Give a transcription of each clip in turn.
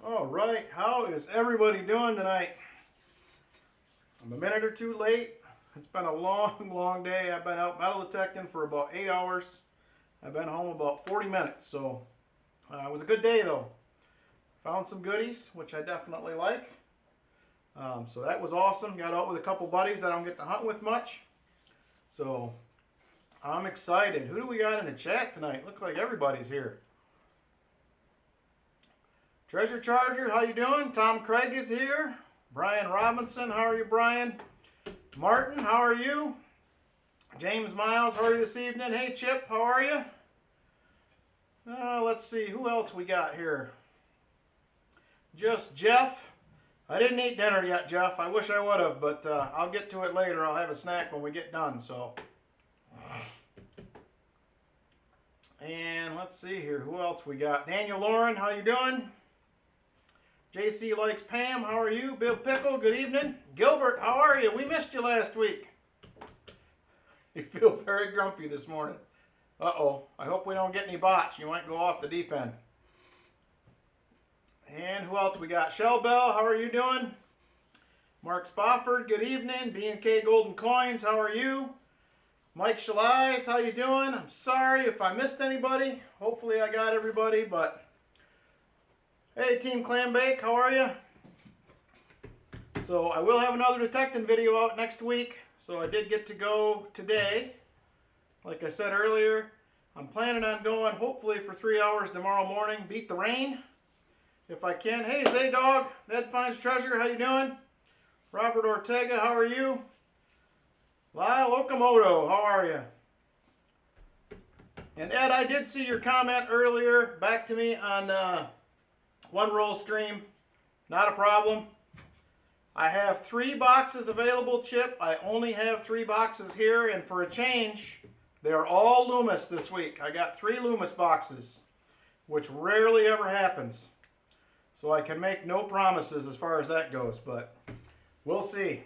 All right, how is everybody doing tonight? I'm a minute or two late. It's been a long day. I've been out metal detecting for about 8 hours. I've been home about 40 minutes, so it was a good day though. Found some goodies, which I definitely like. So that was awesome. Got out with a couple buddies that I don't get to hunt with much. So I'm excited. Who do we got in the chat tonight? Looks like everybody's here. Treasure Charger, how you doing? Tom Craig is here. Brian Robinson, how are you, Brian? Martin, how are you? James Miles, how are you this evening? Hey, Chip, how are you? Let's see, who else we got here? Just Jeff. I didn't eat dinner yet, Jeff. I wish I would have, but I'll get to it later. I'll have a snack when we get done, so. And let's see here, who else we got? Daniel Lauren, how you doing? JC Likes Pam, how are you? Bill Pickle, good evening. Gilbert, how are you? We missed you last week. You feel very grumpy this morning. Uh-oh, I hope we don't get any bots. You might go off the deep end. And who else we got? Shell Bell, how are you doing? Mark Spofford, good evening. B&K Golden Coins, how are you? Mike Shalais, how you doing? I'm sorry if I missed anybody. Hopefully I got everybody, but hey, Team Clambake, how are you? So I will have another detecting video out next week. So I did get to go today. Like I said earlier, I'm planning on going hopefully for 3 hours tomorrow morning. Beat the rain if I can. Hey, Zaydog, Ed Finds Treasure, how you doing? Robert Ortega, how are you? Lyle Okamoto, how are you? And Ed, I did see your comment earlier back to me on One Roll Stream. Not a problem. I have 3 boxes available, Chip. I only have 3 boxes here, and for a change, they are all Loomis this week. I got 3 Loomis boxes, which rarely ever happens. So I can make no promises as far as that goes, but we'll see.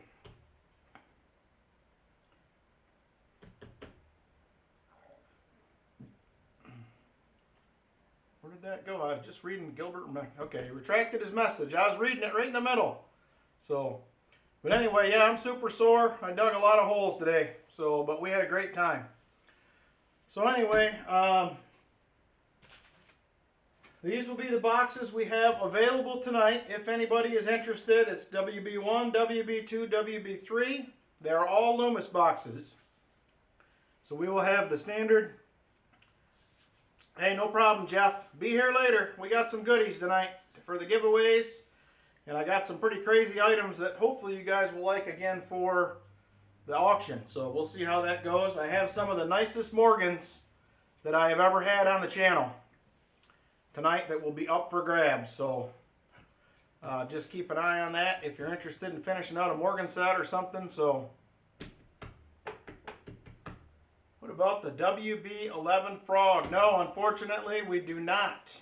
Where did that go? I was just reading Gilbert. Okay, he retracted his message. I was reading it right in the middle. So, but anyway, yeah, I'm super sore. I dug a lot of holes today. So, but we had a great time. So anyway, these will be the boxes we have available tonight. If anybody is interested, it's WB1, WB2, WB3. They're all Loomis boxes. So we will have the standard. Hey, no problem, Jeff. Be here later. We got some goodies tonight for the giveaways. And I got some pretty crazy items that hopefully you guys will like again for the auction. So we'll see how that goes. I have some of the nicest Morgans that I have ever had on the channel tonight that will be up for grabs. So just keep an eye on that if you're interested in finishing out a Morgan set or something. So what about the WB11 Frog? No, unfortunately, we do not.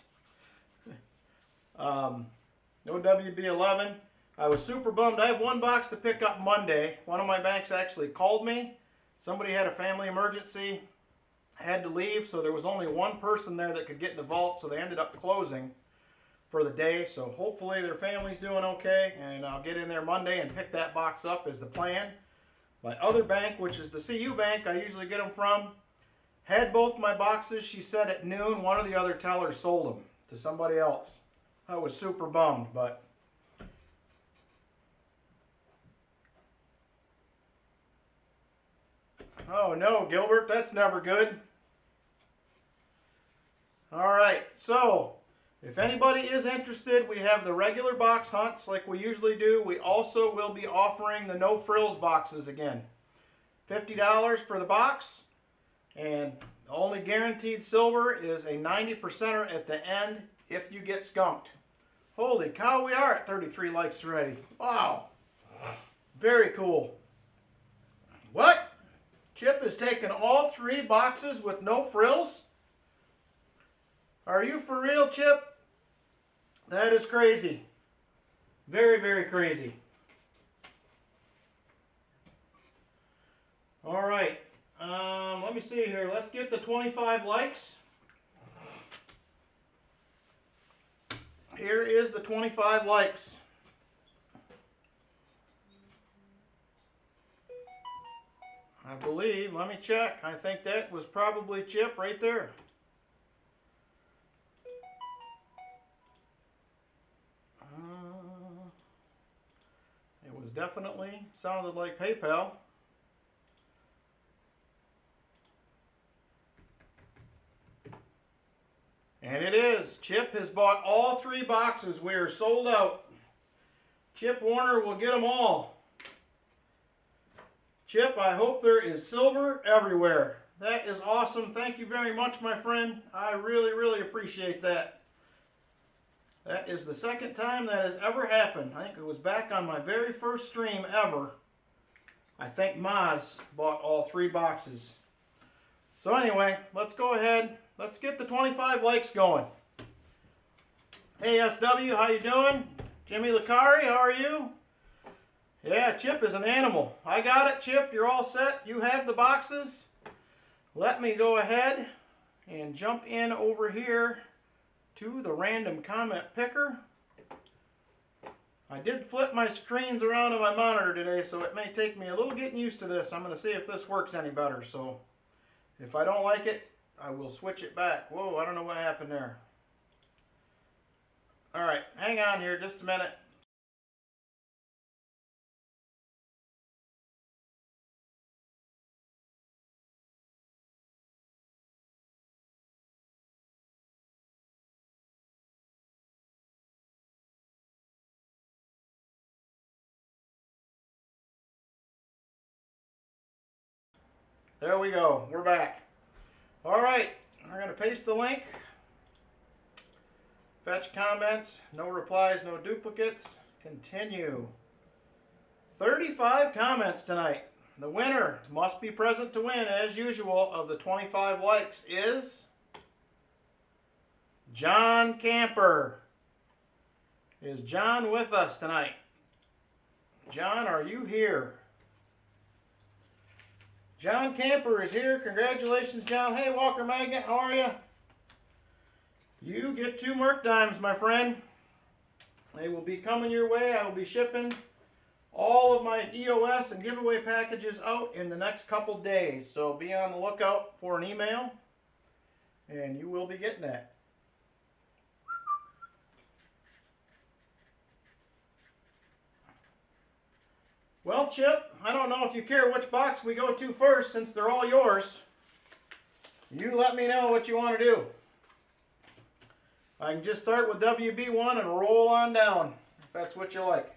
No WB11. I was super bummed. I have 1 box to pick up Monday. One of my banks actually called me. Somebody had a family emergency, had to leave, so there was only 1 person there that could get in the vault, so they ended up closing for the day. So hopefully their family's doing okay, and I'll get in there Monday and pick that box up is the plan. My other bank, which is the CU bank I usually get them from, had both my boxes. She said at noon one of the other tellers sold them to somebody else. I was super bummed, but oh no, Gilbert, that's never good. All right, so if anybody is interested, we have the regular box hunts like we usually do. We also will be offering the no frills boxes again. $50 for the box, and the only guaranteed silver is a 90%er at the end if you get skunked. Holy cow, we are at 33 likes already. Wow. Very cool. What? Chip has taken all 3 boxes with no frills? Are you for real, Chip? That is crazy. Very, very crazy. All right. Let me see here. Let's get the 25 likes. Here is the 25 likes. I believe, let me check, I think that was probably Chip right there. It was definitely sounded like PayPal. And it is. Chip has bought all 3 boxes. We are sold out. Chip Warner will get them all. Chip, I hope there is silver everywhere. That is awesome. Thank you very much, my friend. I really, really appreciate that. That is the second time that has ever happened. I think it was back on my very first stream ever. I think Maz bought all 3 boxes. So anyway, let's go ahead. Let's get the 25 likes going. Hey SW, how you doing? Jimmy Licari, how are you? Yeah, Chip is an animal. I got it, Chip. You're all set. You have the boxes. Let me go ahead and jump in over here to the random comment picker. I did flip my screens around on my monitor today, so it may take me a little getting used to this. I'm going to see if this works any better. So if I don't like it, I will switch it back. Whoa, I don't know what happened there. All right, hang on here just a minute. There we go. We're back. All right, we're going to paste the link. Fetch comments. No replies, no duplicates. Continue. 35 comments tonight. The winner must be present to win, as usual, of the 25 likes is John Camper. Is John with us tonight? John, are you here? John Camper is here. Congratulations, John. Hey, Walker Magnet, how are you? You get 2 Merc Dimes, my friend. They will be coming your way. I will be shipping all of my EOS and giveaway packages out in the next couple days. So be on the lookout for an email, and you will be getting that. Well, Chip, I don't know if you care which box we go to first, since they're all yours. You let me know what you want to do. I can just start with WB1 and roll on down, if that's what you like.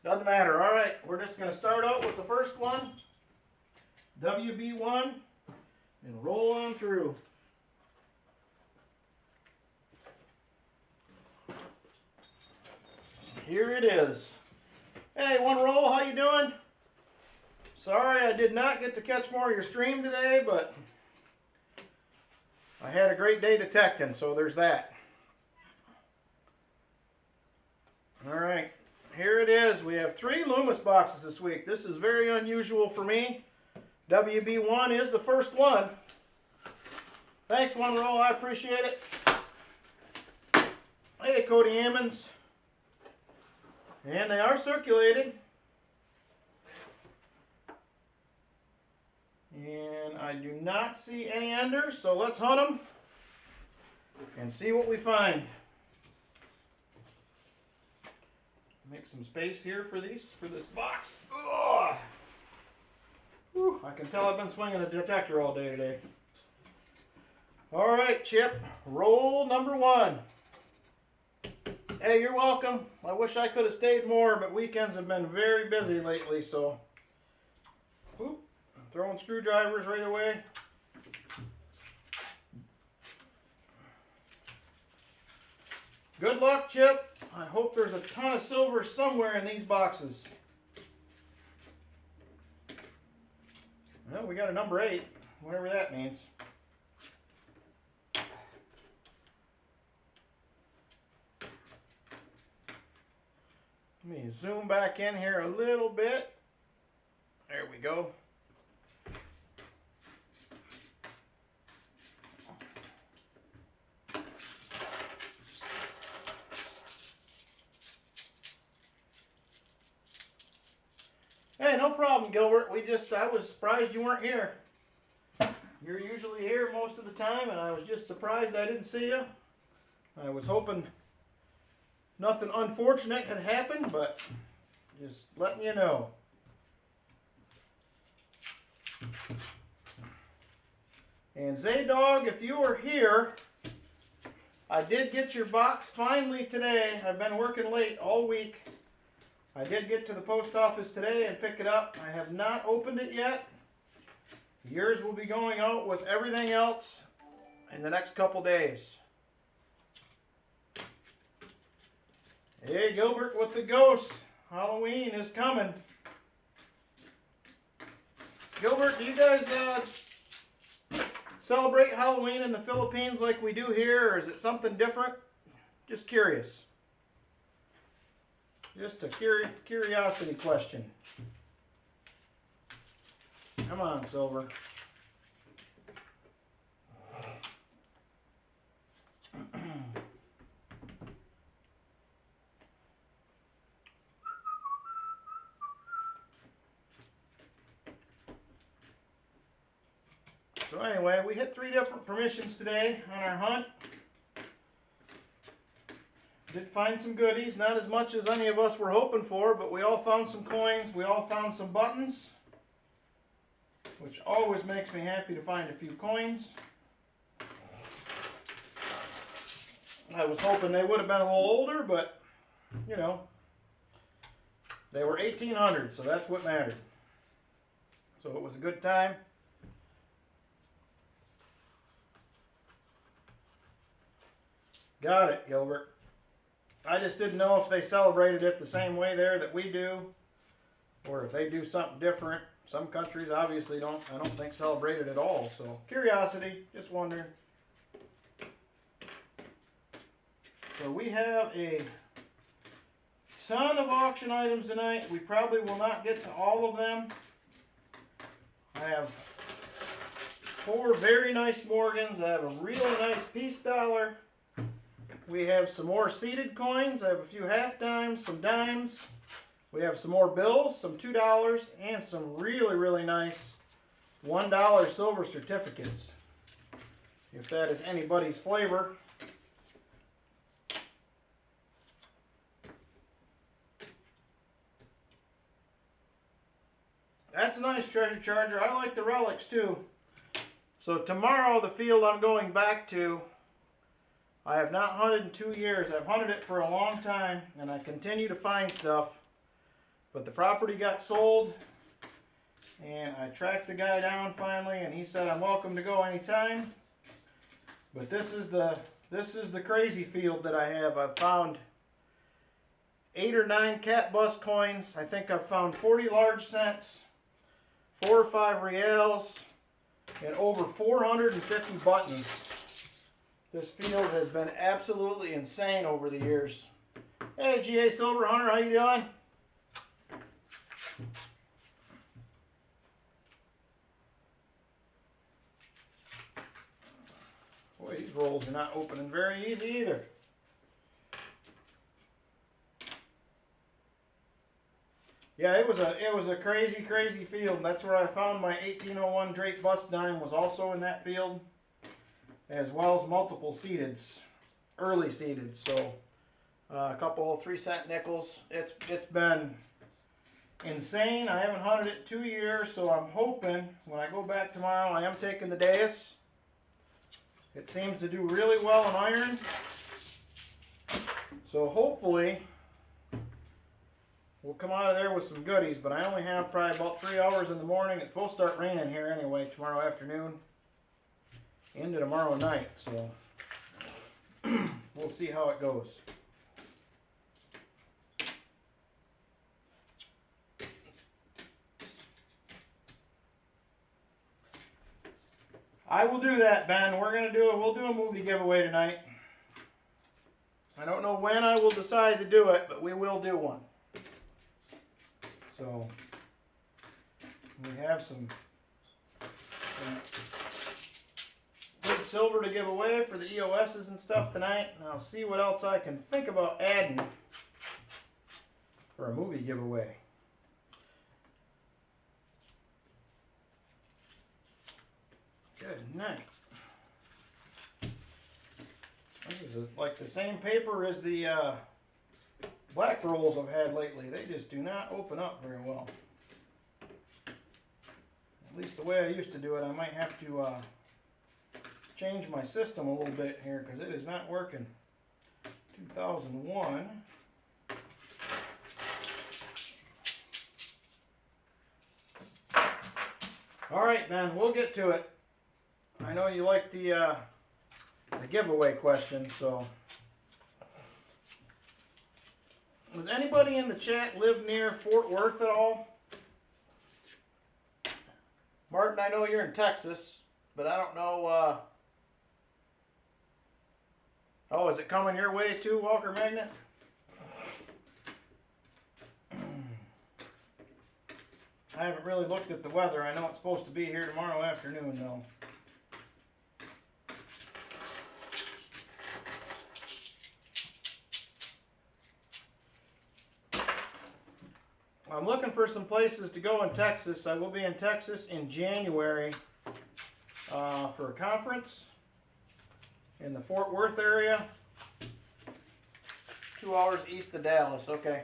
Doesn't matter. All right, we're just going to start out with the first one, WB1. And roll on through. Here it is. Hey, One Roll, how you doing? Sorry I did not get to catch more of your stream today, but I had a great day detecting, so there's that. All right, here it is. We have 3 Loomis boxes this week. This is very unusual for me. WB1 is the first one. Thanks, One Roll. I appreciate it. Hey, Cody Ammons. And they are circulated. And I do not see any enders, so let's hunt them and see what we find. Make some space here for this box. Ugh. Whew, I can tell I've been swinging a detector all day today. All right, Chip, roll number 1. Hey, you're welcome. I wish I could have stayed more, but weekends have been very busy lately, so. Whoop, throwing screwdrivers right away. Good luck, Chip. I hope there's a ton of silver somewhere in these boxes. Well, we got a number 8, whatever that means. Let me zoom back in here a little bit. There we go. Hey, no problem, Gilbert. I was surprised you weren't here. You're usually here most of the time, and I was just surprised I didn't see you. I was hoping nothing unfortunate had happened, but just letting you know. And Zaydog, if you were here, I did get your box finally today. I've been working late all week. I did get to the post office today and pick it up. I have not opened it yet. Yours will be going out with everything else in the next couple days. Hey, Gilbert with the ghost. Halloween is coming. Gilbert, do you guys celebrate Halloween in the Philippines like we do here, or is it something different? Just curious. Just a curiosity question. Come on, Silver. So anyway, we hit 3 different permissions today on our hunt. Did find some goodies, not as much as any of us were hoping for, but we all found some coins, we all found some buttons, which always makes me happy to find a few coins. I was hoping they would have been a little older, but, you know, they were 1800, so that's what mattered. So it was a good time. Got it, Gilbert. I just didn't know if they celebrated it the same way there that we do, or if they do something different. Some countries obviously I don't think celebrate it at all. So curiosity, just wondering. So we have a ton of auction items tonight. We probably will not get to all of them. I have 4 very nice Morgans. I have a really nice piece dollar. We have some more seeded coins. I have a few half dimes, some dimes. We have some more bills, some $2, and some really, really nice $1 silver certificates, if that is anybody's flavor. That's a nice treasure charger. I like the relics too. So tomorrow, the field I'm going back to, I have not hunted in 2 years. I've hunted it for a long time, and I continue to find stuff. But the property got sold, and I tracked the guy down finally, and he said I'm welcome to go anytime. But this is the crazy field that I have. I've found 8 or 9 cat bus coins. I think I've found 40 large cents, 4 or 5 reals, and over 450 buttons. This field has been absolutely insane over the years. Hey, G.A. Silver Hunter, how you doing? Boy, these rolls are not opening very easy either. Yeah, it was a crazy field. That's where I found my 1801 Drake bust dime, was also in that field, as well as multiple seededs, early seeded. So a couple 3-cent nickels. It's been insane. I haven't hunted it in 2 years, so I'm hoping when I go back tomorrow, I am taking the Deus. It seems to do really well in iron. So hopefully we'll come out of there with some goodies, but I only have probably about 3 hours in the morning. It's supposed to start raining here anyway tomorrow afternoon into tomorrow night, so we'll see how it goes. I will do that, Ben. We'll do a movie giveaway tonight. I don't know when I will decide to do it, but we will do one. So We have some good silver to give away for the EOSs and stuff tonight. And I'll see what else I can think about adding for a movie giveaway. Good night. This is like the same paper as the black rolls I've had lately. They just do not open up very well. At least the way I used to do it. I might have to change my system a little bit here because it is not working. 2001. All right, Ben, we'll get to it. I know you like the giveaway question, so. Does anybody in the chat live near Fort Worth at all? Martin, I know you're in Texas, but I don't know. Oh, is it coming your way too, Walker Magnet? I haven't really looked at the weather. I know it's supposed to be here tomorrow afternoon, though. I'm looking for some places to go in Texas. I will be in Texas in January for a conference in the Fort Worth area, 2 hours east of Dallas. Okay.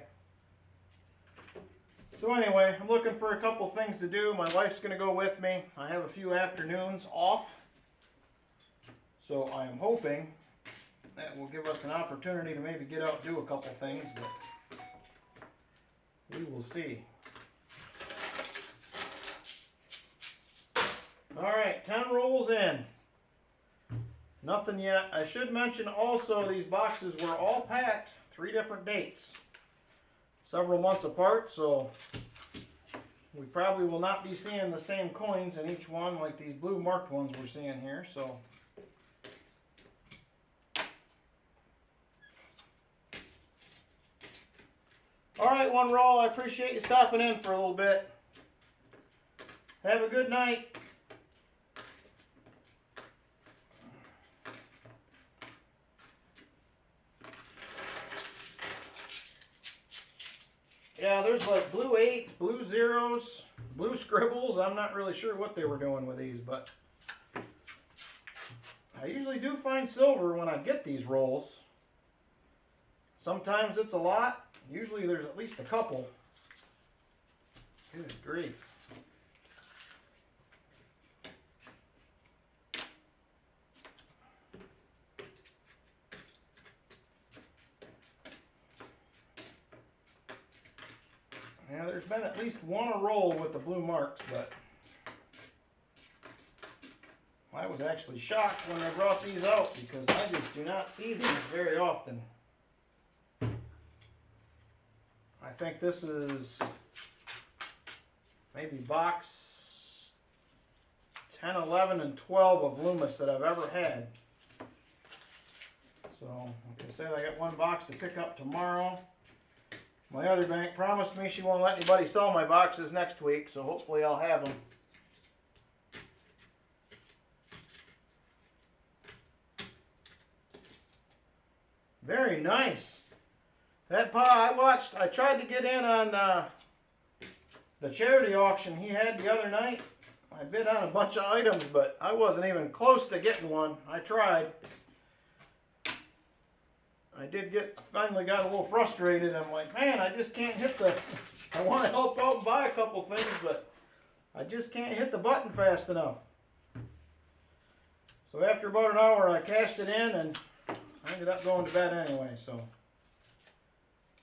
So anyway, I'm looking for a couple things to do. My wife's going to go with me. I have a few afternoons off. So I am hoping that will give us an opportunity to maybe get out and do a couple things, but we will see. All right, 10 rolls in. Nothing yet. I should mention also these boxes were all packed 3 different dates. Several months apart, so we probably will not be seeing the same coins in each one like these blue marked ones we're seeing here. So all right, one roll. I appreciate you stopping in for a little bit. Have a good night. Yeah, there's like blue 8s, blue 0s, blue scribbles. I'm not really sure what they were doing with these, but I usually do find silver when I get these rolls. Sometimes it's a lot. Usually there's at least a couple. Good grief. Yeah, there's been at least one a roll with the blue marks, but I was actually shocked when they brought these out because I just do not see these very often. I think this is maybe box 10, 11, and 12 of Loomis that I've ever had. So, like I said, I got one box to pick up tomorrow. My other bank promised me she won't let anybody sell my boxes next week, so hopefully I'll have them. Very nice. That I tried to get in on the charity auction he had the other night. I bid on a bunch of items, but I wasn't even close to getting one. I tried. Finally got a little frustrated. I'm like, man, I just can't hit I want to help out and buy a couple things, but I just can't hit the button fast enough. So after about an hour, I cashed it in and I ended up going to bed anyway, so.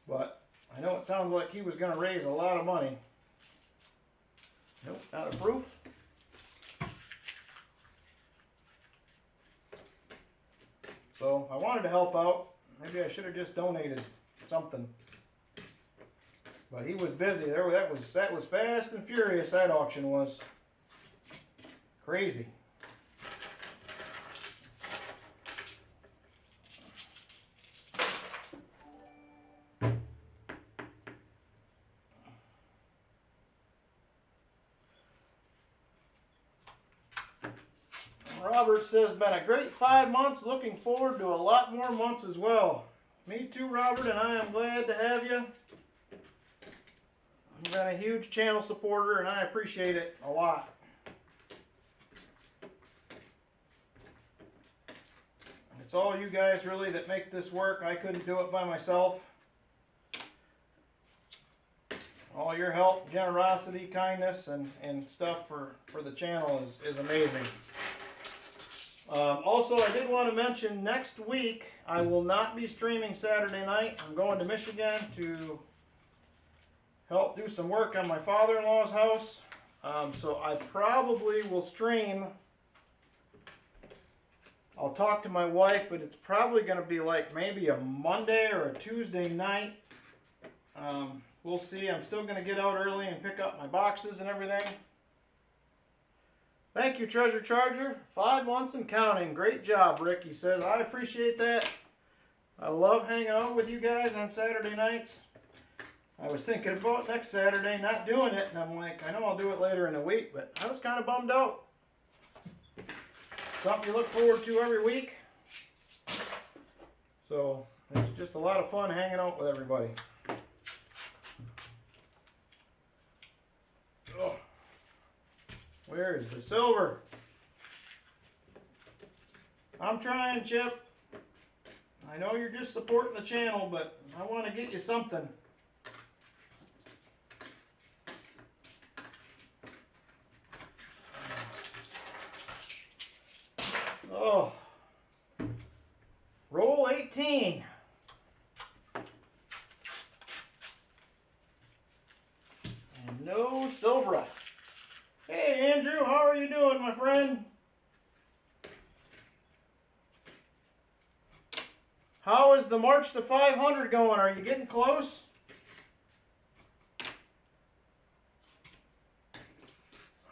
But I know it sounded like he was going to raise a lot of money. Nope, not a proof. So I wanted to help out. Maybe I should have just donated something. But he was busy. That was fast and furious, that auction was. Crazy. Robert says, been a great 5 months. Looking forward to a lot more months as well. Me too, Robert, and I am glad to have you. You've been a huge channel supporter, and I appreciate it a lot. It's all you guys really that make this work. I couldn't do it by myself. All your help, generosity, kindness, and stuff for the channel is amazing. Also, I did want to mention next week I will not be streaming Saturday night. I'm going to Michigan to help do some work on my father-in-law's house. So I probably will stream. I'll talk to my wife, but it's probably going to be like maybe a Monday or a Tuesday night. We'll see. I'm still going to get out early and pick up my boxes and everything. Thank you, Treasure Charger. 5 months and counting. Great job, Rick. He says, I appreciate that. I love hanging out with you guys on Saturday nights. I was thinking about next Saturday not doing it, and I'm like, I know I'll do it later in the week, but I was kind of bummed out. Something you look forward to every week. So it's just a lot of fun hanging out with everybody. Oh, where is the silver? I'm trying, Chip. I know you're just supporting the channel, but I want to get you something. Oh, roll 18. And no silver. Hey, Andrew, how are you doing, my friend? How is the March to 500 going? Are you getting close?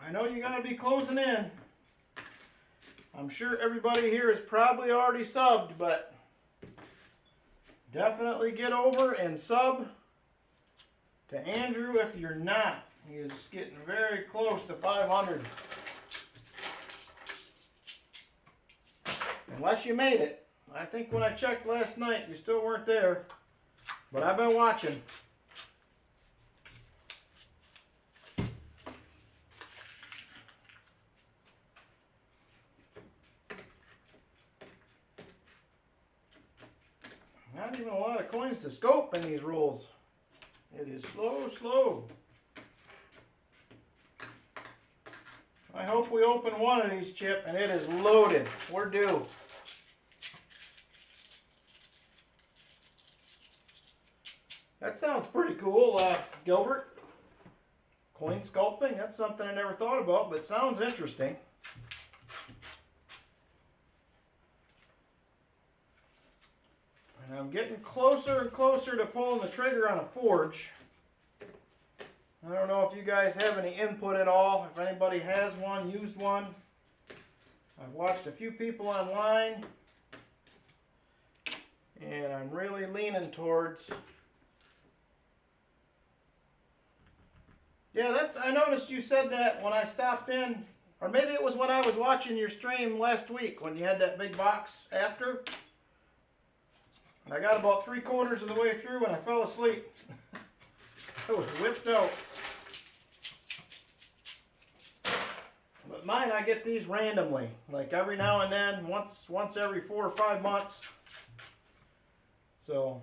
I know you got to be closing in. I'm sure everybody here is probably already subbed, but definitely get over and sub to Andrew if you're not. He is getting very close to 500. Unless you made it. I think when I checked last night, you still weren't there. But I've been watching. Not even a lot of coins to scope in these rolls. It is slow. I hope we open one of these, Chip, and it is loaded. We're due. That sounds pretty cool, Gilbert. Coin sculpting, that's something I never thought about, but sounds interesting. And I'm getting closer and closer to pulling the trigger on a forge. I don't know if you guys have any input at all, if anybody has one, used one. I've watched a few people online, and I'm really leaning towards... Yeah, I noticed you said that when I stopped in, or maybe it was when I was watching your stream last week, when you had that big box after. I got about 3/4 of the way through and I fell asleep. I was whipped out. But mine, I get these randomly, like every now and then, once every 4 or 5 months. So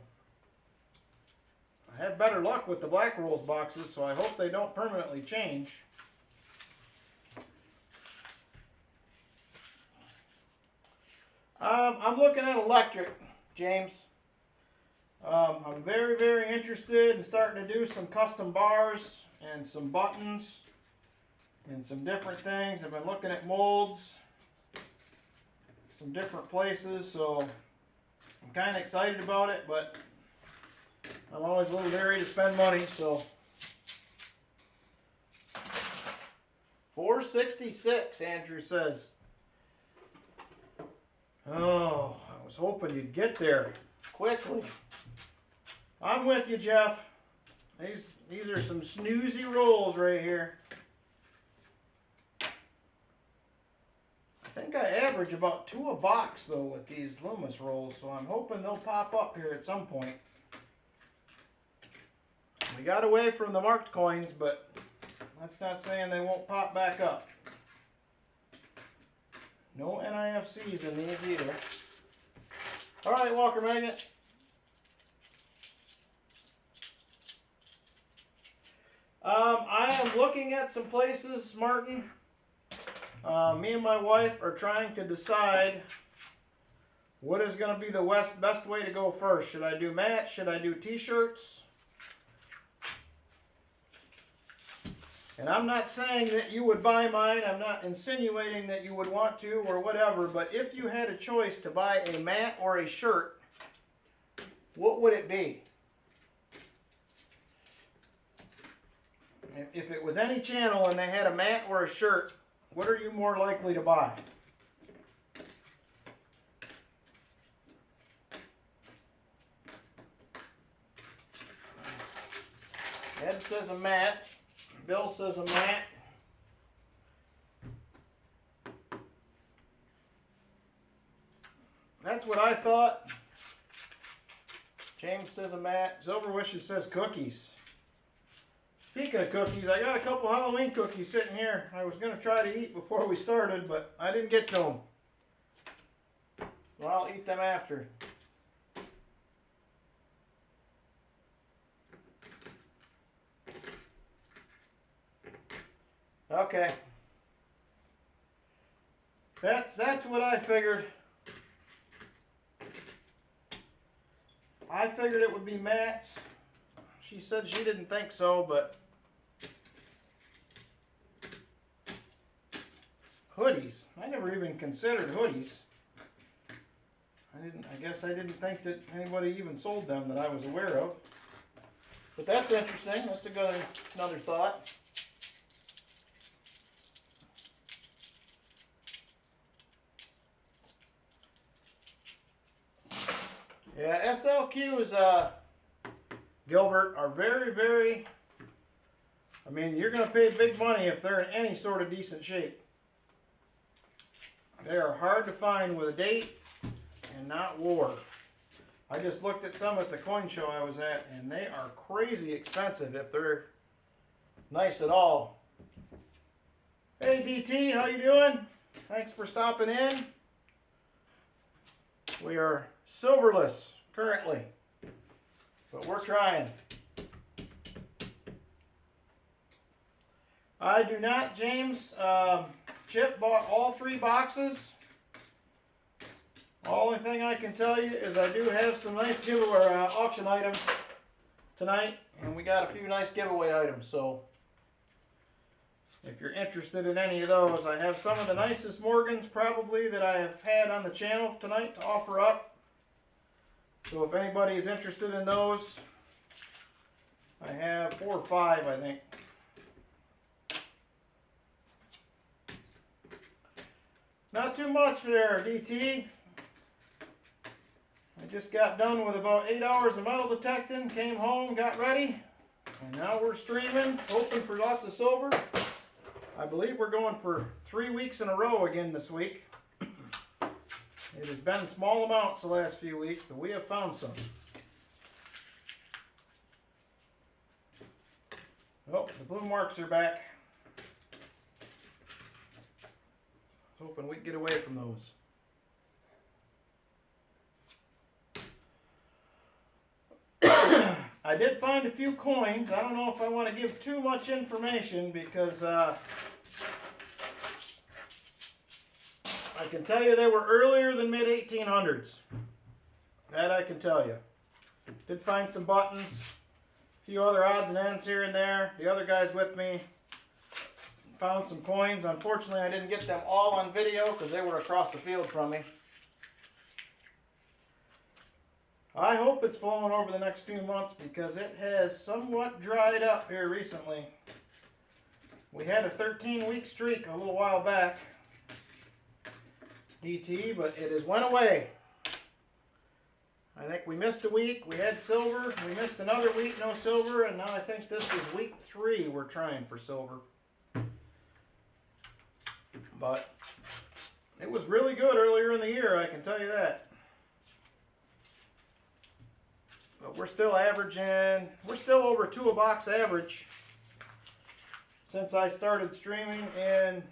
I have better luck with the Black Rolls boxes, so I hope they don't permanently change. I'm looking at electric, James. I'm very, very interested in starting to do some custom bars and some buttons and some different things. I've been looking at molds, some different places, so I'm kind of excited about it, but I'm always a little leery to spend money, so. $4.66, Andrew says. Oh, I was hoping you'd get there quickly. I'm with you, Jeff. These are some snoozy rolls right here. I think I average about 2 a box though with these Loomis rolls, so I'm hoping they'll pop up here at some point. We got away from the marked coins, but that's not saying they won't pop back up. No NIFCs in these either. Alright, Walker Magnet. I am looking at some places, Martin. Me and my wife are trying to decide what is going to be the best way to go first. Should I do mats? Should I do t-shirts? And I'm not saying that you would buy mine. I'm not insinuating that you would want to or whatever. But if you had a choice to buy a mat or a shirt, what would it be? If it was any channel and they had a mat or a shirt, what are you more likely to buy? Ed says a mat. Bill says a mat. That's what I thought. James says a mat. Silver Wishes says cookies. Speaking of cookies, I got a couple Halloween cookies sitting here. I was going to try to eat before we started, but I didn't get to them. So I'll eat them after. Okay. That's what I figured. I figured it would be mats. She said she didn't think so, but hoodies. I never even considered hoodies. I guess I didn't think that anybody even sold them that I was aware of. But that's interesting. That's another thought. Yeah, SLQs, Gilbert, are very, very, I mean, you're going to pay big money if they're in any sort of decent shape. They are hard to find with a date and not wore. I just looked at some at the coin show I was at, and they are crazy expensive if they're nice at all. Hey DT, how you doing? Thanks for stopping in. We are silverless currently, but we're trying. I do not, James. Chip bought all 3 boxes. Only thing I can tell you is I do have some nice giveaway auction items tonight, and we got a few nice giveaway items. So if you're interested in any of those, I have some of the nicest Morgans probably that I have had on the channel tonight to offer up. So if anybody is interested in those, I have 4 or 5, I think. Not too much there, DT. I just got done with about 8 hours of metal detecting, came home, got ready, and now we're streaming, hoping for lots of silver. I believe we're going for 3 weeks in a row again this week. It has been small amounts the last few weeks, but we have found some. Oh, the blue marks are back. I was hoping we'd get away from those. I did find a few coins. I don't know if I want to give too much information because I can tell you they were earlier than mid-1800s. That I can tell you. Did find some buttons, a few other odds and ends here and there. The other guys with me found some coins. Unfortunately, I didn't get them all on video because they were across the field from me. I hope it's flowing over the next few months because it has somewhat dried up here recently. We had a 13-week streak a little while back, DT, but it has went away. I think we missed a week. We had silver. We missed another week, no silver, and now I think this is week 3 we're trying for silver. But It was really good earlier in the year, I can tell you that. But we're still averaging, we're still over 2 a box average since I started streaming in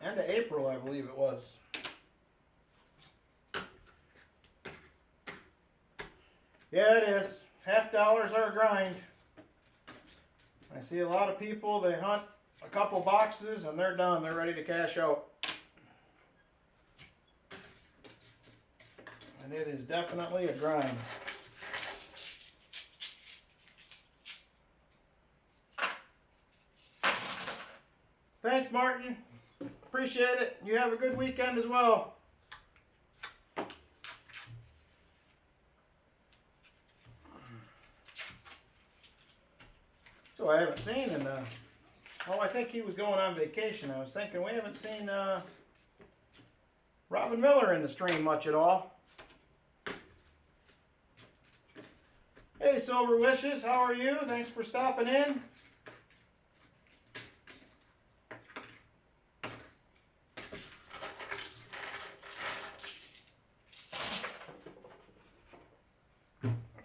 end of April, I believe it was. Yeah, it is. $50 are a grind. I see a lot of people, they hunt a couple boxes and they're done. They're ready to cash out. And it is definitely a grind. Thanks, Martin. Appreciate it. You have a good weekend as well. So I haven't seen in oh, I think he was going on vacation. I was thinking we haven't seen Robin Miller in the stream much at all. Hey, Silver Wishes, how are you? Thanks for stopping in.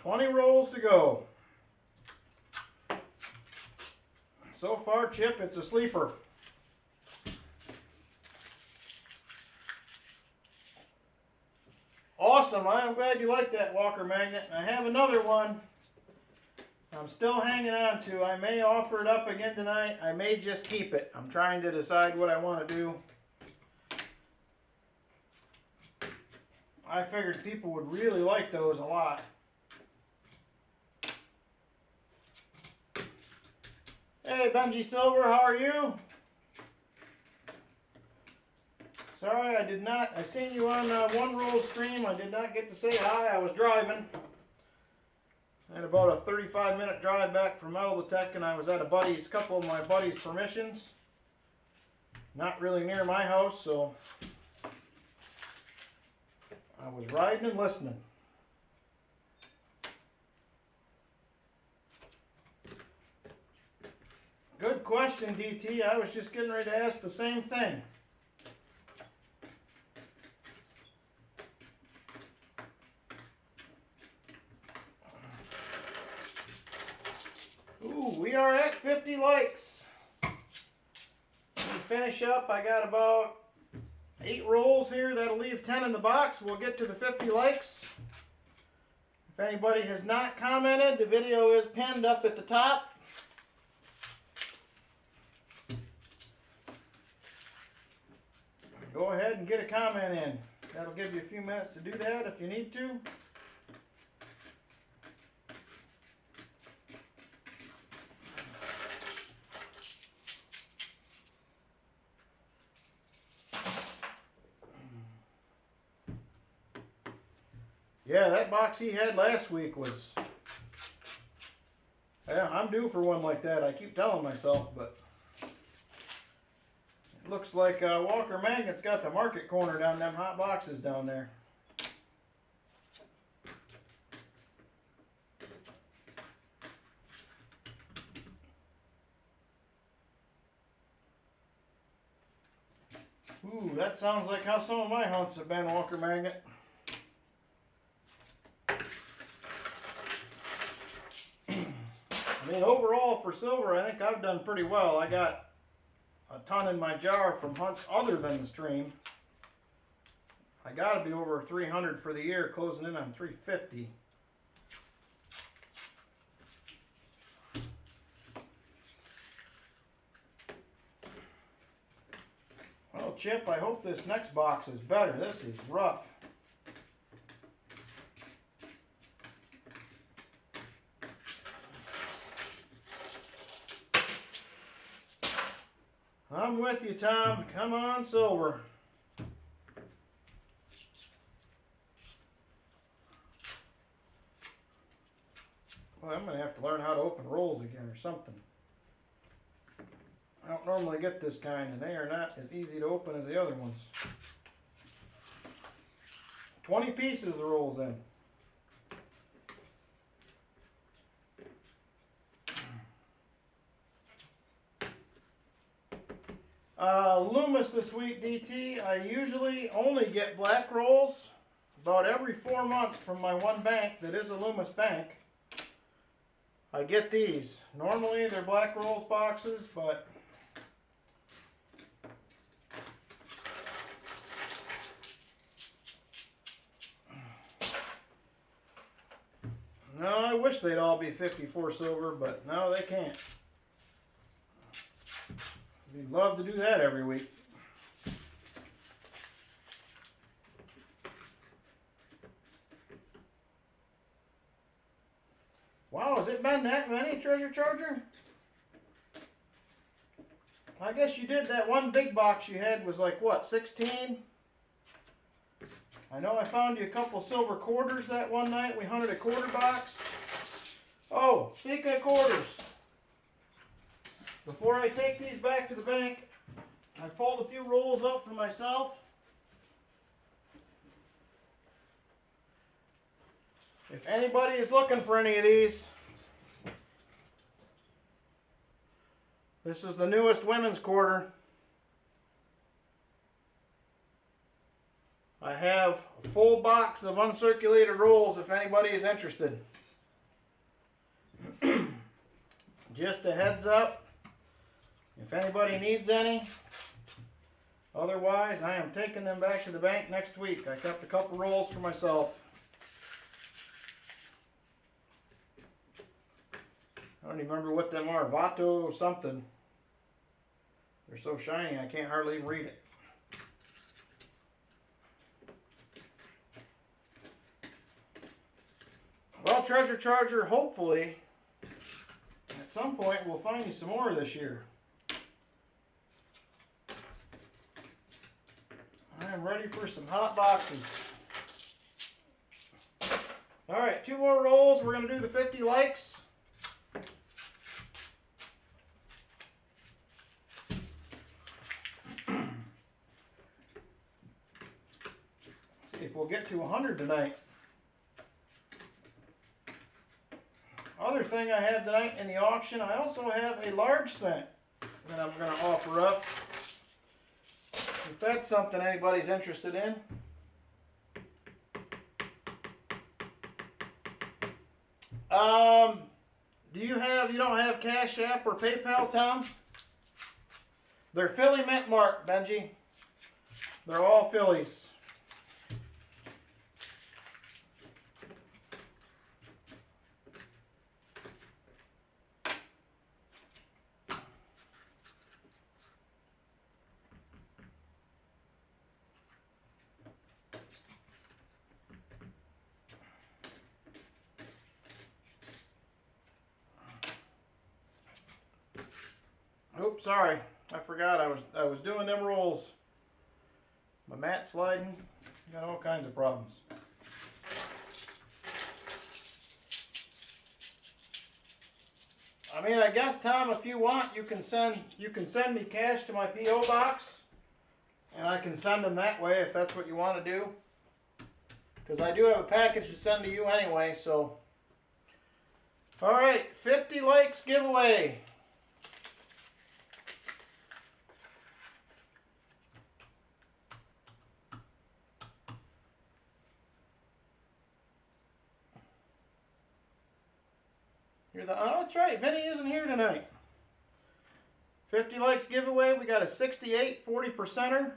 $20 rolls to go. So far, Chip, it's a sleeper. Awesome. I'm glad you like that Walker magnet. I have another one I'm still hanging on to. I may offer it up again tonight. I may just keep it. I'm trying to decide what I want to do. I figured people would really like those a lot. Hey, Benji Silver, how are you? Sorry, I seen you on one roll stream. I did not get to say hi. I was driving. I had about a 35-minute drive back from Metal Detect, and I was at a couple of my buddies' permissions. Not really near my house, so I was riding and listening. Good question, DT. I was just getting ready to ask the same thing. Ooh, we are at 50 likes. Let me finish up. I got about 8 rolls here. That'll leave 10 in the box. We'll get to the 50 likes. If anybody has not commented, the video is pinned up at the top. Go ahead and get a comment in. That'll give you a few minutes to do that if you need to. Yeah, that box he had last week was... Yeah, I'm due for one like that. I keep telling myself, but... It looks like Walker Magnet's got the market corner down them hot boxes down there. Ooh, that sounds like how some of my hunts have been, Walker Magnet. I mean, overall for silver, I think I've done pretty well. I got a ton in my jar from hunts other than the stream. I got to be over 300 for the year, closing in on 350. Well, Chip, I hope this next box is better. This is rough. I'm with you, Tom. Come on, silver. Well, I'm going to have to learn how to open rolls again or something. I don't normally get this kind, and they are not as easy to open as the other ones. 20 pieces the rolls in. Loomis this week, DT. I usually only get black rolls about every 4 months from my one bank that is a Loomis bank. I get these. Normally they're black rolls boxes, but no, I wish they'd all be 54 silver, but no, they can't. We'd love to do that every week. Wow, has it been that many, Treasure Charger? I guess you did. That one big box you had was like, what, 16? I know I found you a couple silver quarters that one night. We hunted a quarter box. Oh, speaking of quarters, before I take these back to the bank, I pulled a few rolls up for myself. If anybody is looking for any of these, this is the newest women's quarter. I have a full box of uncirculated rolls if anybody is interested. Just a heads up, if anybody needs any. Otherwise, I am taking them back to the bank next week. I kept a couple rolls for myself. I don't even remember what them are. Vato something. They're so shiny I can't hardly even read it. Well, Treasure Charger, hopefully at some point we'll find you some more this year. I am ready for some hot boxes. Alright, 2 more rolls. We're going to do the 50 likes. See if we'll get to 100 tonight. Other thing I have tonight in the auction, I also have a large scent that I'm going to offer up. If that's something anybody's interested in. You don't have Cash App or PayPal, Tom? They're Philly mint marked, Benji. They're all Phillies. Oops, sorry. I forgot I was doing them rolls. My mat sliding. Got all kinds of problems. I mean, I guess, Tom, if you want, you can send me cash to my P.O. box, and I can send them that way if that's what you want to do. Because I do have a package to send to you anyway, so. All right, 50 likes giveaway. Oh, that's right. Vinny isn't here tonight. 50 likes giveaway. We got a 68 40%er.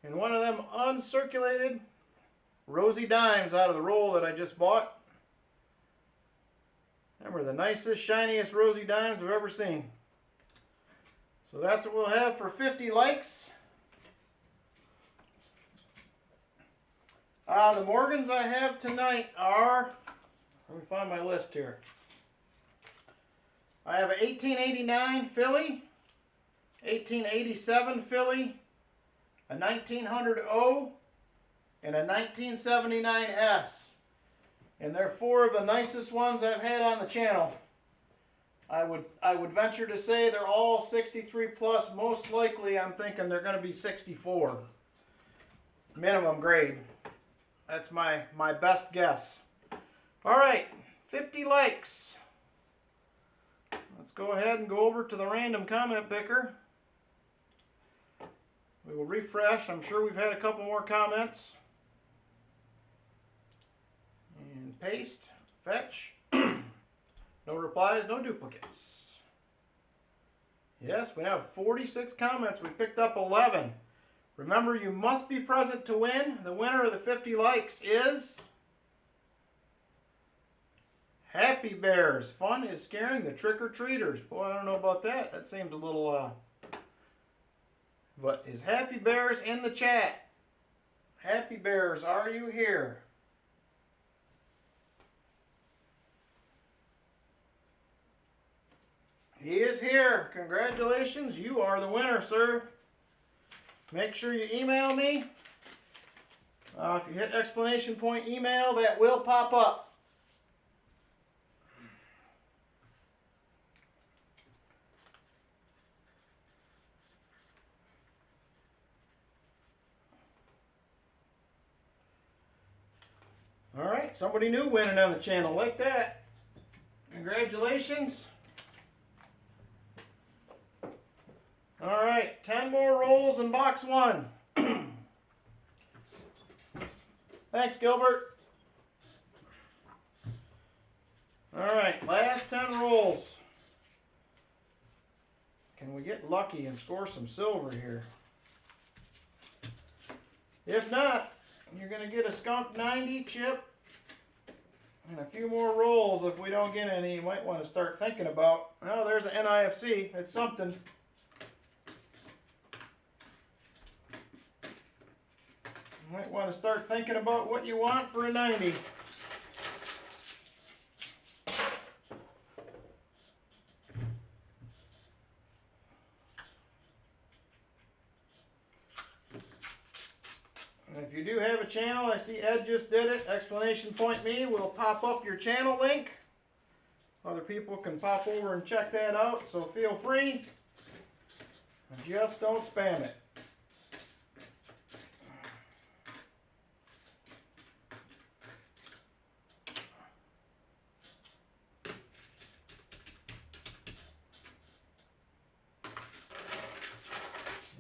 And one of them uncirculated rosy dimes out of the roll that I just bought. Remember, the nicest, shiniest rosy dimes I've ever seen. So that's what we'll have for 50 likes. The Morgans I have tonight are, let me find my list here. I have a 1889 Philly, 1887 Philly, a 1900 O, and a 1979 S. And they're 4 of the nicest ones I've had on the channel. I would venture to say they're all 63 plus. Most likely I'm thinking they're going to be 64. Minimum grade. That's my best guess. Alright, 50 likes. Let's go ahead and go over to the random comment picker. We will refresh. I'm sure we've had a couple more comments. And paste, fetch. No replies, no duplicates. Yes, we have 46 comments. We picked up 11. Remember, you must be present to win. The winner of the 50 likes is Happy Bears. Fun is scaring the trick-or-treaters. Boy, I don't know about that. That seems a little, But is Happy Bears in the chat? Happy Bears, are you here? He is here. Congratulations. You are the winner, sir. Make sure you email me. If you hit exclamation point email, that will pop up. All right, somebody new winning on the channel like that. Congratulations. All right, 10 more rolls in box 1. Thanks, Gilbert. All right, last 10 rolls. Can we get lucky and score some silver here? If not, you're going to get a skunked 90 chip and a few more rolls. If we don't get any, you might want to start thinking about, well, there's an NIFC. It's something. You might want to start thinking about what you want for a 90. And if you do have a channel, I see Ed just did it, exclamation point me, will pop up your channel link. Other people can pop over and check that out, so feel free. Just don't spam it.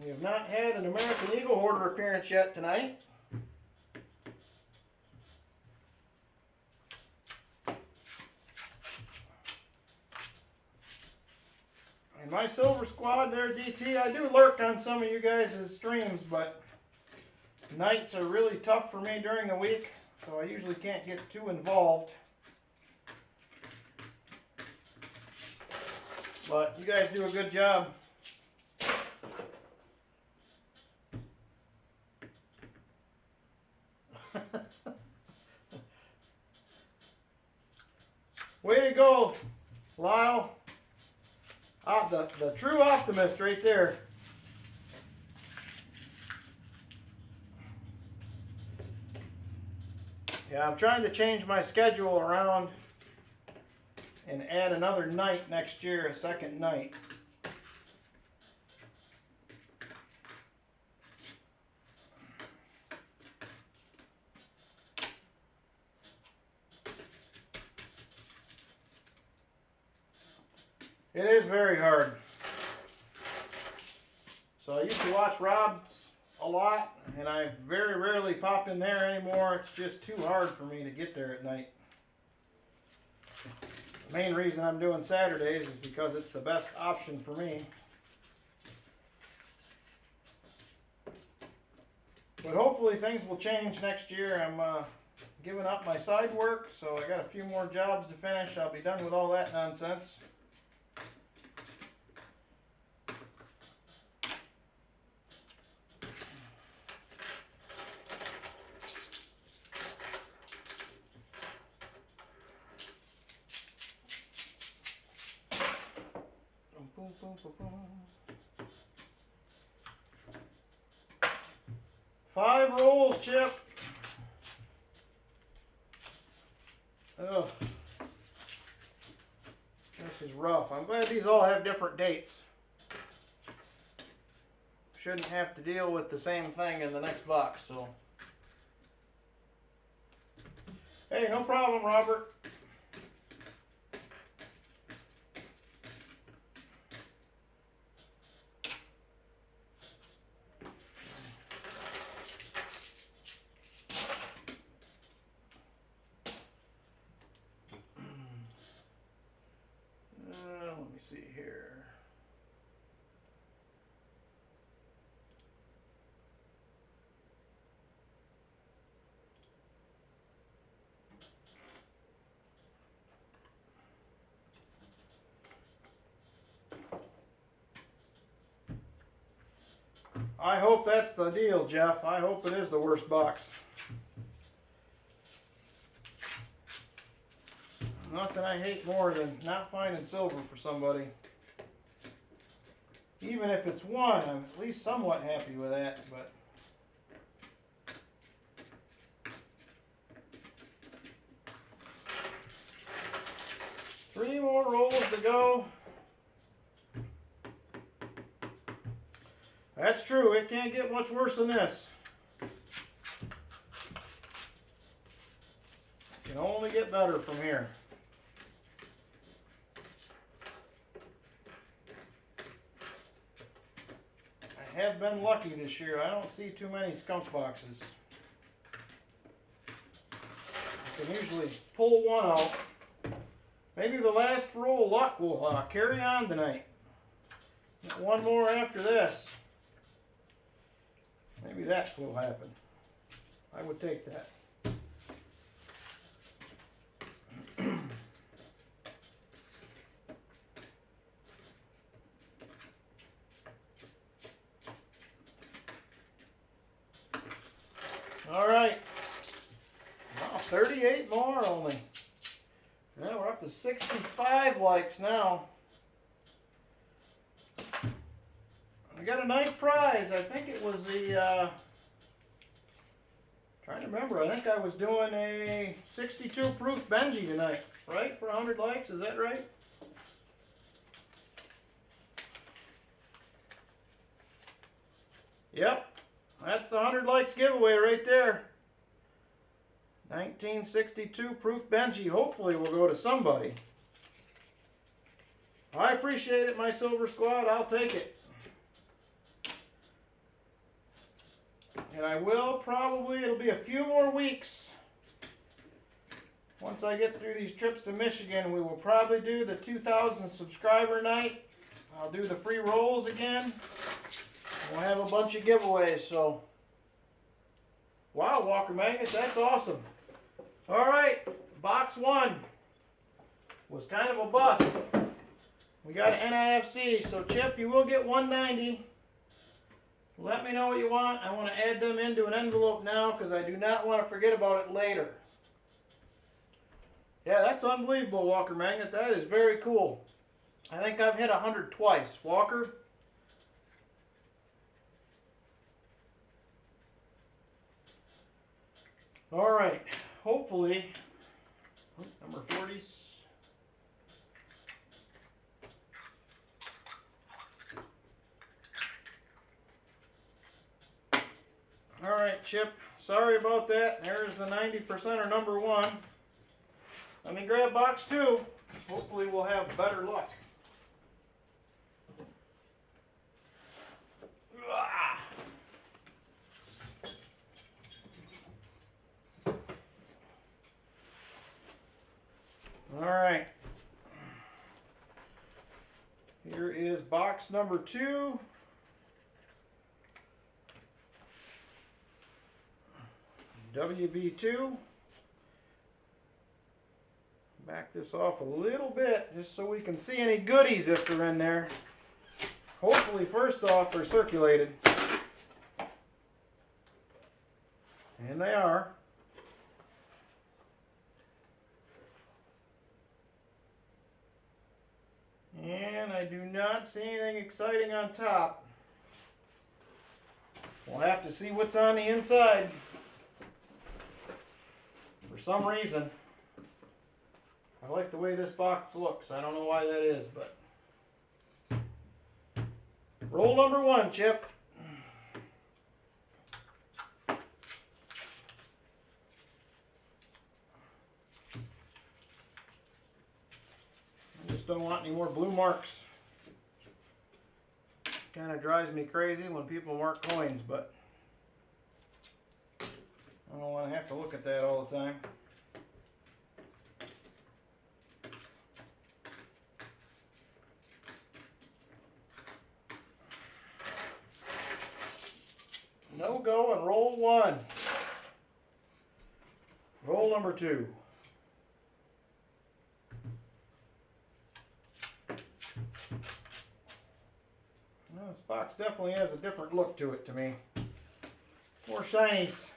We have not had an American Eagle Hoarder appearance yet tonight. And my Silver Squad there, DT, I do lurk on some of you guys' streams, but nights are really tough for me during the week, so I usually can't get too involved. But you guys do a good job. Way to go, Lyle. The true optimist right there. Yeah, I'm trying to change my schedule around and add another night next year, a second night. It is very hard. So I used to watch Rob's a lot, and I very rarely pop in there anymore. It's just too hard for me to get there at night. The main reason I'm doing Saturdays is because it's the best option for me. But hopefully things will change next year. I'm giving up my side work, so I got a few more jobs to finish. I'll be done with all that nonsense. Five rolls, Chip. Ugh. This is rough. I'm glad these all have different dates. Shouldn't have to deal with the same thing in the next box, so. Hey, no problem, Robert. see here. I hope that's the deal, Jeff. I hope it is the worst box. Nothing I hate more than not finding silver for somebody. Even if it's one, I'm at least somewhat happy with that, but three more rolls to go. That's true, it can't get much worse than this. It can only get better from here. I have been lucky this year. I don't see too many skunk boxes. I can usually pull one out. Maybe the last roll of luck will carry on tonight. Get one more after this. Maybe that will happen. I would take that. All right. Wow, 38 more only. Now we're up to 65 likes now. We got a nice prize. I think it was the, trying to remember, I think I was doing a 62 proof Benji tonight, right? For 100 likes, is that right? Yep, that's the 100 likes giveaway right there. 1962 proof Benji. Hopefully will go to somebody. I appreciate it, my Silver Squad. I'll take it. And I will probably, it'll be a few more weeks. Once I get through these trips to Michigan, we will probably do the 2,000 subscriber night. I'll do the free rolls again. We'll have a bunch of giveaways, so. Wow, Walker Magnets, that's awesome. All right, box one was kind of a bust. We got an NIFC, so Chip, you will get 190. Let me know what you want. I want to add them into an envelope now because I do not want to forget about it later. Yeah, that's unbelievable, Walker Magnet. That is very cool. I think I've hit 100 twice. Walker? All right. Hopefully, number 40s. All right, Chip. Sorry about that. There's the 90%er number one. Let me grab box two. Hopefully we'll have better luck. All right. Here is box number two. WB2. Back this off a little bit just so we can see any goodies if they're in there. Hopefully, first off, they're circulated. And they are. And I do not see anything exciting on top. We'll have to see what's on the inside. For some reason, I like the way this box looks. I don't know why that is, but. Roll number one, Chip. I just don't want any more blue marks. Kind of drives me crazy when people mark coins, but I don't want to have to look at that all the time. we'll go and roll one. Roll number two. Well, this box definitely has a different look to it to me. More shinies.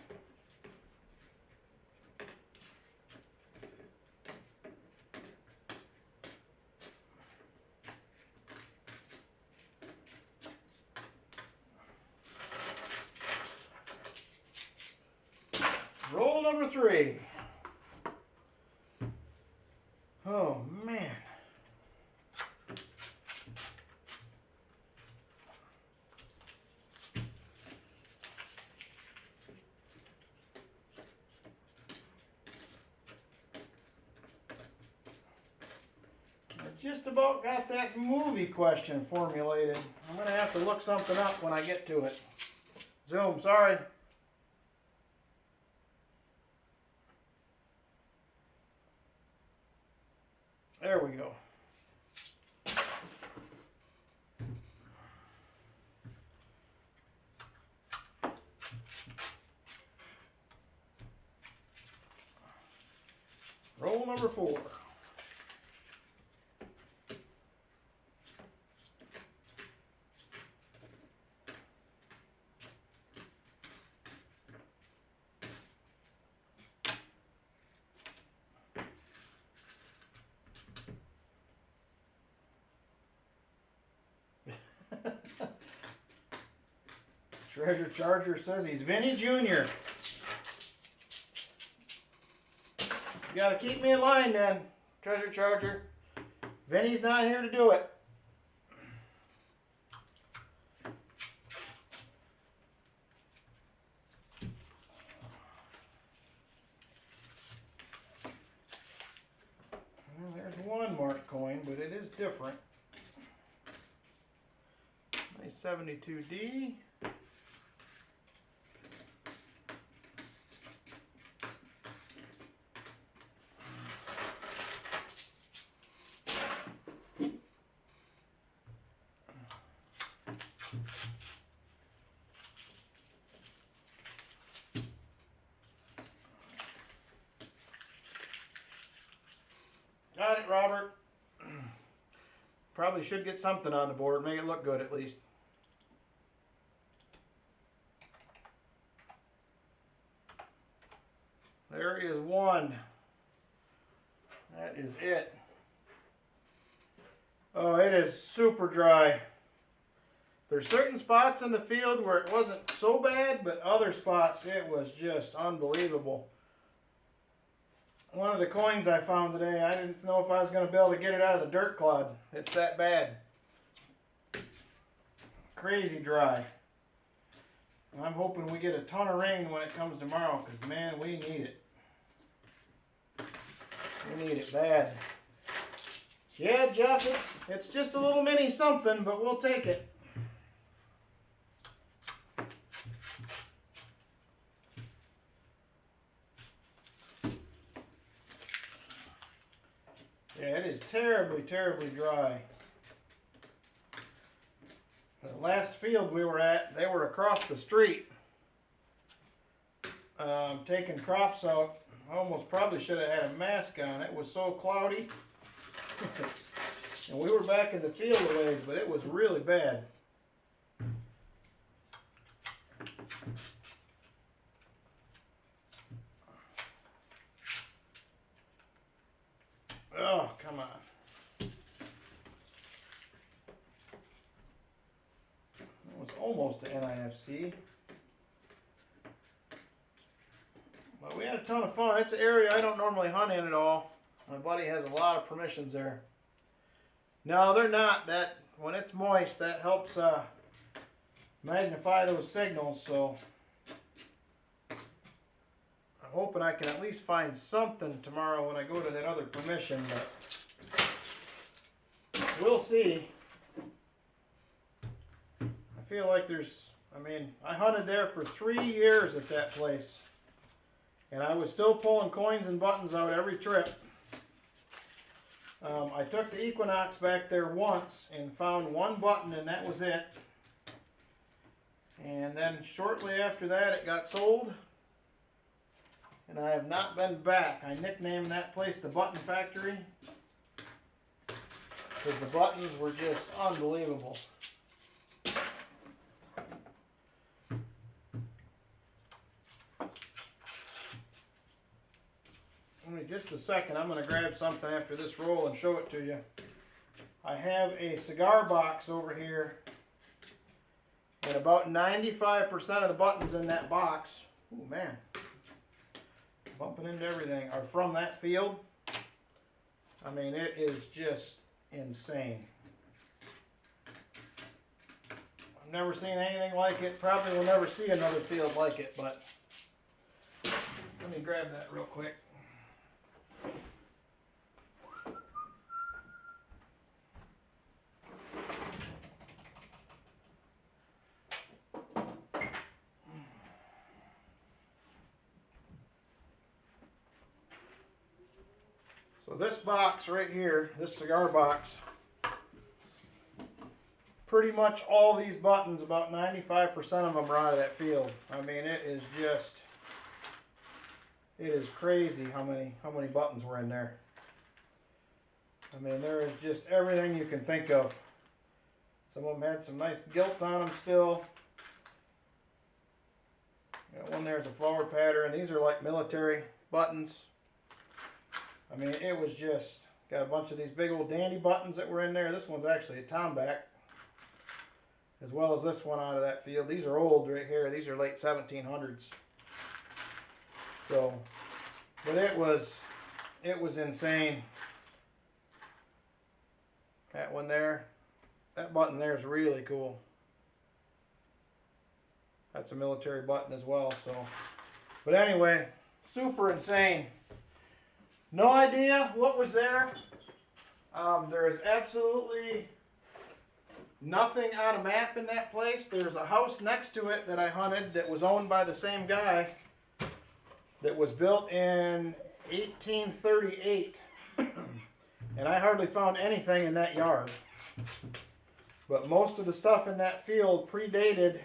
Roll number three. Oh man. I just about got that movie question formulated. I'm going to have to look something up when I get to it. Zoom, sorry. There we go. Roll number four. Treasure Charger says he's Vinny Jr. You gotta keep me in line then, Treasure Charger. Vinny's not here to do it. Well, there's one marked coin, but it is different. Nice 72D. Got it, Robert. Probably should get something on the board, make it look good at least. There is one. That is it. Oh, it is super dry. There's certain spots in the field where it wasn't so bad, but other spots it was just unbelievable. One of the coins I found today, I didn't know if I was going to be able to get it out of the dirt clod. It's that bad. Crazy dry. And I'm hoping we get a ton of rain when it comes tomorrow, because man, we need it. We need it bad. Yeah, Jeff, it's just a little mini something, but we'll take it. Yeah, it is terribly, terribly dry. The last field we were at, they were across the street taking crops out. I almost probably should have had a mask on. It was so cloudy. And we were back in the field a ways, but it was really bad. Oh, come on. It was almost an NIFC. But we had a ton of fun. It's an area I don't normally hunt in at all. My buddy has a lot of permissions there. No, they're not. That when it's moist, that helps magnify those signals. So I'm hoping I can at least find something tomorrow when I go to that other permission. But we'll see. I feel like there's. I mean, I hunted there for 3 years at that place. And I was still pulling coins and buttons out every trip. I took the Equinox back there once and found one button, and that was it. And then shortly after that it got sold. And I have not been back. I nicknamed that place the Button Factory, because the buttons were just unbelievable. Give me just a second. I'm going to grab something after this roll and show it to you. I have a cigar box over here, and about 95% of the buttons in that box, oh man, bumping into everything, are from that field. I mean, it is just insane. I've never seen anything like it. Probably will never see another field like it, but let me grab that real quick. So this box right here, this cigar box, pretty much all these buttons, about 95% of them are out of that field. I mean, it is just, it is crazy how many buttons were in there. I mean, there is just everything you can think of. Some of them had some nice gilt on them still. One there's a flower pattern. These are like military buttons. I mean, it was just, got a bunch of these big old dandy buttons that were in there. This one's actually a tomback, as well as this one out of that field. These are old right here. These are late 1700s. So, but it was insane. That one there, that button there is really cool. That's a military button as well. So, but anyway, super insane. No idea what was there. There is absolutely nothing on a map in that place. There's a house next to it that I hunted that was owned by the same guy, that was built in 1838. And I hardly found anything in that yard. But most of the stuff in that field predated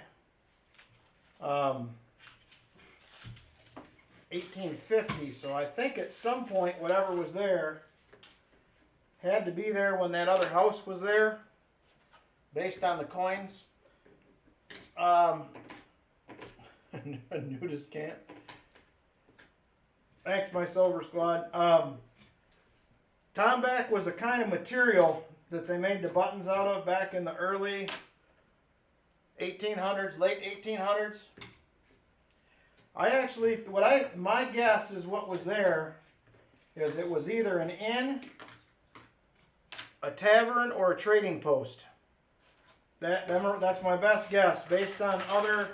1850, so I think at some point whatever was there had to be there when that other house was there, based on the coins. A nudist camp. Thanks, my Silver Squad. Tomback was a kind of material that they made the buttons out of back in the early 1800s, late 1800s. I actually, my guess is what was there is it was either an inn, a tavern, or a trading post. That's my best guess based on other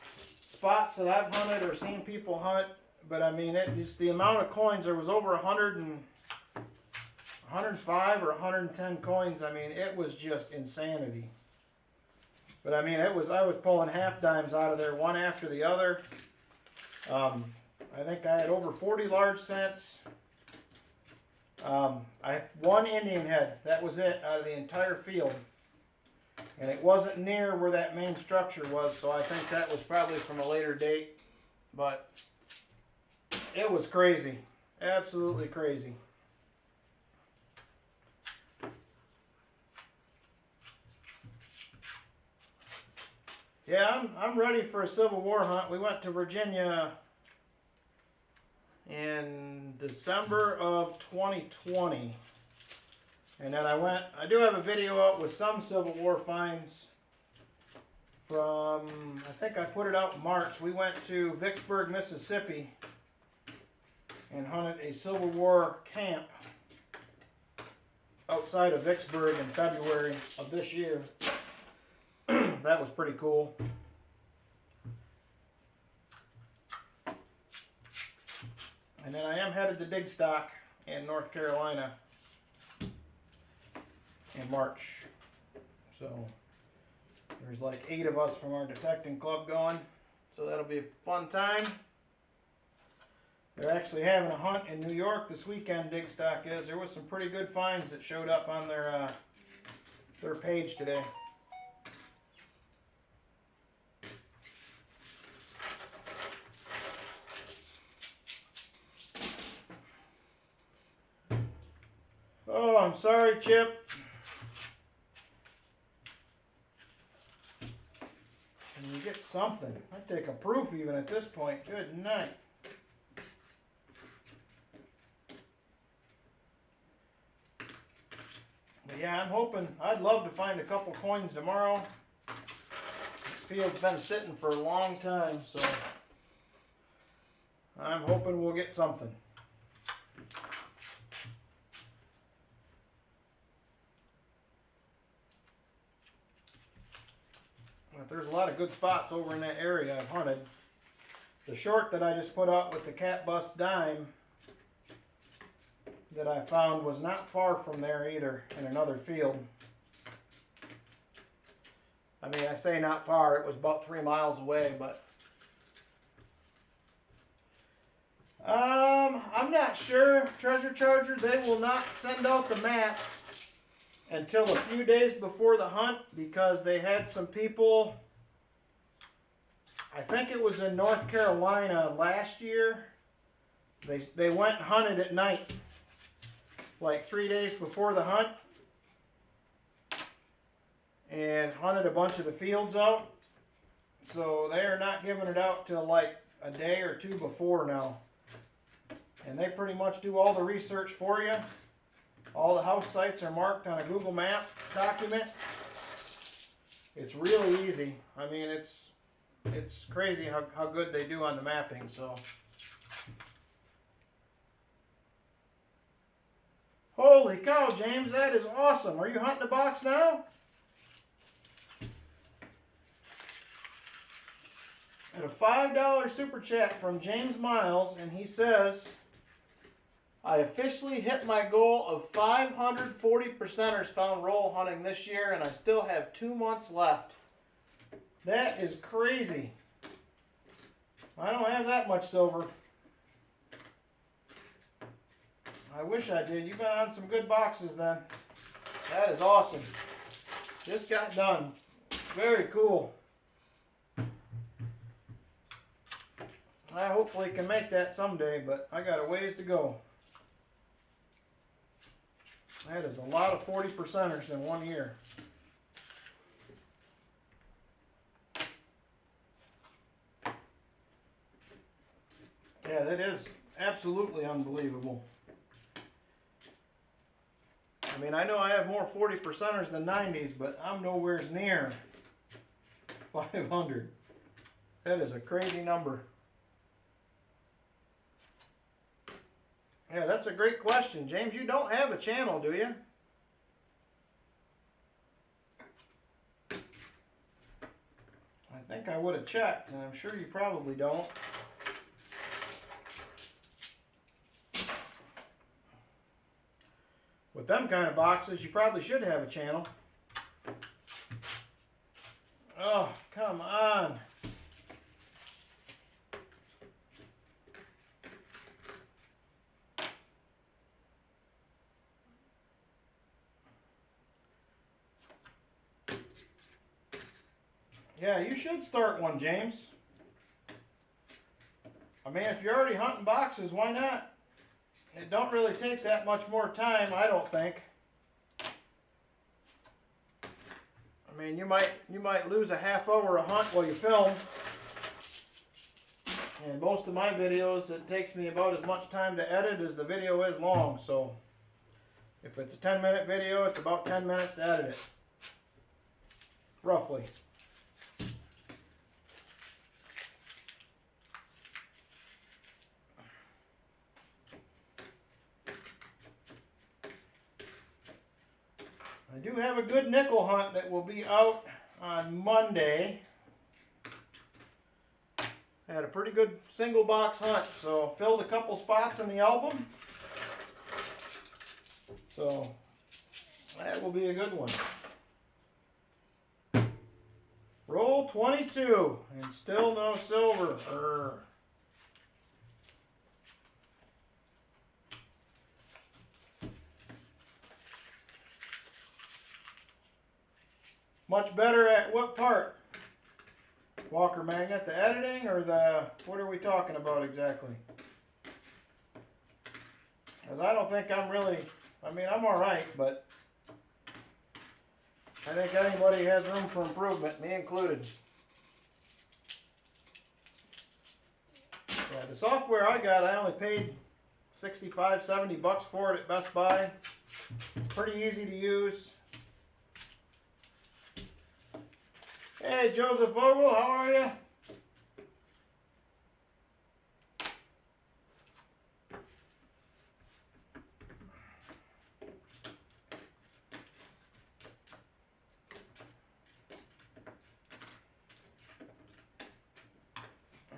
spots that I've hunted or seen people hunt. But I mean, just the amount of coins, there was over 105 or 110 coins. I mean, it was just insanity. But I mean, I was pulling half dimes out of there, one after the other. I think I had over 40 large cents. I had one Indian head. That was it out of the entire field. And it wasn't near where that main structure was, so I think that was probably from a later date. But it was crazy. Absolutely crazy. Yeah, I'm ready for a Civil War hunt. We went to Virginia in December of 2020. And then I do have a video out with some Civil War finds from, I think I put it out in March. We went to Vicksburg, Mississippi and hunted a Civil War camp outside of Vicksburg in February of this year. That was pretty cool. And then I am headed to Digstock in North Carolina in March. So there's like 8 of us from our detecting club going. So that'll be a fun time. They're actually having a hunt in New York this weekend, Digstock is. There was some pretty good finds that showed up on their page today. Oh, I'm sorry, Chip. Can you get something? I'd take a proof even at this point. Good night. But yeah, I'm hoping, I'd love to find a couple coins tomorrow. This field's been sitting for a long time, so I'm hoping we'll get something. But there's a lot of good spots over in that area I've hunted. The short that I just put out with the cat bust dime that I found was not far from there either, in another field. I mean, I say not far, it was about 3 miles away, but I'm not sure, Treasure Charger. They will not send out the map until a few days before the hunt because they had some people, I think it was in North Carolina last year, they went and hunted at night, like 3 days before the hunt, and hunted a bunch of the fields out. So they are not giving it out till like a day or two before now. And they pretty much do all the research for you. All the house sites are marked on a Google Map document. It's really easy. I mean, it's crazy how good they do on the mapping. So, holy cow, James, that is awesome. Are you hunting a box now? And a $5 super chat from James Miles, and he says, I officially hit my goal of 540 percenters found roll hunting this year, and I still have 2 months left. That is crazy. I don't have that much silver. I wish I did. You've been on some good boxes then. That is awesome. Just got done. Very cool. I hopefully can make that someday, but I got a ways to go. That is a lot of 40 percenters in 1 year. Yeah, that is absolutely unbelievable. I mean, I know I have more 40 percenters than 90s, but I'm nowhere near 500. That is a crazy number. Yeah, that's a great question. James, you don't have a channel, do you? I think I would have checked, and I'm sure you probably don't. With them kind of boxes, you probably should have a channel. Oh, come on. Yeah, you should start one, James. I mean, if you're already hunting boxes, why not? It don't really take that much more time, I don't think. I mean, you might lose a half hour a hunt while you film. And most of my videos, it takes me about as much time to edit as the video is long. So if it's a 10-minute video, it's about 10 minutes to edit it. Roughly. I do have a good nickel hunt that will be out on Monday. I had a pretty good single box hunt, so filled a couple spots in the album. So that will be a good one. Roll 22 and still no silver. Much better at what part? Walker Magnet, the editing or the, what are we talking about exactly? Because I don't think I'm really, I mean, I'm all right, but I think anybody has room for improvement, me included. Yeah, the software I got, I only paid 65, 70 bucks for it at Best Buy. Pretty easy to use. Hey, Joseph Vogel, how are you?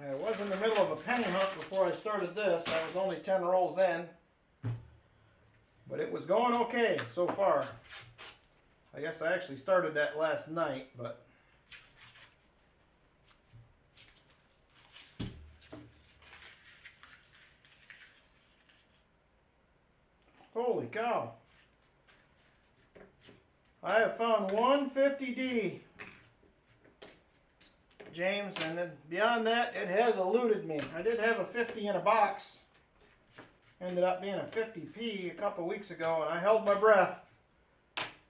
I was in the middle of a penny hunt before I started this. I was only 10 rolls in. But it was going okay so far. I guess I actually started that last night, but... Holy cow. I have found 150D. James, and then beyond that, it has eluded me. I did have a 50 in a box. Ended up being a 50p a couple weeks ago, and I held my breath.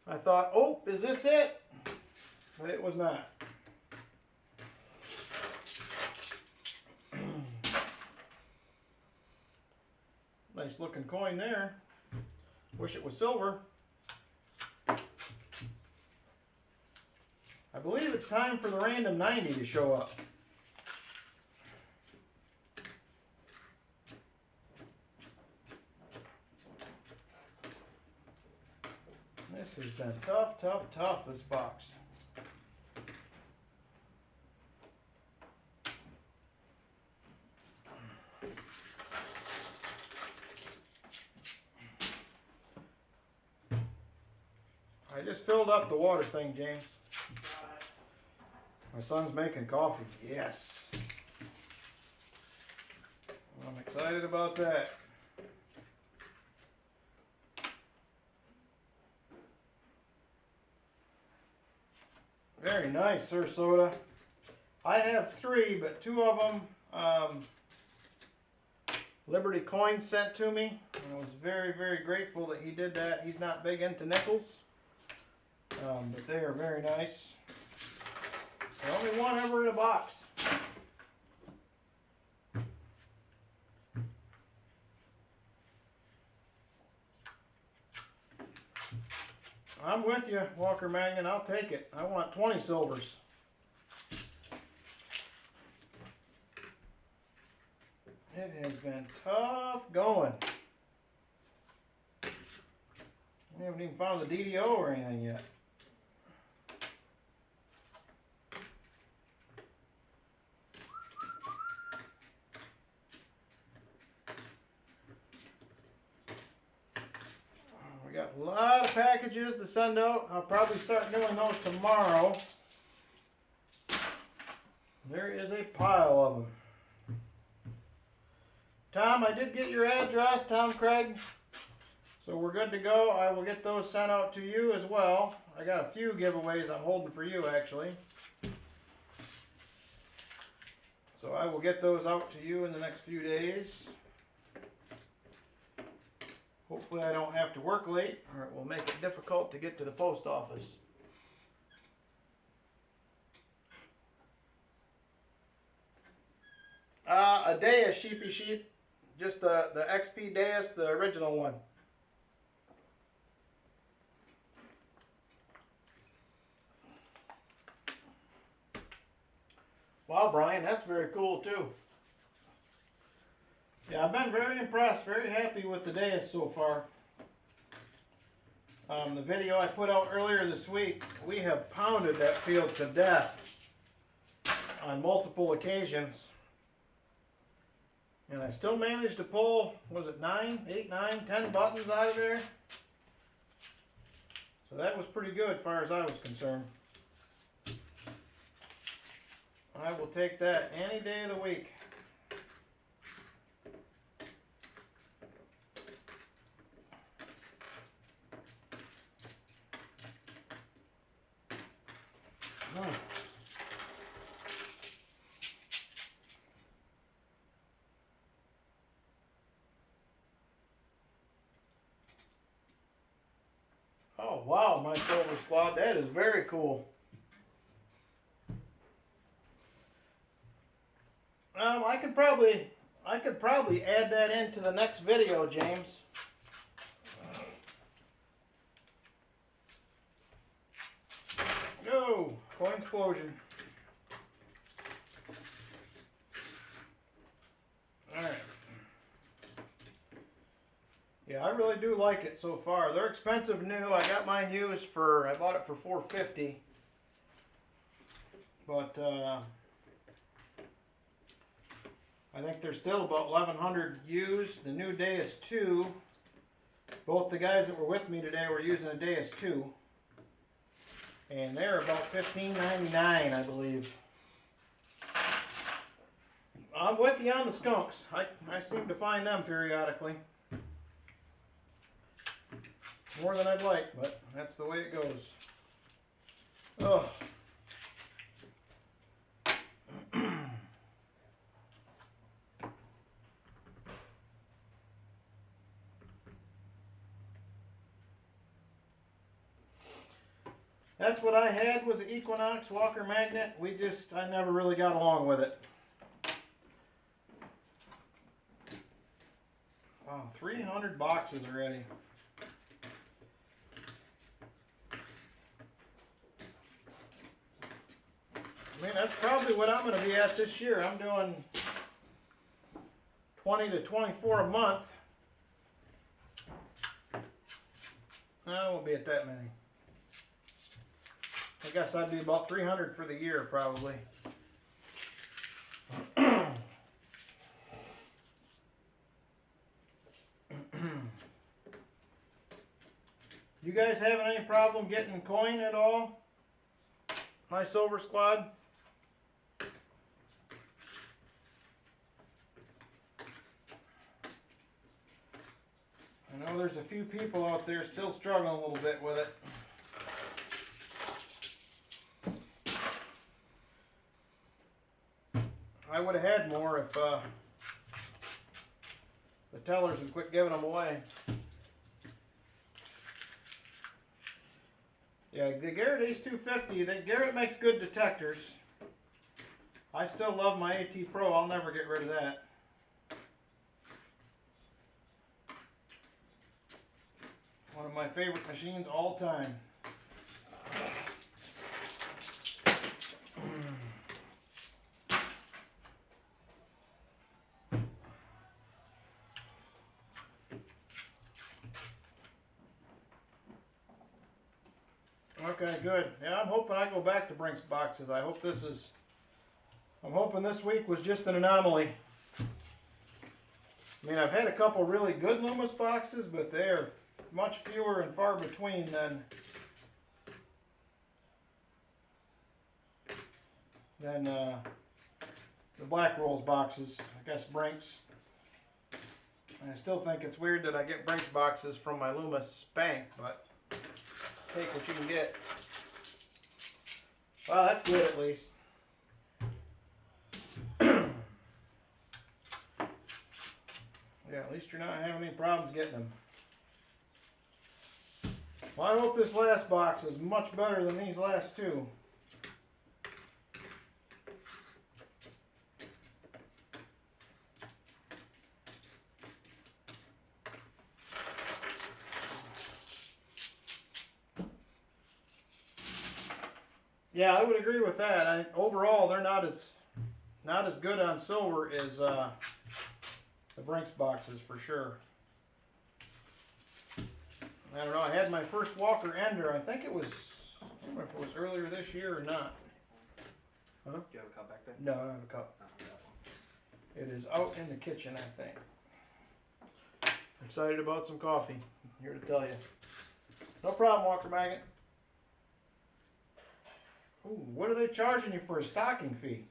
I thought, oh, is this it? But it was not. Nice looking coin there. Wish it was silver. I believe it's time for the random 90 to show up. This has been tough, tough, tough, this box. I just filled up the water thing, James. My son's making coffee. Yes. I'm excited about that. Very nice, Sir Soda. I have 3, but 2 of them Liberty Coin sent to me. And I was very, very grateful that he did that. He's not big into nickels, but they are very nice. The only one ever in a box. I'm with you, Walker Mangan. I'll take it. I want 20 silvers. It has been tough going. We haven't even found the DDO or anything yet. We got a lot of packages to send out. I'll probably start doing those tomorrow. There is a pile of them. Tom, I did get your address, Tom Craig. So we're good to go. I will get those sent out to you as well. I got a few giveaways I'm holding for you, actually. So I will get those out to you in the next few days. Hopefully I don't have to work late, or it will make it difficult to get to the post office. A Deus Sheepy Sheep. Just the XP Deus, the original one. Wow, Brian, that's very cool too. Yeah, I've been very impressed, very happy with the Deus so far. The video I put out earlier this week, we have pounded that field to death on multiple occasions. And I still managed to pull, was it 8, 9, 10 buttons out of there? So that was pretty good as far as I was concerned. I will take that any day of the week. Wow, my silver squad, that is very cool. I could probably add that into the next video, James. No, coin explosion. Alright. Yeah, I really do like it so far. They're expensive new. I got mine used for, I bought it for $4.50. But I think they're still about 1,100 used. The new Deus 2. Both the guys that were with me today were using a Deus 2. And they're about $15.99, I believe. I'm with you on the skunks. I seem to find them periodically. More than I'd like, but that's the way it goes. Oh. That's what I had, was the Equinox Walker Magnet. I never really got along with it. Wow, 300 boxes already. I mean, that's probably what I'm going to be at this year. I'm doing 20 to 24 a month. No, I won't be at that many. I guess I'd be about 300 for the year, probably. You guys having any problem getting coin at all? My silver squad? I know there's a few people out there still struggling a little bit with it. I would have had more if the tellers would quit giving them away. Yeah, the Garrett Ace 250, Garrett makes good detectors. I still love my AT Pro. I'll never get rid of that. One of my favorite machines all time. Okay, good. Yeah, I'm hoping I go back to Brink's boxes. I'm hoping this week was just an anomaly. I mean, I've had a couple really good Loomis boxes, but they're much fewer and far between than the Black Rolls boxes. I guess Brink's. I still think it's weird that I get Brink's boxes from my Loomis bank, but take what you can get. Well, that's good at least. Yeah, at least you're not having any problems getting them. Well, I hope this last box is much better than these last two. Yeah, I would agree with that. Overall, they're not as good on silver as the Brink's boxes for sure. I don't know. I had my first Walker Ender. I think it was, I don't remember if it was earlier this year or not. Huh? Do you have a cup back there? No, I don't have a cup. It is out in the kitchen, I think. Excited about some coffee. I'm here to tell you. No problem, Walker Magnet. Ooh, what are they charging you for a stocking fee?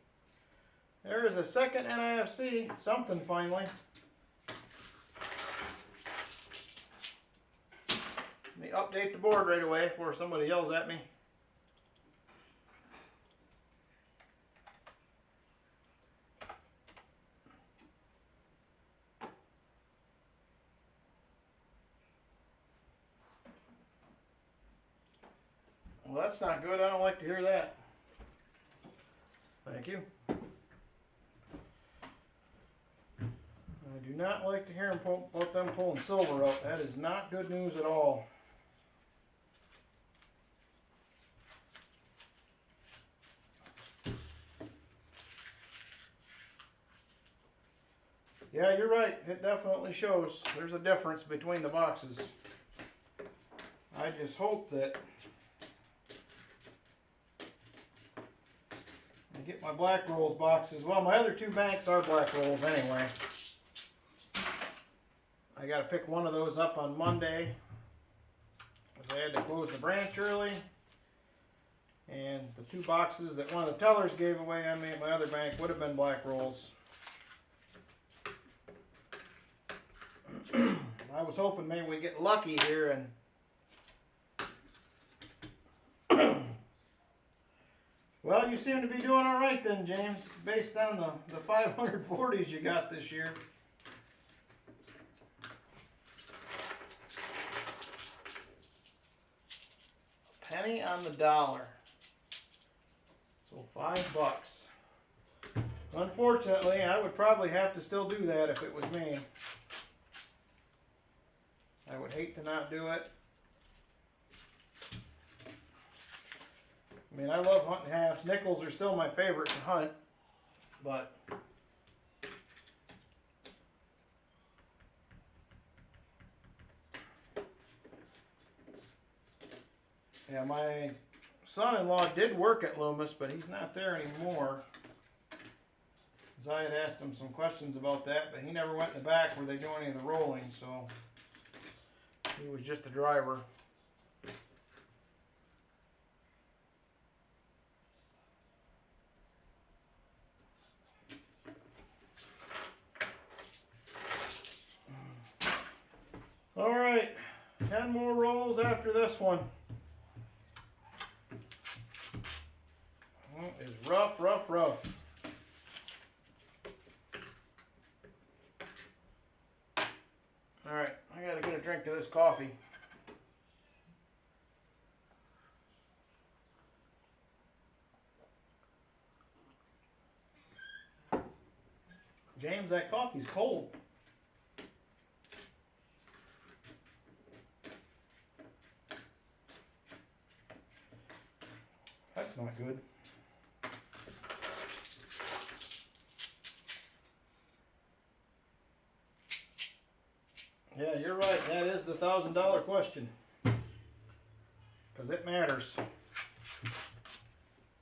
There is a second NIFC, something finally. Let me update the board right away before somebody yells at me. Well, that's not good. I don't like to hear that. Thank you. I do not like to hear about them pulling silver out. That is not good news at all. Yeah, you're right. It definitely shows. There's a difference between the boxes. I just hope that I get my black rolls boxes. Well, my other two banks are black rolls anyway. I got to pick one of those up on Monday because I had to close the branch early. And the two boxes that one of the tellers gave away on me at my other bank would have been black rolls. I was hoping maybe we'd get lucky here and well, you seem to be doing all right then, James, based on the 540s you got this year. A penny on the dollar. So $5. Unfortunately, I would probably have to still do that if it was me. I would hate to not do it. I mean, I love hunting halves. Nickels are still my favorite to hunt, but yeah, my son-in-law did work at Loomis, but he's not there anymore. Because I had asked him some questions about that, but he never went in the back where they do any of the rolling, so he was just the driver. All right, 10 more rolls after this one. It is rough, rough, rough. All right, I gotta get a drink of this coffee. James, that coffee's cold. That's not good. Yeah, you're right. That is the $1,000 question. Because it matters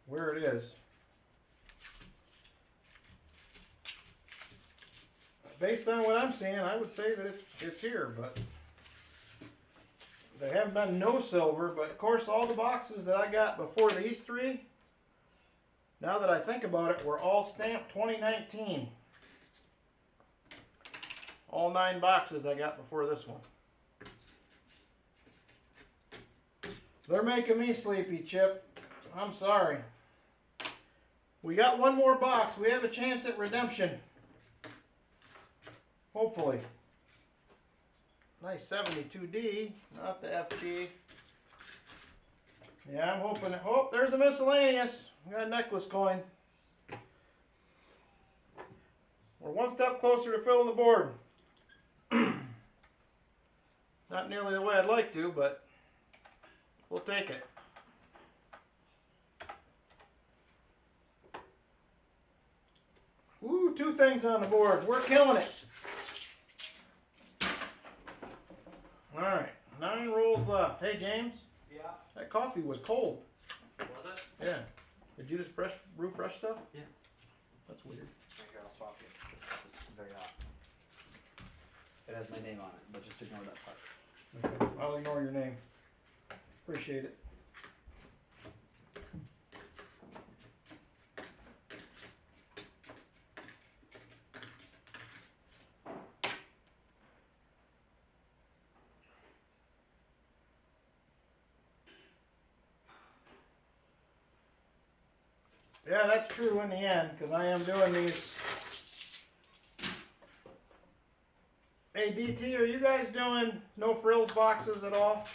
where it is. Based on what I'm seeing, I would say that it's here, but they haven't been no silver. But of course, all the boxes that I got before these three, now that I think about it, were all stamped 2019. All 9 boxes I got before this one. They're making me sleepy, Chip. I'm sorry. We got one more box. We have a chance at redemption. Hopefully. Nice 72D, not the FG. Yeah, I'm hoping. Oh, there's a miscellaneous. We got a necklace coin. We're one step closer to filling the board. Not nearly the way I'd like to, but we'll take it. Ooh, 2 things on the board. We're killing it. All right, 9 rolls left. Hey, James. Yeah. That coffee was cold. Was it? Yeah. Did you just refresh stuff? Yeah. That's weird. Here, I'll swap you. This stuff is very hot. It has my name on it, but just ignore that part. Okay. I'll ignore your name. Appreciate it. Yeah, that's true in the end, because I am doing these. Hey, DT, are you guys doing no frills boxes at all?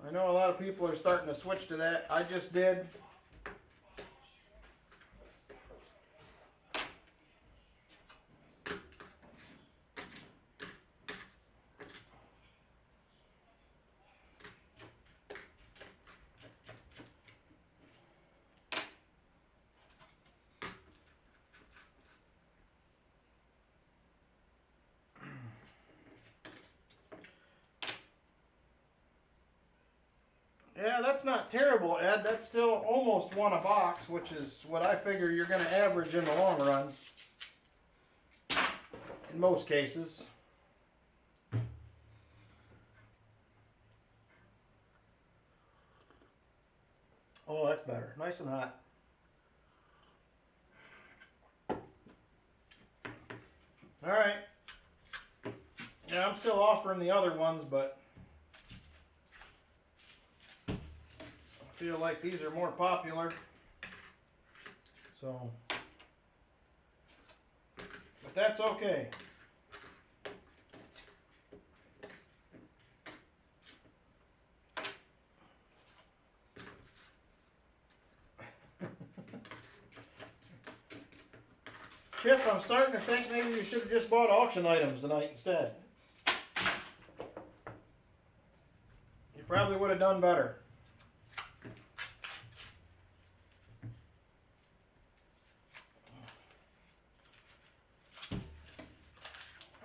I know a lot of people are starting to switch to that. I just did. Yeah, that's not terrible, Ed. That's still almost one a box, which is what I figure you're going to average in the long run. In most cases. Oh, that's better. Nice and hot. All right. Yeah, I'm still offering the other ones, but I feel like these are more popular. So, but that's okay. Chip, I'm starting to think maybe you should have just bought auction items tonight instead. You probably would have done better.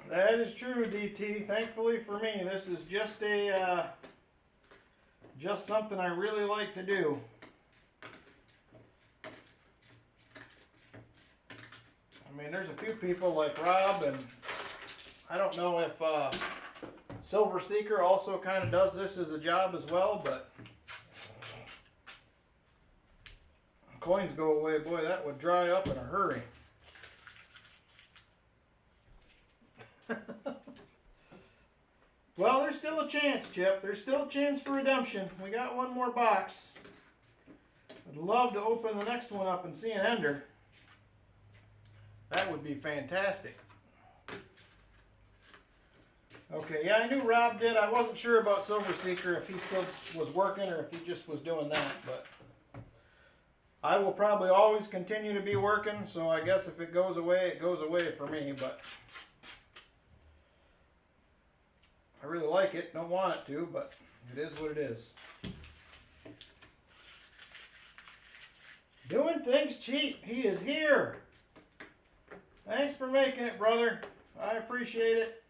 That is true, DT. Thankfully for me, this is just a just something I really like to do. I mean, there's a few people like Rob, and I don't know if Silver Seeker also kind of does this as a job as well, but coins go away, boy, that would dry up in a hurry. Well, there's still a chance, Chip. There's still a chance for redemption. We got one more box. I'd love to open the next one up and see an ender. That would be fantastic. Okay, yeah, I knew Rob did. I wasn't sure about Silver Seeker, if he still was working or if he just was doing that, but I will probably always continue to be working, so I guess if it goes away for me, but I really like it. Don't want it to, but it is what it is. Doing things cheap. He is here. Thanks for making it, brother. I appreciate it.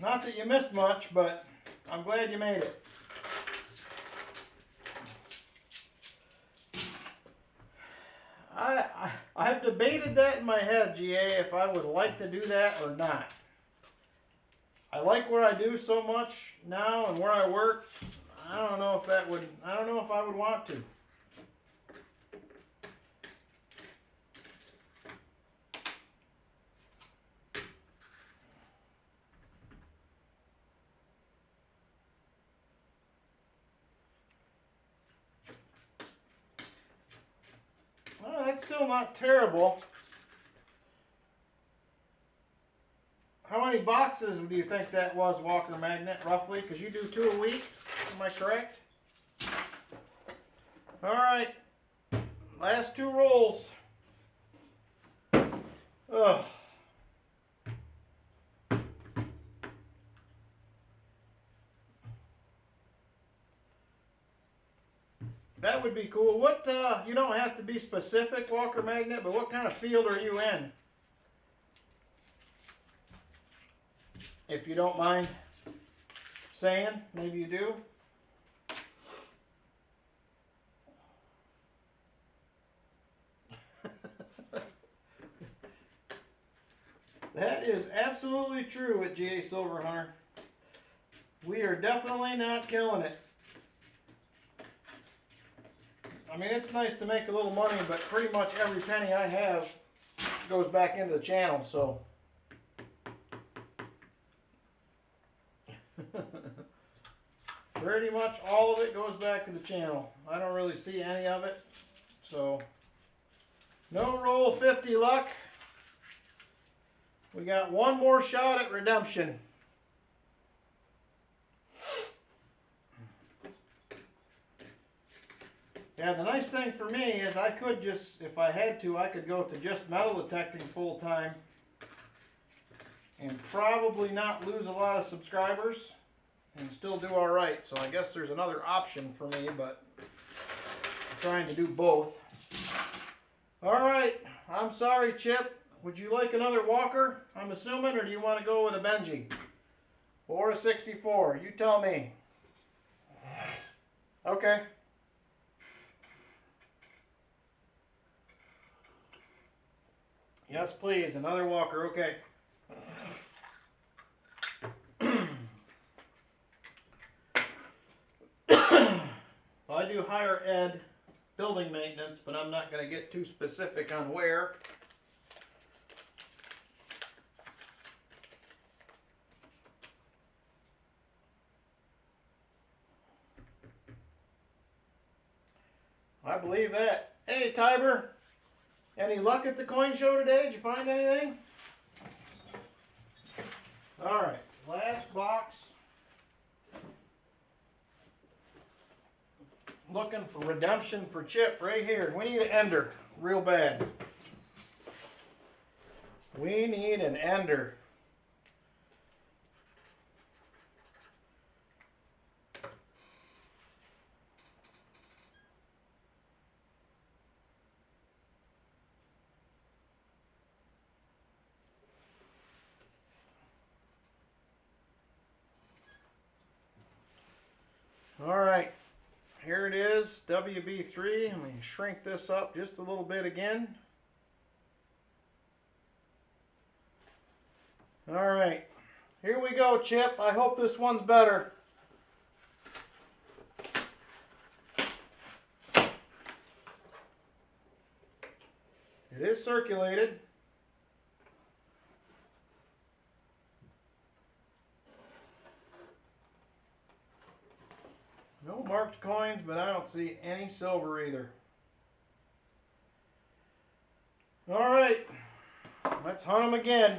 Not that you missed much, but I'm glad you made it. I've debated that in my head, GA, if I would like to do that or not. I like what I do so much now and where I work. I don't know if I would want to. Well, that's still not terrible. How many boxes do you think that was, Walker Magnet, roughly? Because you do 2 a week, am I correct? All right, last 2 rolls. Ugh. That would be cool. What, you don't have to be specific, Walker Magnet, but what kind of field are you in? If you don't mind saying, maybe you do. That is absolutely true at GA Silver Hunter. We are definitely not killing it. I mean, it's nice to make a little money, but pretty much every penny I have goes back into the channel, so. Pretty much all of it goes back to the channel. I don't really see any of it, so. No roll 50 luck. We got one more shot at redemption. Yeah, the nice thing for me is I could just, if I had to, I could go to just metal detecting full time and probably not lose a lot of subscribers and still do all right. So I guess there's another option for me, but I'm trying to do both. All right, I'm sorry, Chip. Would you like another walker, I'm assuming, or do you want to go with a Benji? Or a 64? You tell me. Okay. Yes, please. Another walker. Okay. Well, I do higher ed building maintenance, but I'm not going to get too specific on where. I believe that. Hey, Tiber. Any luck at the coin show today? Did you find anything? All right, last box. Looking for redemption for Chip right here. We need an ender real bad. We need an ender. All right, here it is, WB3. Let me shrink this up just a little bit again. All right, here we go, Chip. I hope this one's better. It is circulated. No marked coins, but I don't see any silver either. All right, let's hunt them again.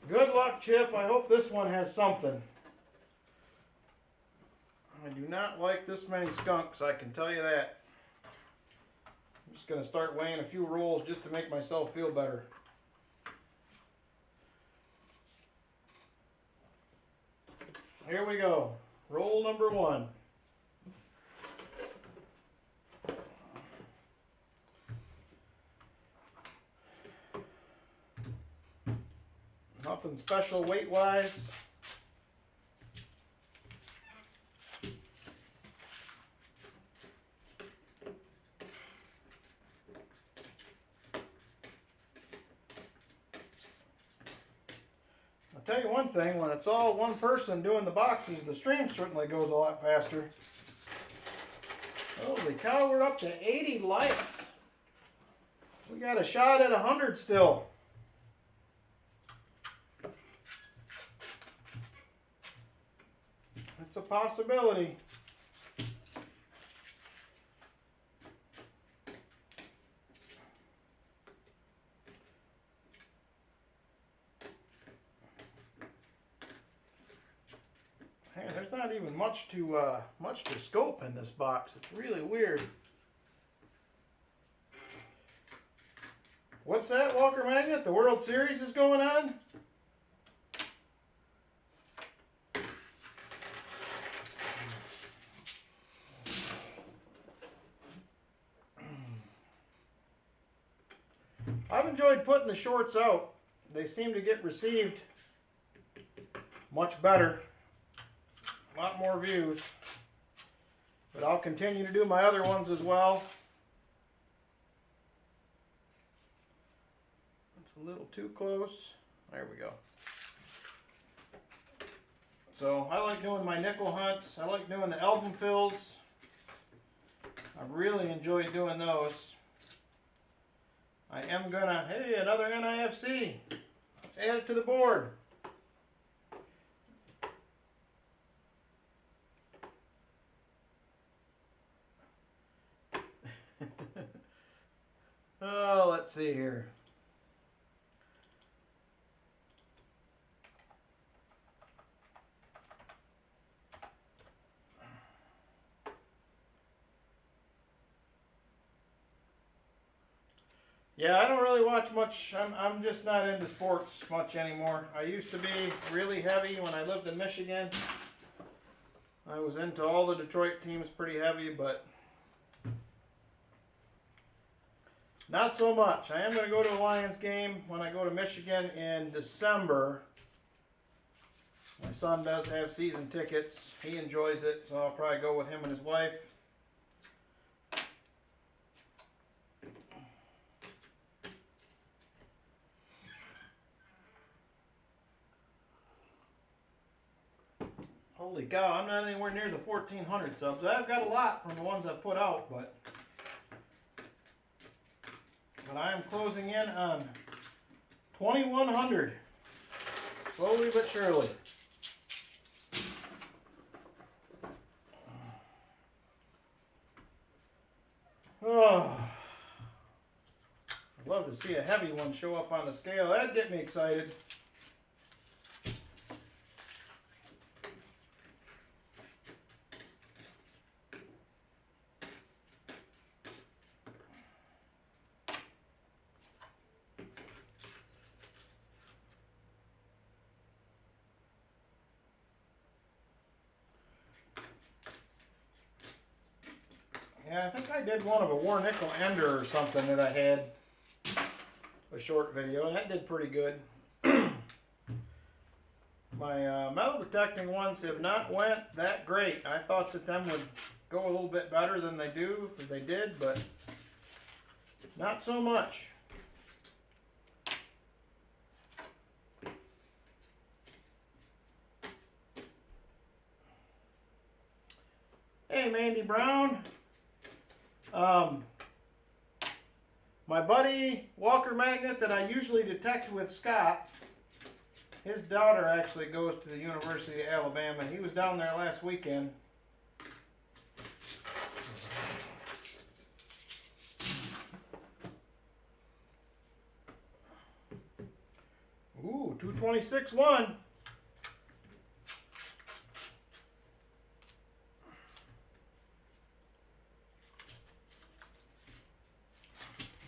Good luck, Chip. I hope this one has something. I do not like this many skunks, I can tell you that. I'm just going to start weighing a few rolls just to make myself feel better. Here we go. Roll number 1. Nothing special weight-wise. I'll tell you one thing, when it's all one person doing the boxes, the stream certainly goes a lot faster. Holy cow, we're up to 80 likes. We got a shot at 100 still. It's a possibility. Hey, there's not even much to scope in this box. It's really weird. What's that, Walker Magnet? The World Series is going on? I've enjoyed putting the shorts out. They seem to get received much better. A lot more views. But I'll continue to do my other ones as well. It's a little too close. There we go. So I like doing my nickel hunts. I like doing the album fills. I really enjoy doing those. I am gonna, hey, another NIFC. Let's add it to the board. Oh, let's see here. Yeah, I don't really watch much. I'm just not into sports much anymore. I used to be really heavy when I lived in Michigan. I was into all the Detroit teams pretty heavy, but not so much. I am going to go to a Lions game when I go to Michigan in December. My son does have season tickets. He enjoys it, so I'll probably go with him and his wife. Holy cow, I'm not anywhere near the 1,400 subs. I've got a lot from the ones I've put out, but I am closing in on 2,100. Slowly but surely. Oh, I'd love to see a heavy one show up on the scale. That'd get me excited. Yeah, I think I did one of a War Nickel Ender or something that I had. A short video, and that did pretty good. My metal detecting ones have not went that great. I thought that them would go a little bit better than they did, but not so much. Hey, Mandy Brown. My buddy Walker Magnet that I usually detect with Scott, his daughter actually goes to the University of Alabama. He was down there last weekend. Ooh, 226.1.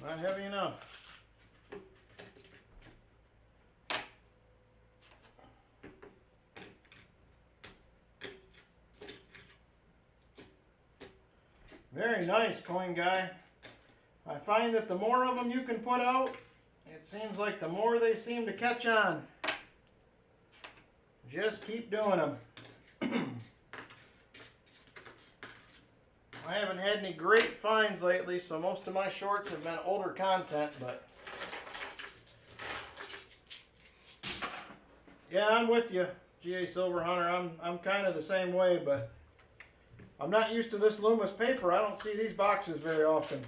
Not heavy enough. Very nice, coin guy. I find that the more of them you can put out, it seems like the more they seem to catch on. Just keep doing them. I haven't had any great finds lately, so most of my shorts have been older content, but yeah, I'm with you, GA Silver Hunter. I'm kind of the same way, but I'm not used to this Loomis paper. I don't see these boxes very often.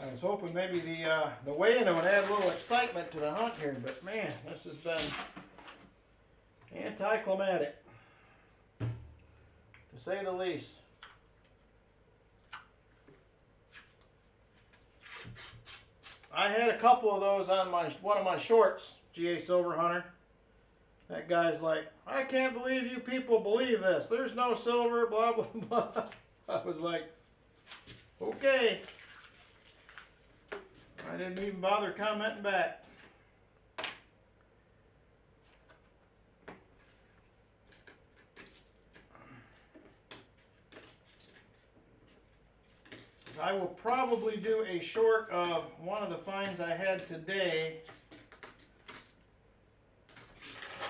I was hoping maybe the weigh-in would add a little excitement to the hunt here, but man, this has been anticlimactic, to say the least. I had a couple of those on one of my shorts, GA Silver Hunter. That guy's like, I can't believe you people believe this. There's no silver, blah, blah, blah. I was like, okay. I didn't even bother commenting back. I will probably do a short of one of the finds I had today.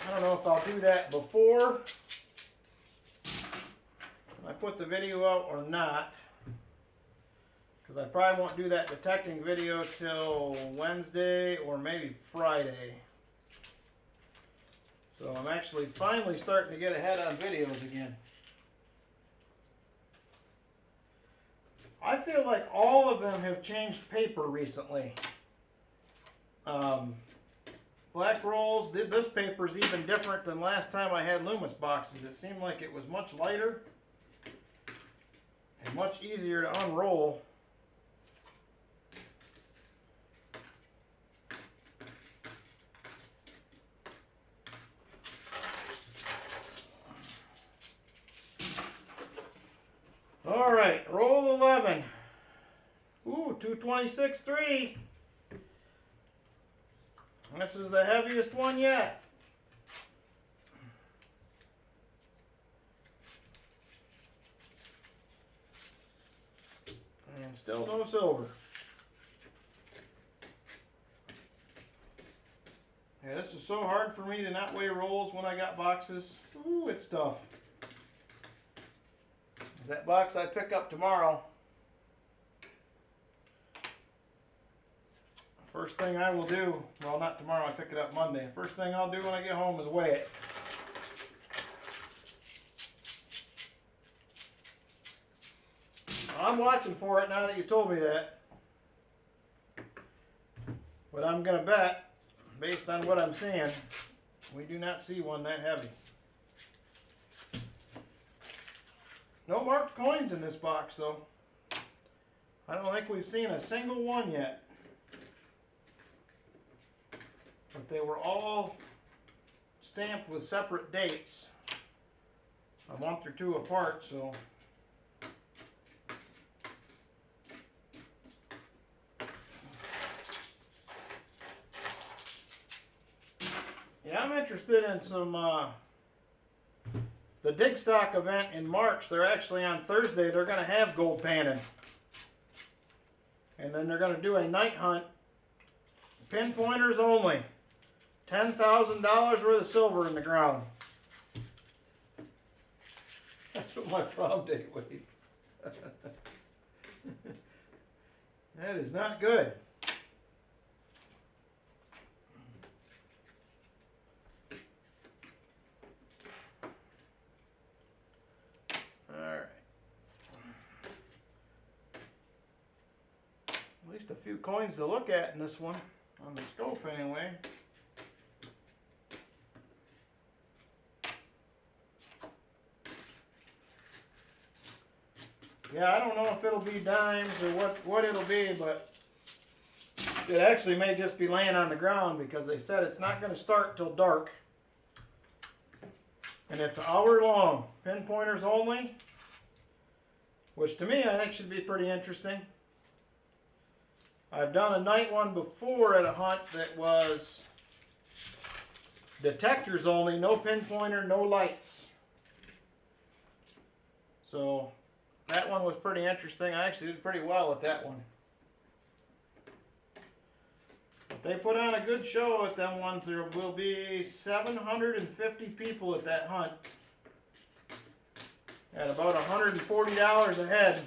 I don't know if I'll do that before I put the video out or not, because I probably won't do that detecting video till Wednesday or maybe Friday. So I'm actually finally starting to get ahead on videos again. I feel like all of them have changed paper recently. Black Rolls, this paper is even different than last time I had Loomis boxes. It seemed like it was much lighter. and much easier to unroll. All right, roll 11. Ooh, 226.3. This is the heaviest one yet. And still no silver. Yeah, this is so hard for me to not weigh rolls when I got boxes. Ooh, it's tough. That box I pick up tomorrow. First thing I will do, well, not tomorrow, I pick it up Monday. First thing I'll do when I get home is weigh it. I'm watching for it now that you told me that. But I'm going to bet, based on what I'm seeing, we do not see one that heavy. No marked coins in this box, though. I don't think we've seen a single one yet. But they were all stamped with separate dates, a month or two apart, so. Yeah, I'm interested in some, the Dig Stock event in March. They're actually on Thursday. They're going to have gold panning. And then they're going to do a night hunt. Pinpointers only. $10,000 worth of silver in the ground. That's what my prom date weighed. That is not good. Alright. At least a few coins to look at in this one. On the scope anyway. Yeah, I don't know if it'll be dimes or what it'll be, but it actually may just be laying on the ground because they said it's not going to start till dark. And it's an hour long. Pinpointers only. Which to me I think should be pretty interesting. I've done a night one before at a hunt that was detectors only, no pinpointer, no lights. So that one was pretty interesting. I actually did pretty well at that one. But they put on a good show at them ones. There will be 750 people at that hunt. At about $140 a head.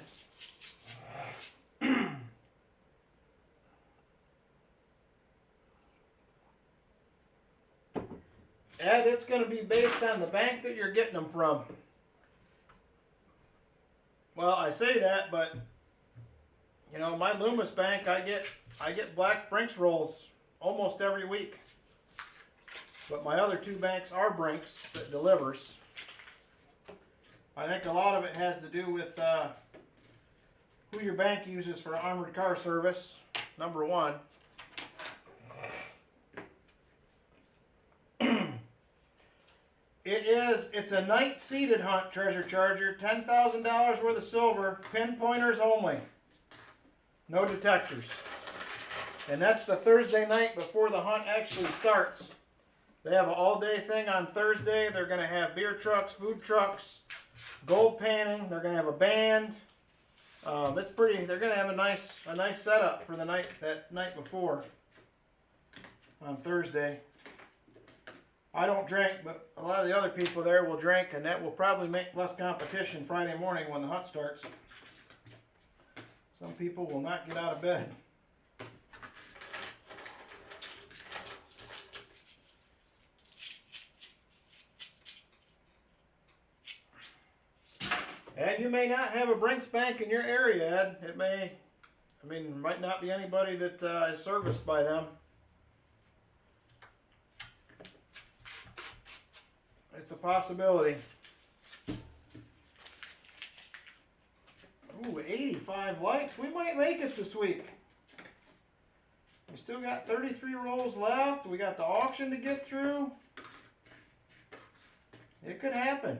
And it's going to be based on the bank that you're getting them from. Well, I say that, but you know, my Loomis bank, I get black Brinks rolls almost every week. But my other two banks are Brinks that delivers. I think a lot of it has to do with who your bank uses for armored car service, number one. It's a night seated hunt, Treasure Charger. $10,000 worth of silver, pinpointers only. No detectors. And that's the Thursday night before the hunt actually starts. They have an all-day thing on Thursday. They're going to have beer trucks, food trucks, gold panning. They're going to have a band. It's pretty. They're going to have a nice setup for the that night before on Thursday. I don't drink, but a lot of the other people there will drink, and that will probably make less competition Friday morning when the hunt starts. Some people will not get out of bed. And you may not have a Brinks bank in your area, Ed. It might not be anybody that is serviced by them. It's a possibility. Ooh, 85 likes. We might make it this week. We still got 33 rolls left. We got the auction to get through. It could happen.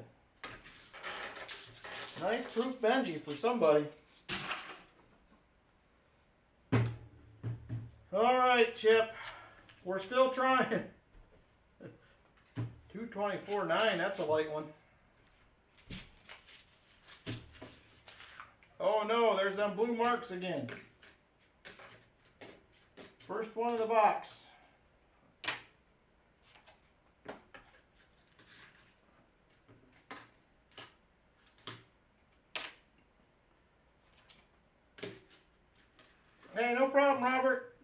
Nice proof Benji for somebody. All right, Chip. We're still trying. 224.9, that's a light one. Oh no, there's them blue marks again. First one of the box. Hey, no problem, Robert.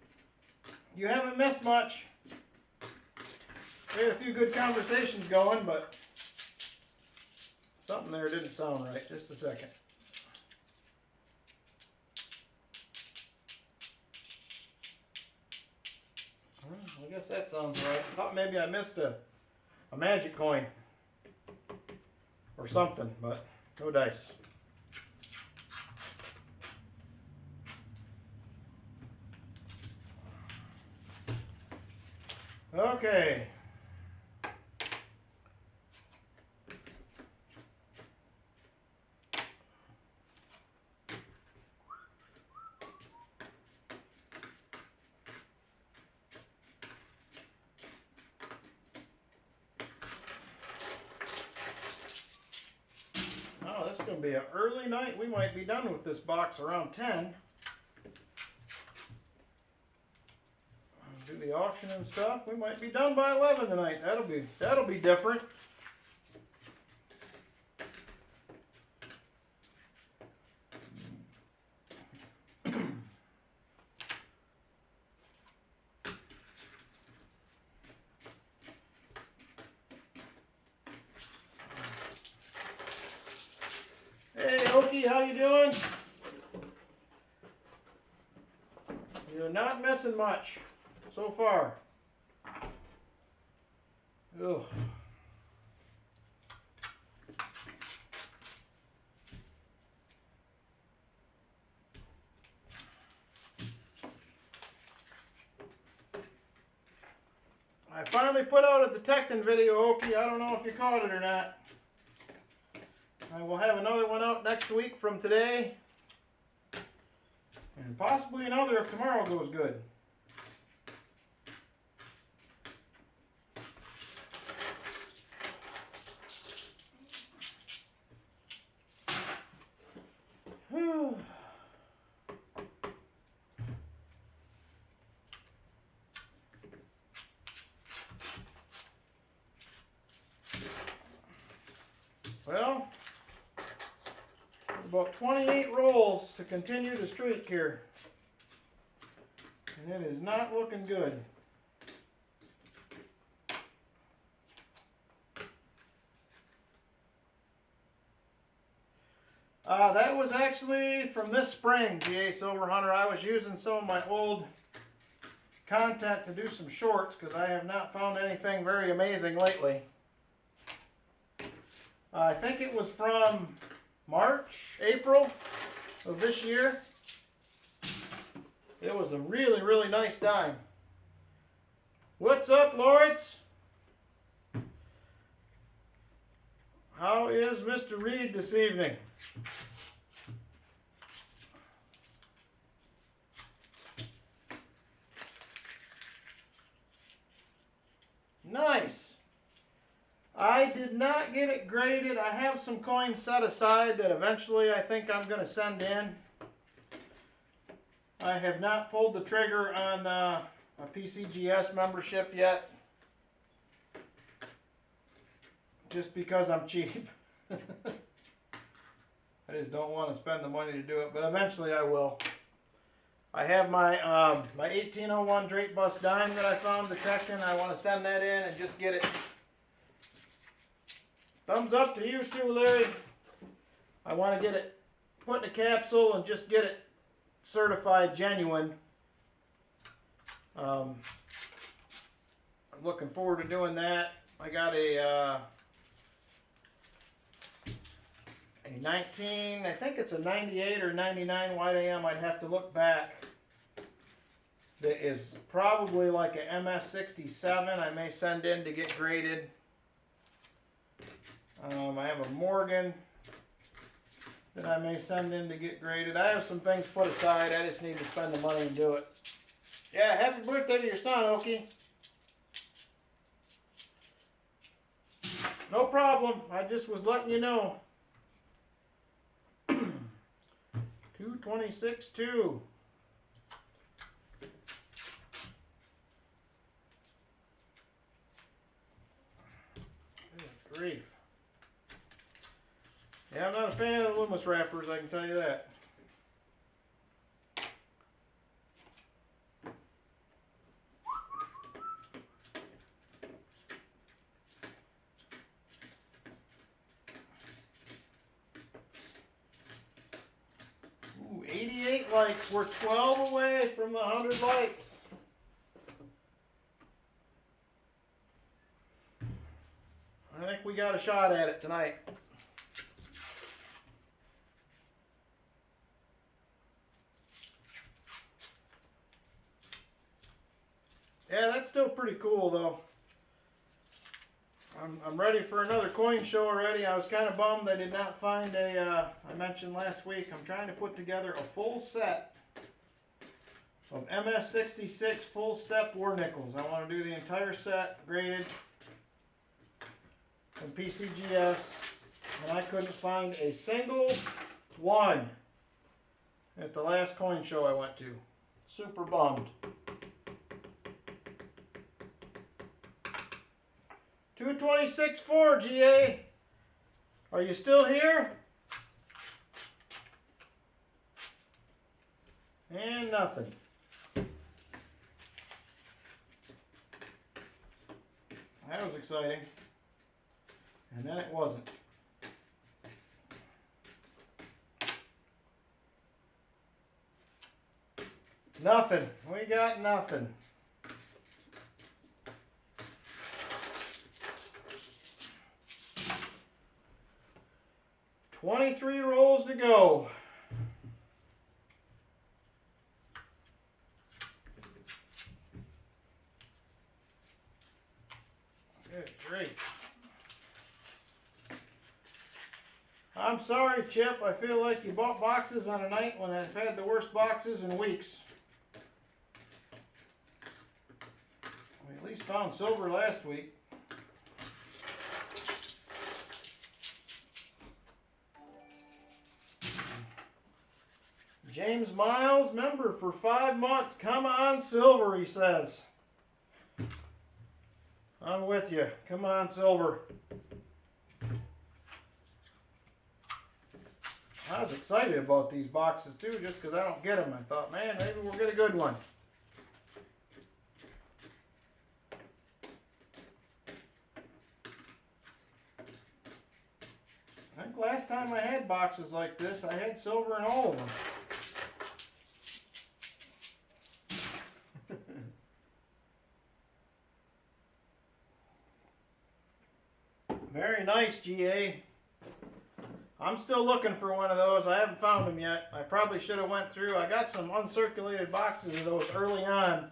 You haven't missed much. We had a few good conversations going, but something there didn't sound right. Just a second. I guess that sounds right. I thought maybe I missed a magic coin or something, but no dice. Okay. Oh, this is going to be an early night. We might be done with this box around 10. Do the auction and stuff. We might be done by 11 tonight. That'll be different. Hey, Okie, how you doing? You're not missing much so far. Ugh. I finally put out a detecting video, Okie. I don't know if you caught it or not. I will have another one out next week from today. And possibly another if tomorrow goes good. Well, about 28 rolls to continue the streak here. And it is not looking good. That was actually from this spring, GA Silver Hunter. I was using some of my old content to do some shorts because I have not found anything very amazing lately. I think it was from March, April of this year. It was a really, really nice dime. What's up, Lawrence? How is Mr. Reed this evening? Nice. I did not get it graded. I have some coins set aside that eventually I think I'm going to send in. I have not pulled the trigger on a PCGS membership yet. Just because I'm cheap. I just don't want to spend the money to do it, but eventually I will. I have my 1801 drape bust dime that I found detecting. I want to send that in and just get it. Thumbs up to you too, Larry. I want to get it put in a capsule and just get it certified genuine. I'm looking forward to doing that. I got a a 19, I think it's a 98 or 99 white AM, I'd have to look back. That is probably like a MS67 I may send in to get graded. I have a Morgan that I may send in to get graded. I have some things put aside. I just need to spend the money and do it. Yeah, happy birthday to your son, Okie. No problem. I just was letting you know. 226.2. Good grief. Yeah, I'm not a fan of the Loomis wrappers, I can tell you that. Ooh, 88 likes. We're 12 away from the 100 likes. I think we got a shot at it tonight. Yeah, that's still pretty cool though. I'm ready for another coin show already. I was kind of bummed I did not find a, I mentioned last week, I'm trying to put together a full set of MS66 full step war nickels. I want to do the entire set graded from PCGS, and I couldn't find a single one at the last coin show I went to. Super bummed. 226.4 GA. Are you still here? And nothing. That was exciting. And then it wasn't. Nothing. We got nothing. $23 rolls to go. Good grief. I'm sorry, Chip. I feel like you bought boxes on a night when I've had the worst boxes in weeks. We at least found silver last week. James Miles, member for 5 months. Come on, Silver, he says. I'm with you. Come on, Silver. I was excited about these boxes too, just because I don't get them. I thought, man, maybe we'll get a good one. I think last time I had boxes like this, I had silver in all of them. Very nice, GA. I'm still looking for one of those. I haven't found them yet. I probably should have went through. I got some uncirculated boxes of those early on,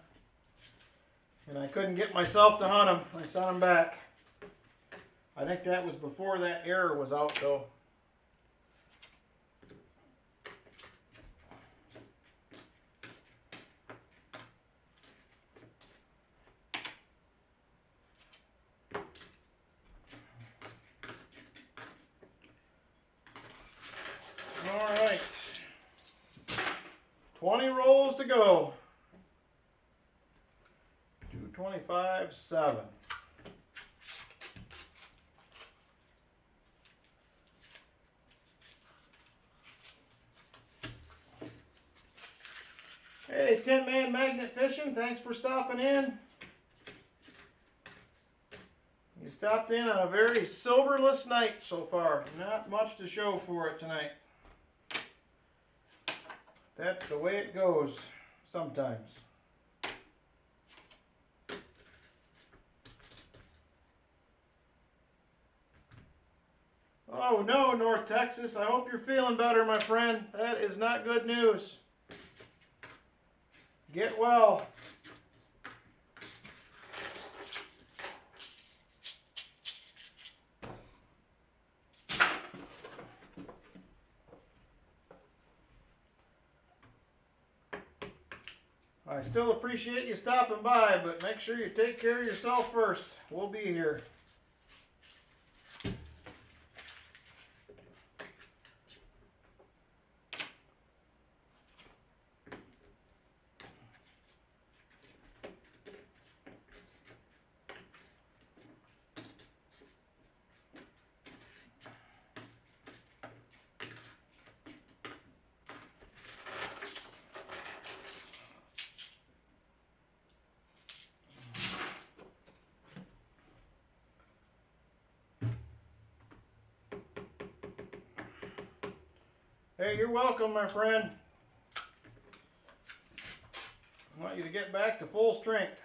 and I couldn't get myself to hunt them. I sent them back. I think that was before that error was out, though. All right, 20 rolls to go. 225.7. Hey, Tin Man Magnet Fishing, thanks for stopping in. You stopped in on a very silverless night so far. Not much to show for it tonight. That's the way it goes sometimes. Oh no, North Texas. I hope you're feeling better, my friend. That is not good news. Get well. I still appreciate you stopping by, but make sure you take care of yourself first. We'll be here. Hey, you're welcome, my friend. I want you to get back to full strength.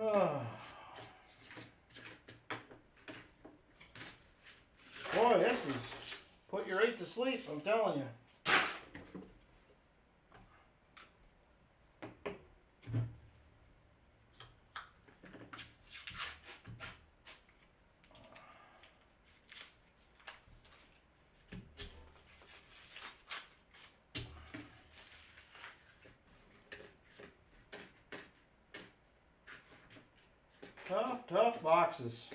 Oh. Boy, this is put you right to sleep, I'm telling you. Tough, tough boxes.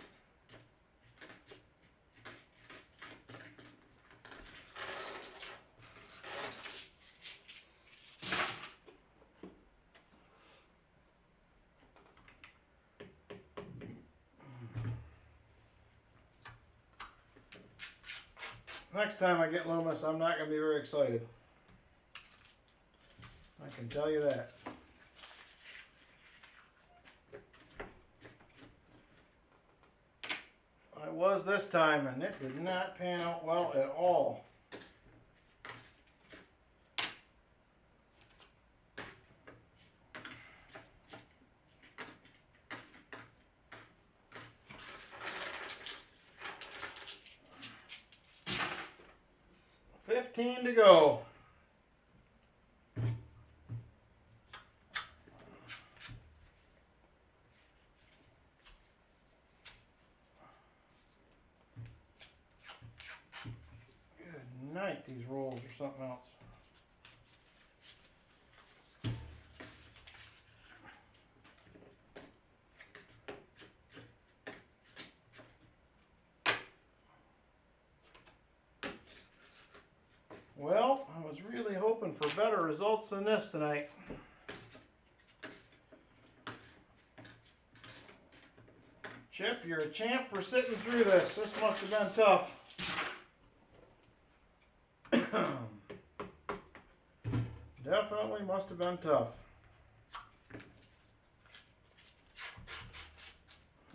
Next time I get Loomis, I'm not going to be very excited. I can tell you that. I was this time, and it did not pan out well at all. $15 to go. Good night, these rolls are something else. Well, I was really hoping for better results than this tonight. Chip, you're a champ for sitting through this. This must have been tough. Definitely must have been tough.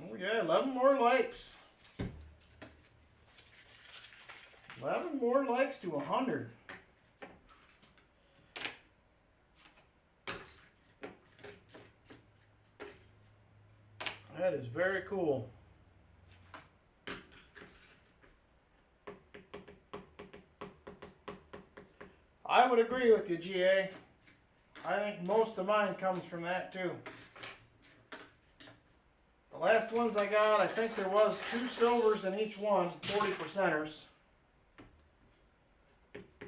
Oh yeah, 11 more likes. 11 more likes to 100. That is very cool. I would agree with you, GA. I think most of mine comes from that too. The last ones I got, I think there was 2 silvers in each one, 40%ers.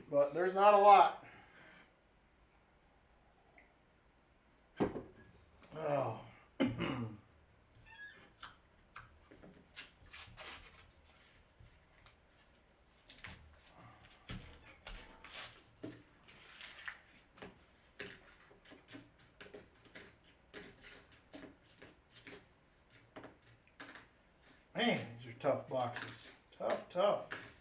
But there's not a lot. Oh. Man, these are tough boxes. Tough, tough.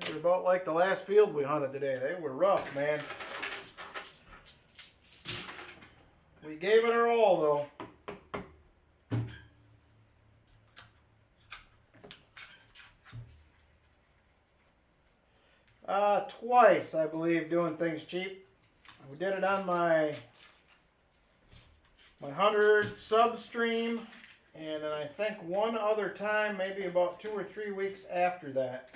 They're about like the last field we hunted today. They were rough, man. We gave it our all, though. twice, I believe, doing things cheap. We did it on my 100 sub stream, and then I think one other time, maybe about 2 or 3 weeks after that.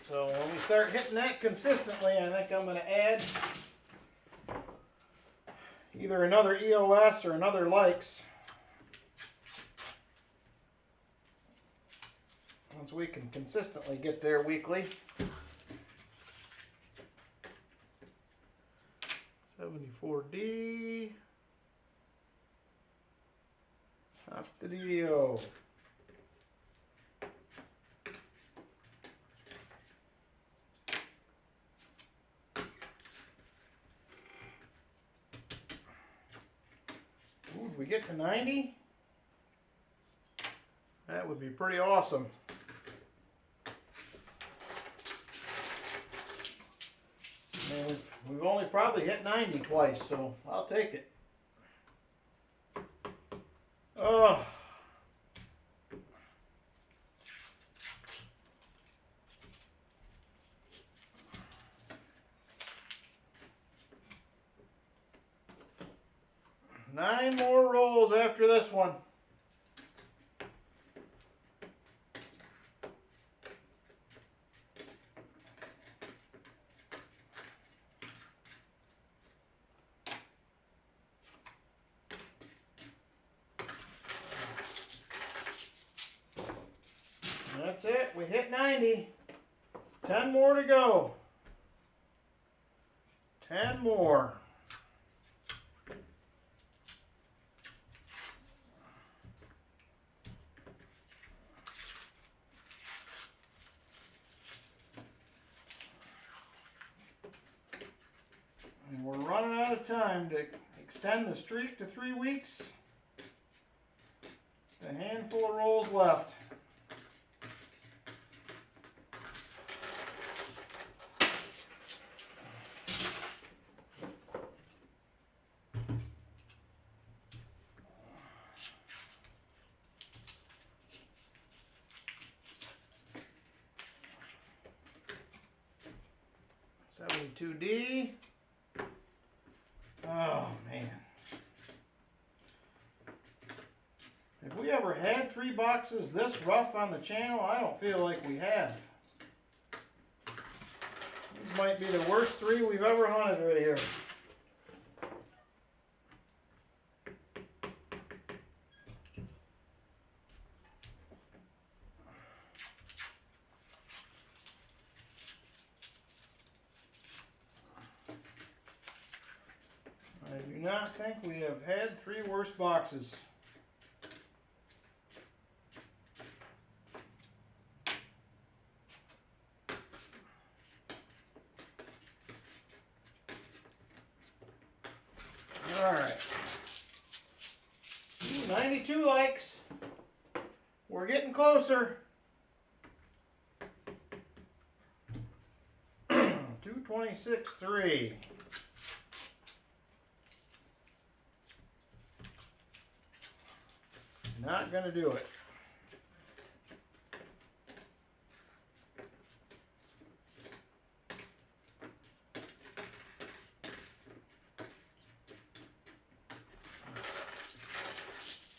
So when we start hitting that consistently, I think I'm going to add either another EOS or another likes. Once we can consistently get there weekly. 74D. Up the deal. Ooh, did we get to 90? That would be pretty awesome. And we've only probably hit 90 twice, so I'll take it. Oh. Nine more rolls after this one. That's it. We hit 90. 10 more to go. 10 more. And we're running out of time to extend the streak to 3 weeks. Just a handful of rolls left. $72D. Oh man. If we ever had 3 boxes this rough on the channel, I don't feel like we have. These might be the worst 3 we've ever hunted right here. I do not think we have had 3 worse boxes. Alright. 92 likes. We're getting closer. 226.3. Not gonna do it.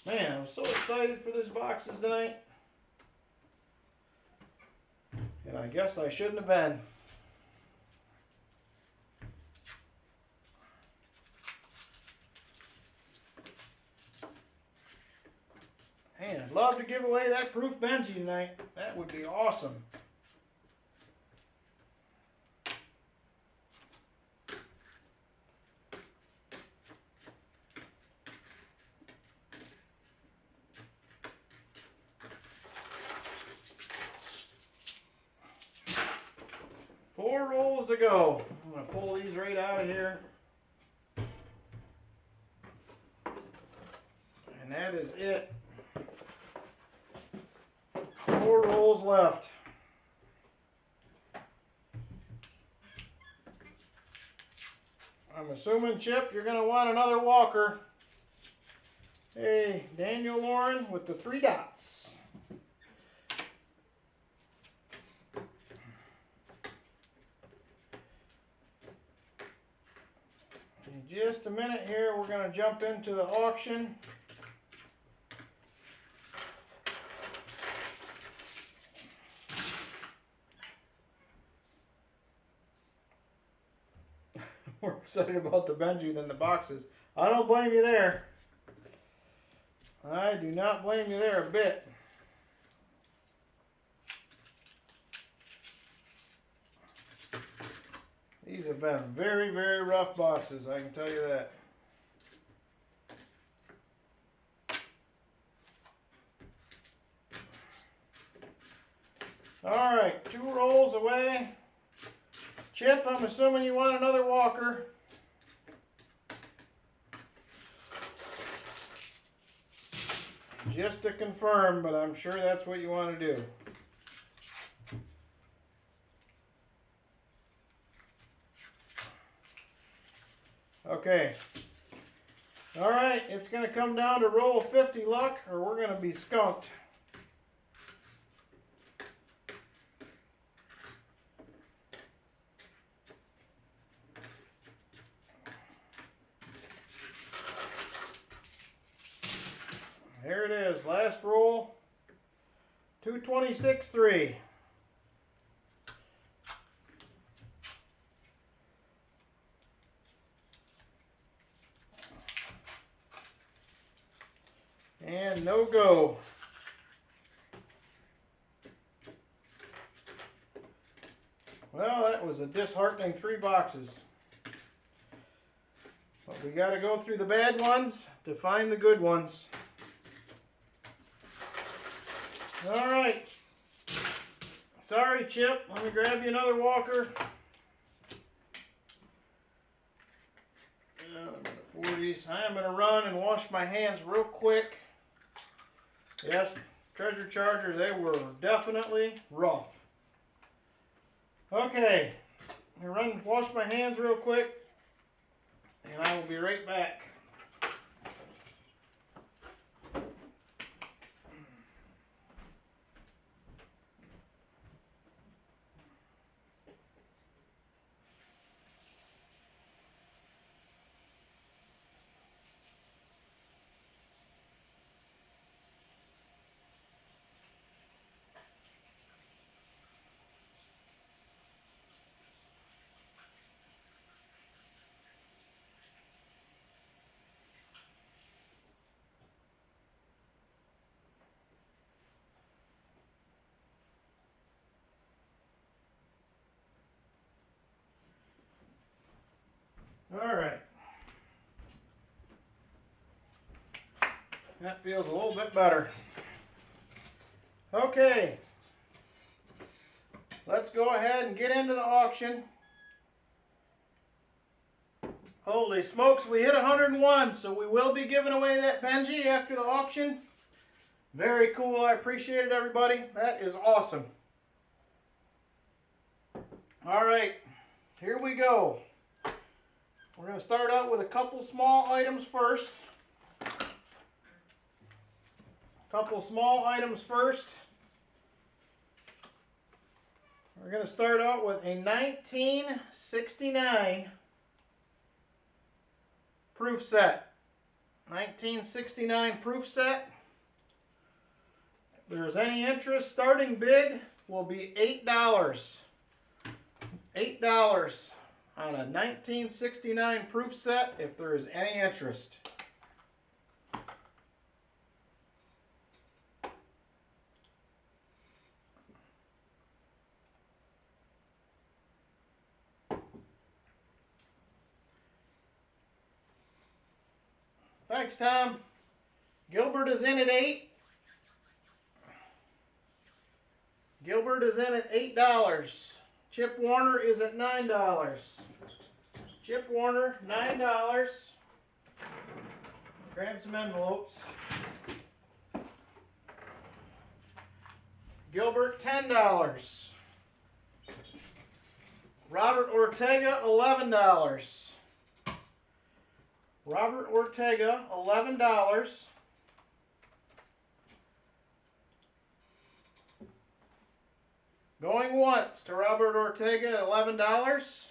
Man, I'm so excited for these boxes tonight. And I guess I shouldn't have been. Man, I'd love to give away that proof Benji tonight. That would be awesome. Four rolls to go. I'm going to pull these right out of here. And that is it. 4 rolls left. I'm assuming, Chip, you're going to want another walker. Hey, Daniel Lauren with the 3 dots. In just a minute here, we're going to jump into the auction. More excited about the Benji than the boxes. I don't blame you there. I do not blame you there a bit. These have been very, very rough boxes, I can tell you that. Alright, 2 rolls away. Chip, I'm assuming you want another walker. Just to confirm, but I'm sure that's what you want to do. Okay. Alright, it's going to come down to roll 50 luck, or we're going to be skunked. Here it is, last roll, 226.3. And no go. Well, that was a disheartening 3 boxes. But we got to go through the bad ones to find the good ones. All right. Sorry, Chip. Let me grab you another walker. 40s. I am going to run and wash my hands real quick. Yes, Treasure Charger, they were definitely rough. Okay. I'm going to run and wash my hands real quick, and I will be right back. All right. That feels a little bit better. Okay. Let's go ahead and get into the auction. Holy smokes, we hit 101, so we will be giving away that Benji after the auction. Very cool. I appreciate it, everybody. That is awesome. All right. Here we go. We're going to start out with a couple small items first. We're going to start out with a 1969 proof set. 1969 proof set. If there's any interest, starting bid will be $8. $8 on a 1969 proof set if there is any interest. Thanks, Tom. Gilbert is in at 8. Gilbert is in at $8. Chip Warner is at $9. Chip Warner, $9. Grab some envelopes. Gilbert, $10. Robert Ortega, $11. Robert Ortega, $11. Going once to Robert Ortega at $11.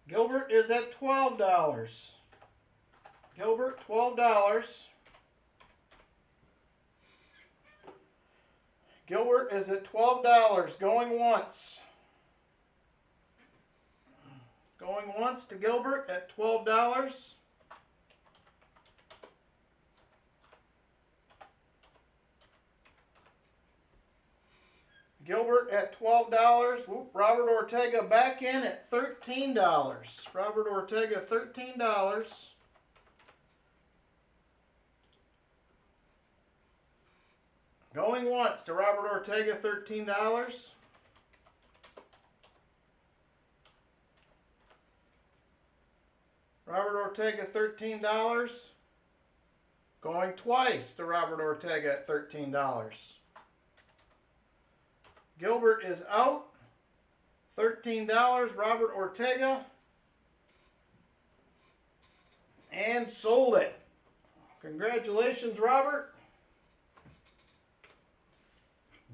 Gilbert is at $12. Gilbert, $12. Gilbert is at $12. Going once. Going once to Gilbert at $12. Gilbert at $12. Whoop, Robert Ortega back in at $13. Robert Ortega, $13. Going once to Robert Ortega, $13. Robert Ortega, $13. Going twice to Robert Ortega at $13. Gilbert is out. $13, Robert Ortega. And sold it. Congratulations, Robert.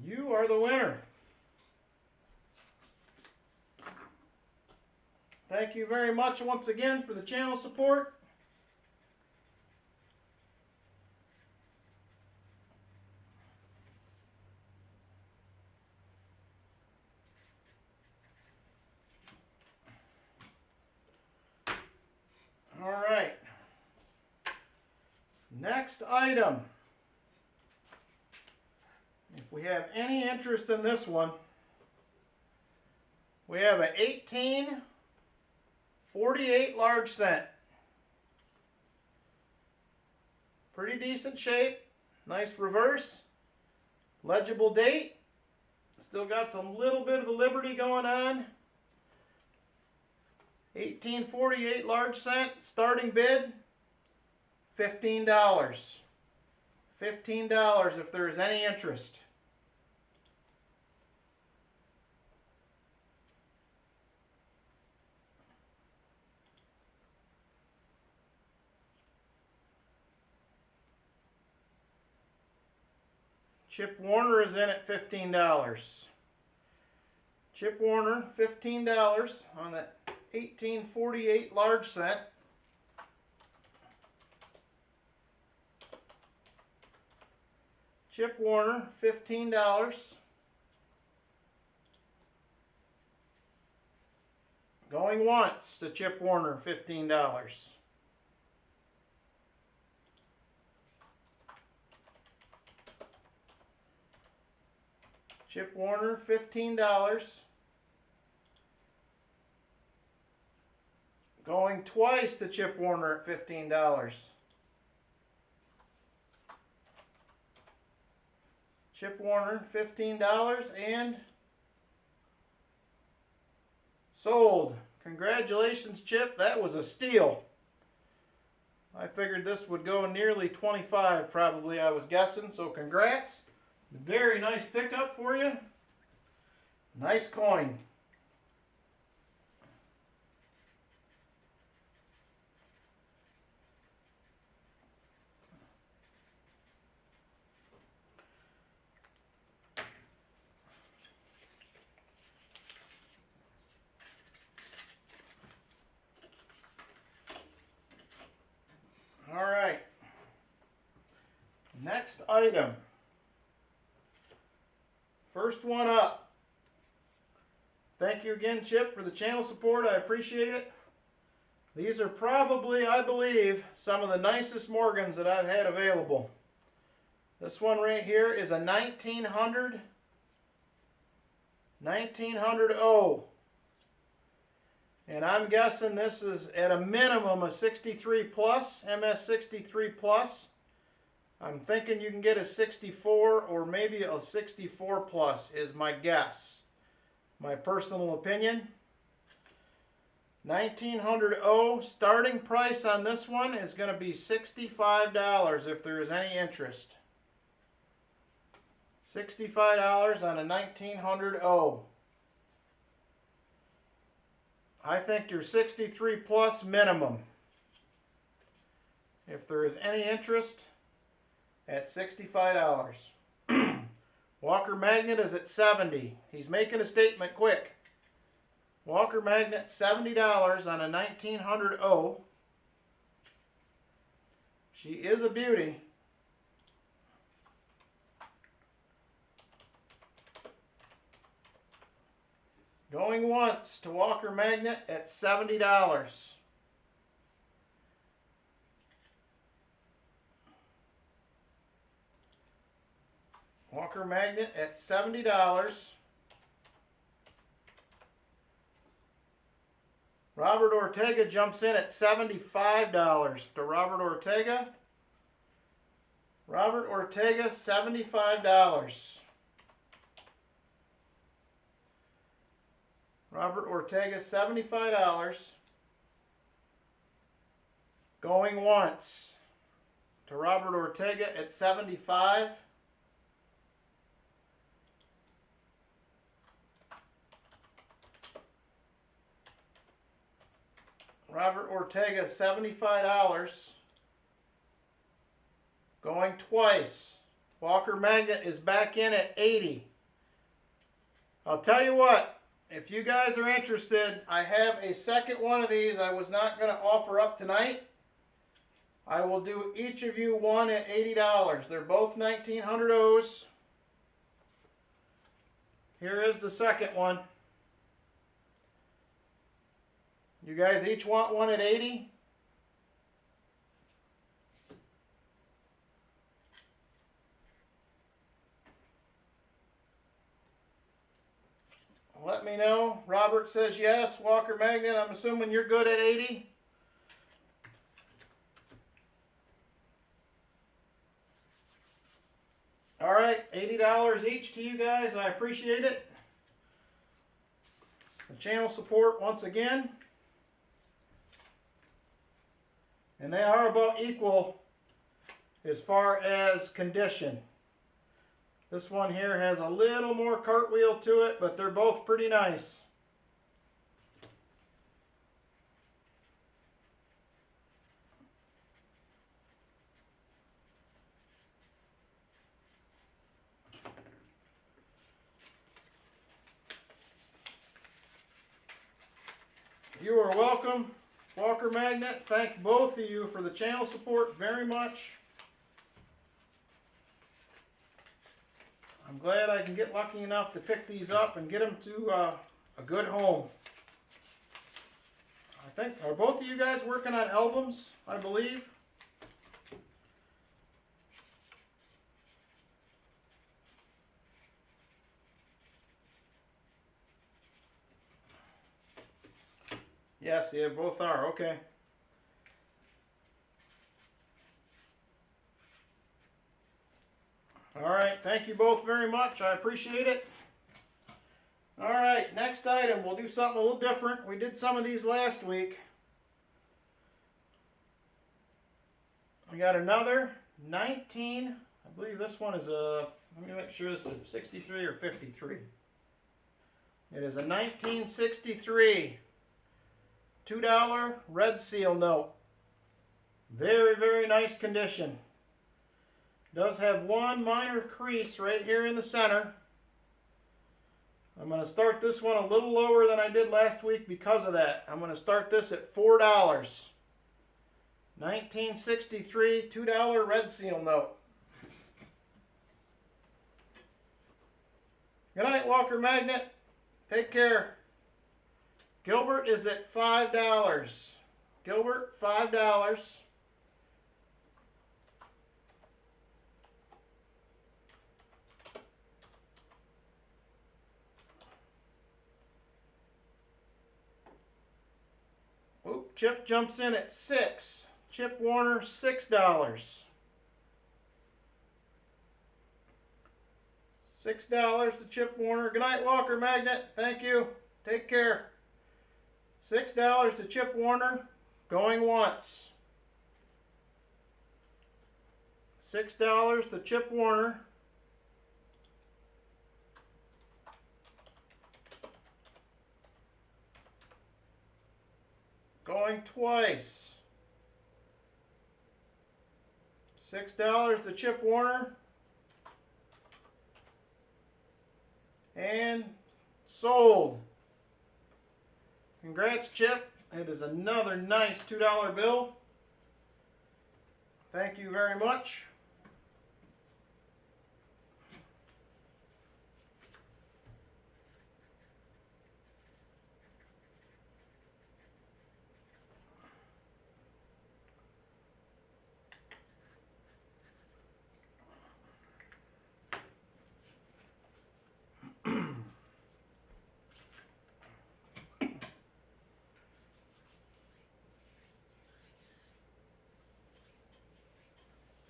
You are the winner. Thank you very much once again for the channel support. All right. Next item. If we have any interest in this one, we have an 1848 large cent. Pretty decent shape. Nice reverse. Legible date. Still got some little bit of the Liberty going on. 1848 large cent. Starting bid, $15. $15 if there is any interest. Chip Warner is in at $15. Chip Warner, $15 on that 1848 large cent. Chip Warner, $15. Going once to Chip Warner, $15. Chip Warner, $15. Going twice to Chip Warner at $15. Chip Warner, $15 and sold. Congratulations, Chip. That was a steal. I figured this would go nearly 25 probably, I was guessing, so congrats. Very nice pickup for you. Nice coin. All right. Next item. First one up. Thank you again, Chip, for the channel support. I appreciate it. These are probably, I believe, some of the nicest Morgans that I've had available. This one right here is a 1900 O. And I'm guessing this is at a minimum a 63 plus, MS 63 plus. I'm thinking you can get a 64 or maybe a 64 plus is my guess. My personal opinion. 1900 O, starting price on this one is going to be $65 if there is any interest. $65 on a 1900 O. I think you're 63 plus minimum. If there is any interest, at $65. Walker Magnet is at $70. He's making a statement quick. Walker magnet, $70 on a 1900 O. She is a beauty. Going once to Walker magnet at $70. Walker magnet at $70. Robert Ortega jumps in at $75 to Robert Ortega. Robert Ortega, $75. Robert Ortega, $75. Going once to Robert Ortega at $75. Robert Ortega, $75. Going twice. Walker magnet is back in at $80. I'll tell you what, if you guys are interested, I have a second one of these I was not going to offer up tonight. I will do each of you one at $80. They're both 1900 O's. Here is the second one. You guys each want one at $80? Let me know. Robert says yes. Walker magnet, I'm assuming you're good at $80? All right, $80 each to you guys. I appreciate it. The channel support once again. And they are about equal as far as condition. This one here has a little more cartwheel to it, but they're both pretty nice. You are welcome. Walker magnet, thank both of you for the channel support very much. I'm glad I can get lucky enough to pick these up and get them to a good home. I think, are both of you guys working on albums, I believe? Yes, yeah, both are. Okay. All right. Thank you both very much. I appreciate it. All right. Next item. We'll do something a little different. We did some of these last week. We got another 19. I believe this one is a, let me make sure this is 63 or 53. It is a 1963. $2 red seal note. Very, very nice condition. Does have one minor crease right here in the center. I'm going to start this one a little lower than I did last week because of that. I'm going to start this at $4. 1963 $2 red seal note. Good night, Walker magnet. Take care. Gilbert is at $5. Gilbert, $5. Oop, Chip jumps in at $6. Chip Warner, $6. $6 to Chip Warner. Good night, Walker magnet. Thank you. Take care. $6 to Chip Warner, going once. $6 to Chip Warner. Going twice. $6 to Chip Warner. And sold. Congrats, Chip. It is another nice $2 bill. Thank you very much.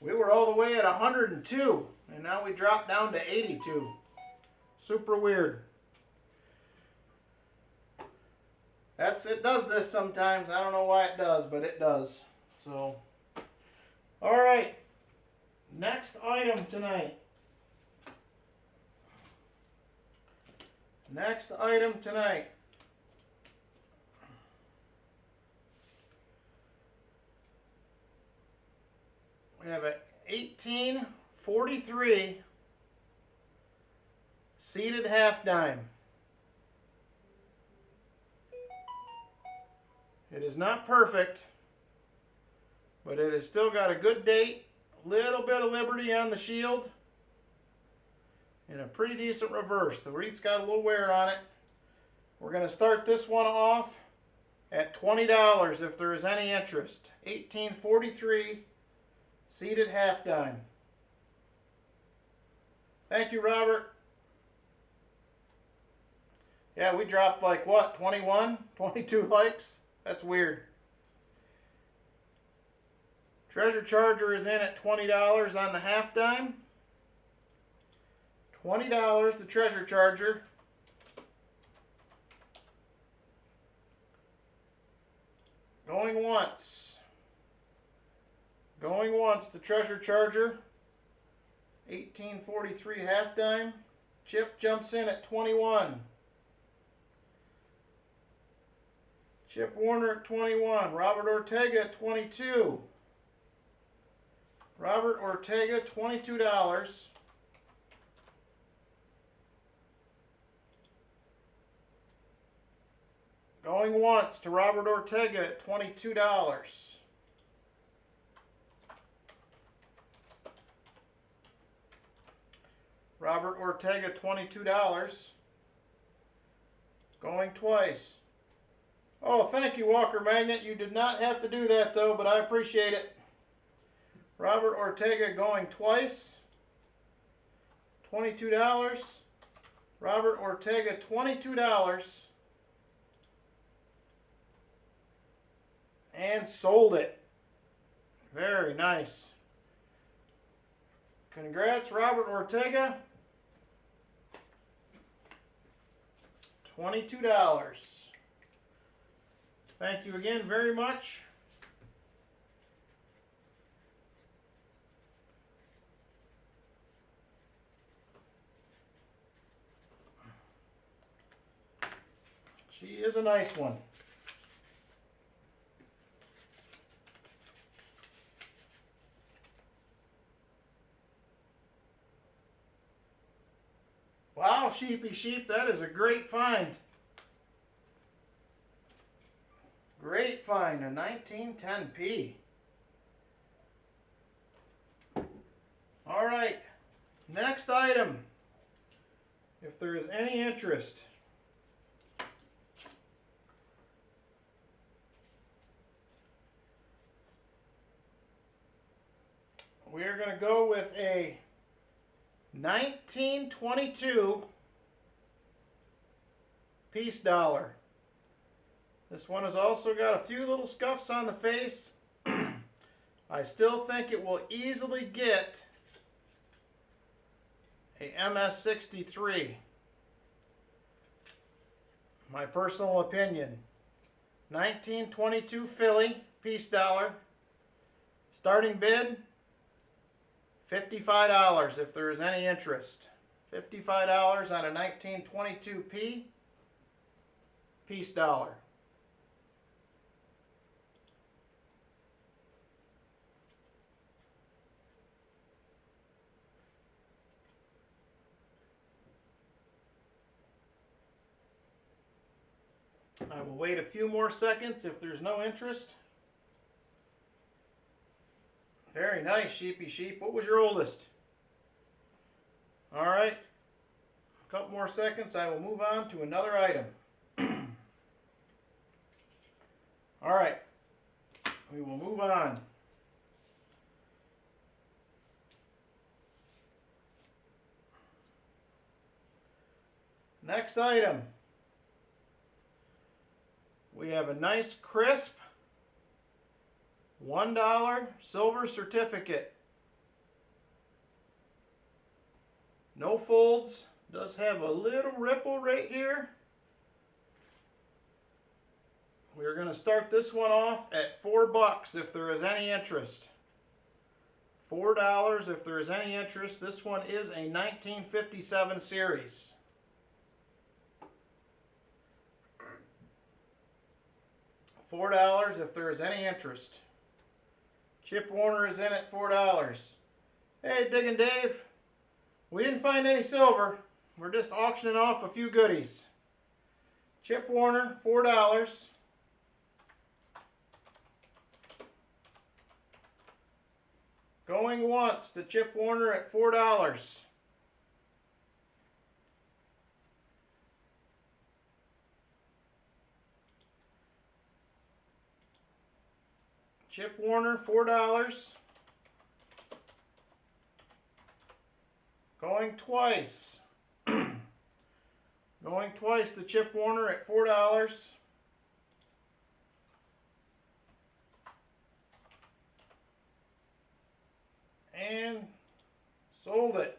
We were all the way at 102, and now we dropped down to 82. Super weird. It does this sometimes. I don't know why it does, but it does. So, all right. Next item tonight. Next item tonight. We have a 1843 seated half dime. It is not perfect, but it has still got a good date, little bit of Liberty on the shield, and a pretty decent reverse. The wreath's got a little wear on it. We're going to start this one off at $20 if there is any interest. 1843 seated half dime. Thank you, Robert. Yeah, we dropped like what, 21, 22 likes? That's weird. Treasure Charger is in at $20 on the half dime. $20 the Treasure Charger. Going once. Going once to Treasure Charger. 1843 half dime. Chip jumps in at 21. Chip Warner at 21. Robert Ortega at 22. Robert Ortega, $22. Going once to Robert Ortega at $22. Robert Ortega, $22. Going twice. Oh, thank you, Walker Magnet. You did not have to do that, though, but I appreciate it. Robert Ortega going twice. $22. Robert Ortega, $22. And sold it. Very nice. Congrats, Robert Ortega. $22. Thank you again very much. She is a nice one. Wow, Sheepy Sheep, that is a great find. Great find, a 1910p. All right, next item, if there is any interest. We are going to go with a 1922 piece dollar. This one has also got a few little scuffs on the face. I still think it will easily get a MS-63. My personal opinion. 1922 Philly piece dollar. Starting bid, $55 if there is any interest. $55 on a 1922p piece dollar. I will wait a few more seconds if there's no interest. Very nice, Sheepy Sheep. What was your oldest? All right. A couple more seconds. I will move on to another item. All right. We will move on. Next item. We have a nice crisp $1 silver certificate. No folds. Does have a little ripple right here. We're going to start this one off at $4 if there is any interest. $4 if there is any interest. This one is a 1957 series. $4 if there is any interest. Chip Warner is in at $4. Hey, Diggin' Dave. We didn't find any silver. We're just auctioning off a few goodies. Chip Warner, $4. Going once to Chip Warner at $4. Chip Warner, $4. Going twice. Going twice to Chip Warner at $4. And sold it.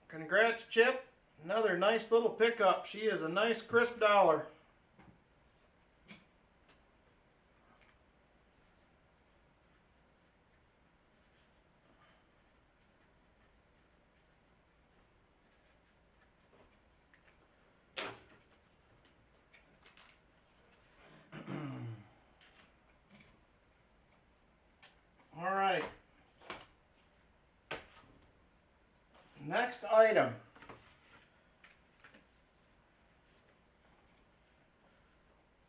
Congrats, Chip. Another nice little pickup. She is a nice crisp dollar. All right. Next item.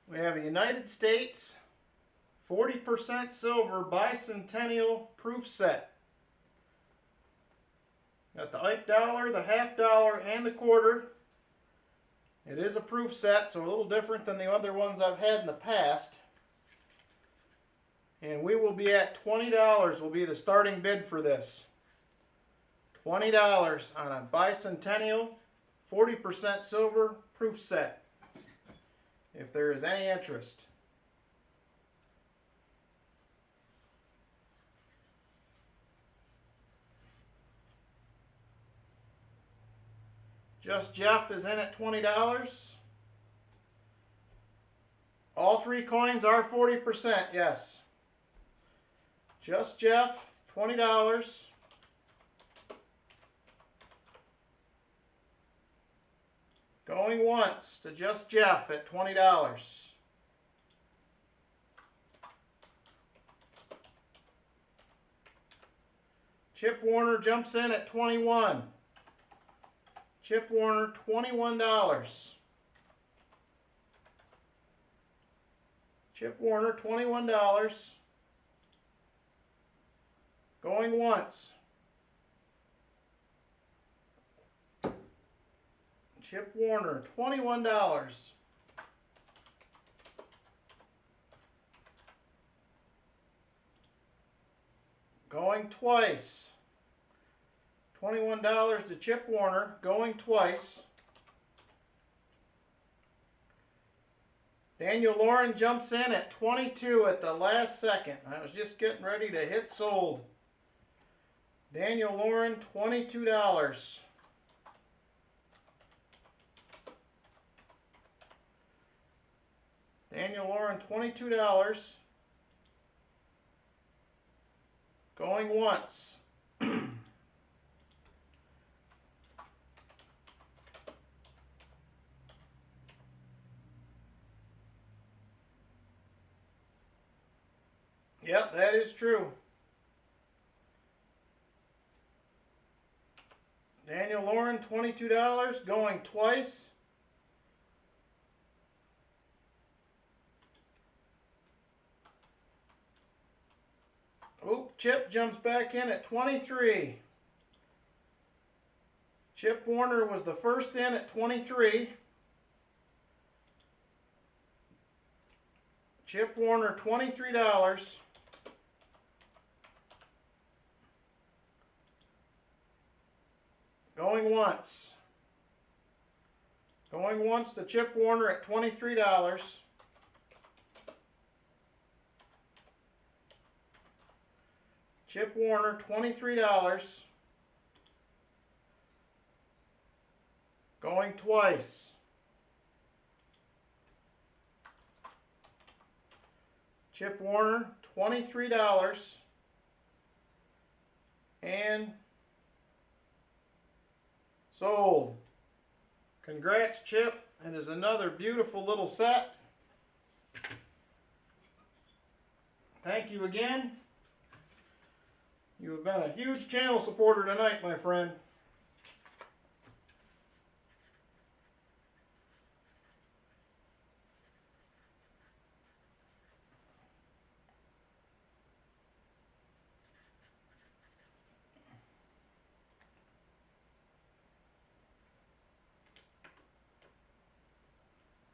We have a United States 40% silver bicentennial proof set. Got the Ike dollar, the half dollar, and the quarter. It is a proof set, so a little different than the other ones I've had in the past. And we will be at $20 will be the starting bid for this. $20 on a bicentennial 40% silver proof set. If there is any interest. Just Jeff is in at $20. All three coins are 40%, yes. Just Jeff, $20. Going once to Just Jeff at $20. Chip Warner jumps in at $21. Chip Warner, $21. Chip Warner, $21. Going once. Chip Warner, $21. Going twice. $21 to Chip Warner, going twice. Daniel Lauren jumps in at 22 at the last second. I was just getting ready to hit sold. Daniel Lauren, $22. Daniel Lauren, $22. Going once. Yep, that is true. Daniel Lauren, $22, going twice. Oop, Chip jumps back in at 23. Chip Warner was the first in at 23. Chip Warner, $23. Going once. Going once to Chip Warner at $23. Chip Warner, $23. Going twice. Chip Warner, $23. And sold. Congrats, Chip. It is another beautiful little set. Thank you again. You have been a huge channel supporter tonight, my friend.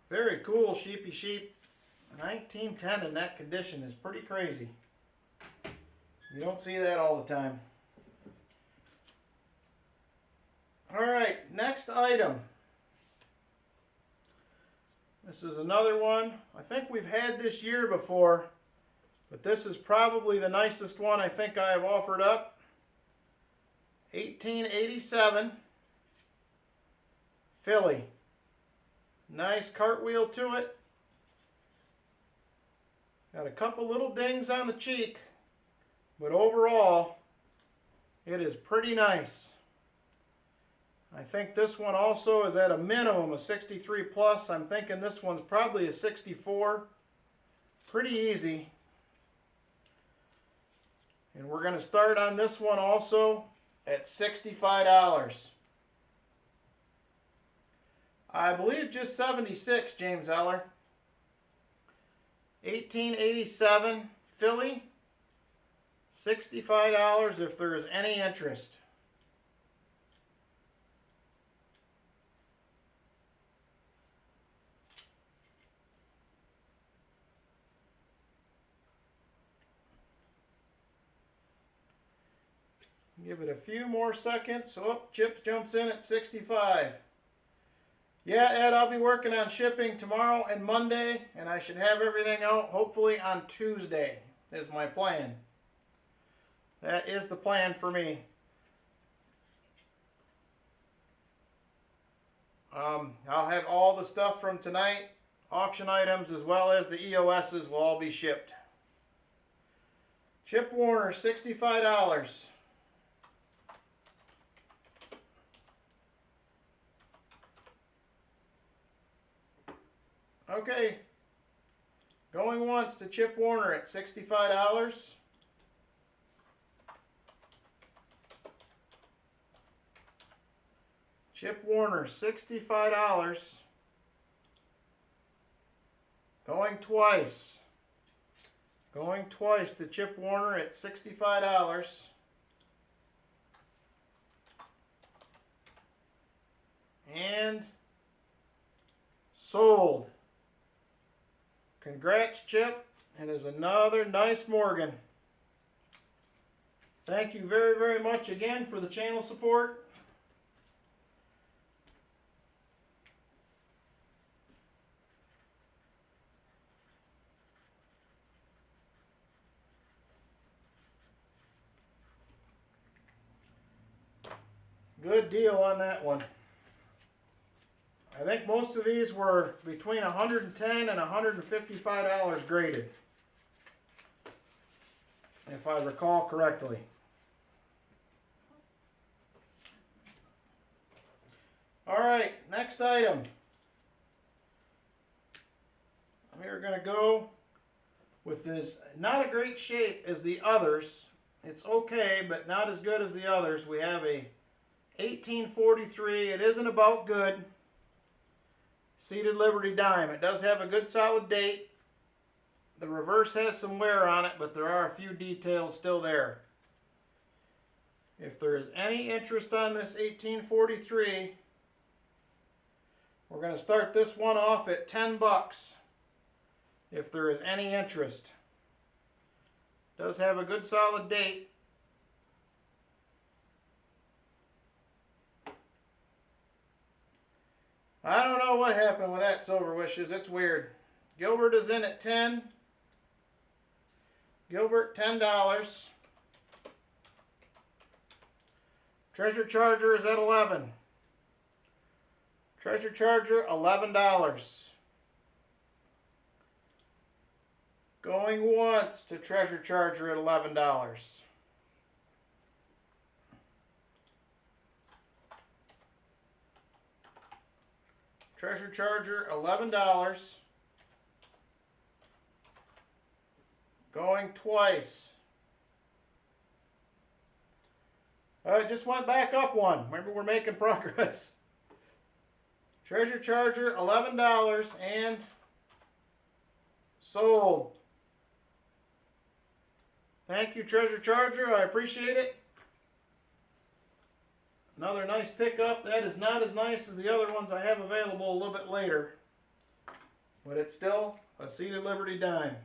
Very cool, Sheepy Sheep. 1910 in that condition is pretty crazy. You don't see that all the time. Alright, next item. This is another one. I think we've had this year before, but this is probably the nicest one I think I have offered up. 1887 Philly. Nice cartwheel to it. Got a couple little dings on the cheek, but overall it is pretty nice. I think this one also is at a minimum of 63 plus. I'm thinking this one's probably a 64. Pretty easy. And we're going to start on this one also at $65. I believe just 76, James Eller. 1887 Philly. $65 if there is any interest. Give it a few more seconds. Oh, Chip jumps in at 65. Yeah, Ed, I'll be working on shipping tomorrow and Monday, and I should have everything out hopefully on Tuesday is my plan. That is the plan for me. I'll have all the stuff from tonight, auction items, as well as the EOSs will all be shipped. Chip Warner, $65. Okay, going once to Chip Warner at $65. Chip Warner, $65. Going twice. Going twice to Chip Warner at $65. And sold. Congrats, Chip. It is another nice Morgan. Thank you very, very much again for the channel support. Good deal on that one. I think most of these were between $110 and $155 graded, if I recall correctly. All right, next item. We're going to go with this, not a great shape as the others. It's okay, but not as good as the others. We have a 1843. It isn't about good. Seated Liberty dime. It does have a good solid date. The reverse has some wear on it, but there are a few details still there. If there is any interest on this 1843, we're going to start this one off at 10 bucks. If there is any interest. It does have a good solid date. I don't know what happened with that Silver Wishes. It's weird. Gilbert is in at 10. Gilbert, $10. Treasure Charger is at 11. Treasure Charger, $11. Going once to Treasure Charger at $11. Treasure Charger, $11. Going twice. It just went back up one. Remember, we're making progress. Treasure Charger, $11 and sold. Thank you, Treasure Charger. I appreciate it. Another nice pickup. That is not as nice as the other ones I have available a little bit later. But it's still a Seated Liberty dime.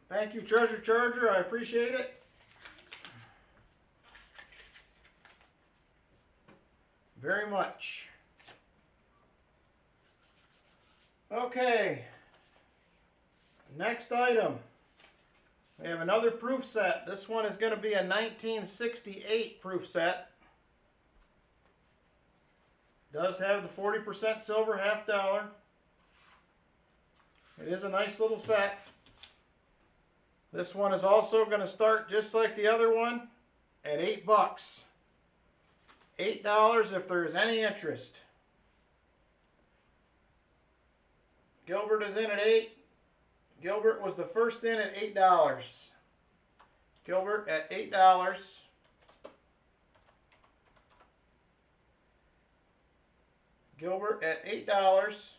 Thank you, Treasure Charger. I appreciate it. Very much. Okay. Next item. We have another proof set. This one is going to be a 1968 proof set. Does have the 40% silver half dollar. It is a nice little set. This one is also going to start just like the other one at 8 bucks. $8 if there is any interest. Gilbert is in at 8. Gilbert was the first in at $8. Gilbert at $8. Gilbert at $8.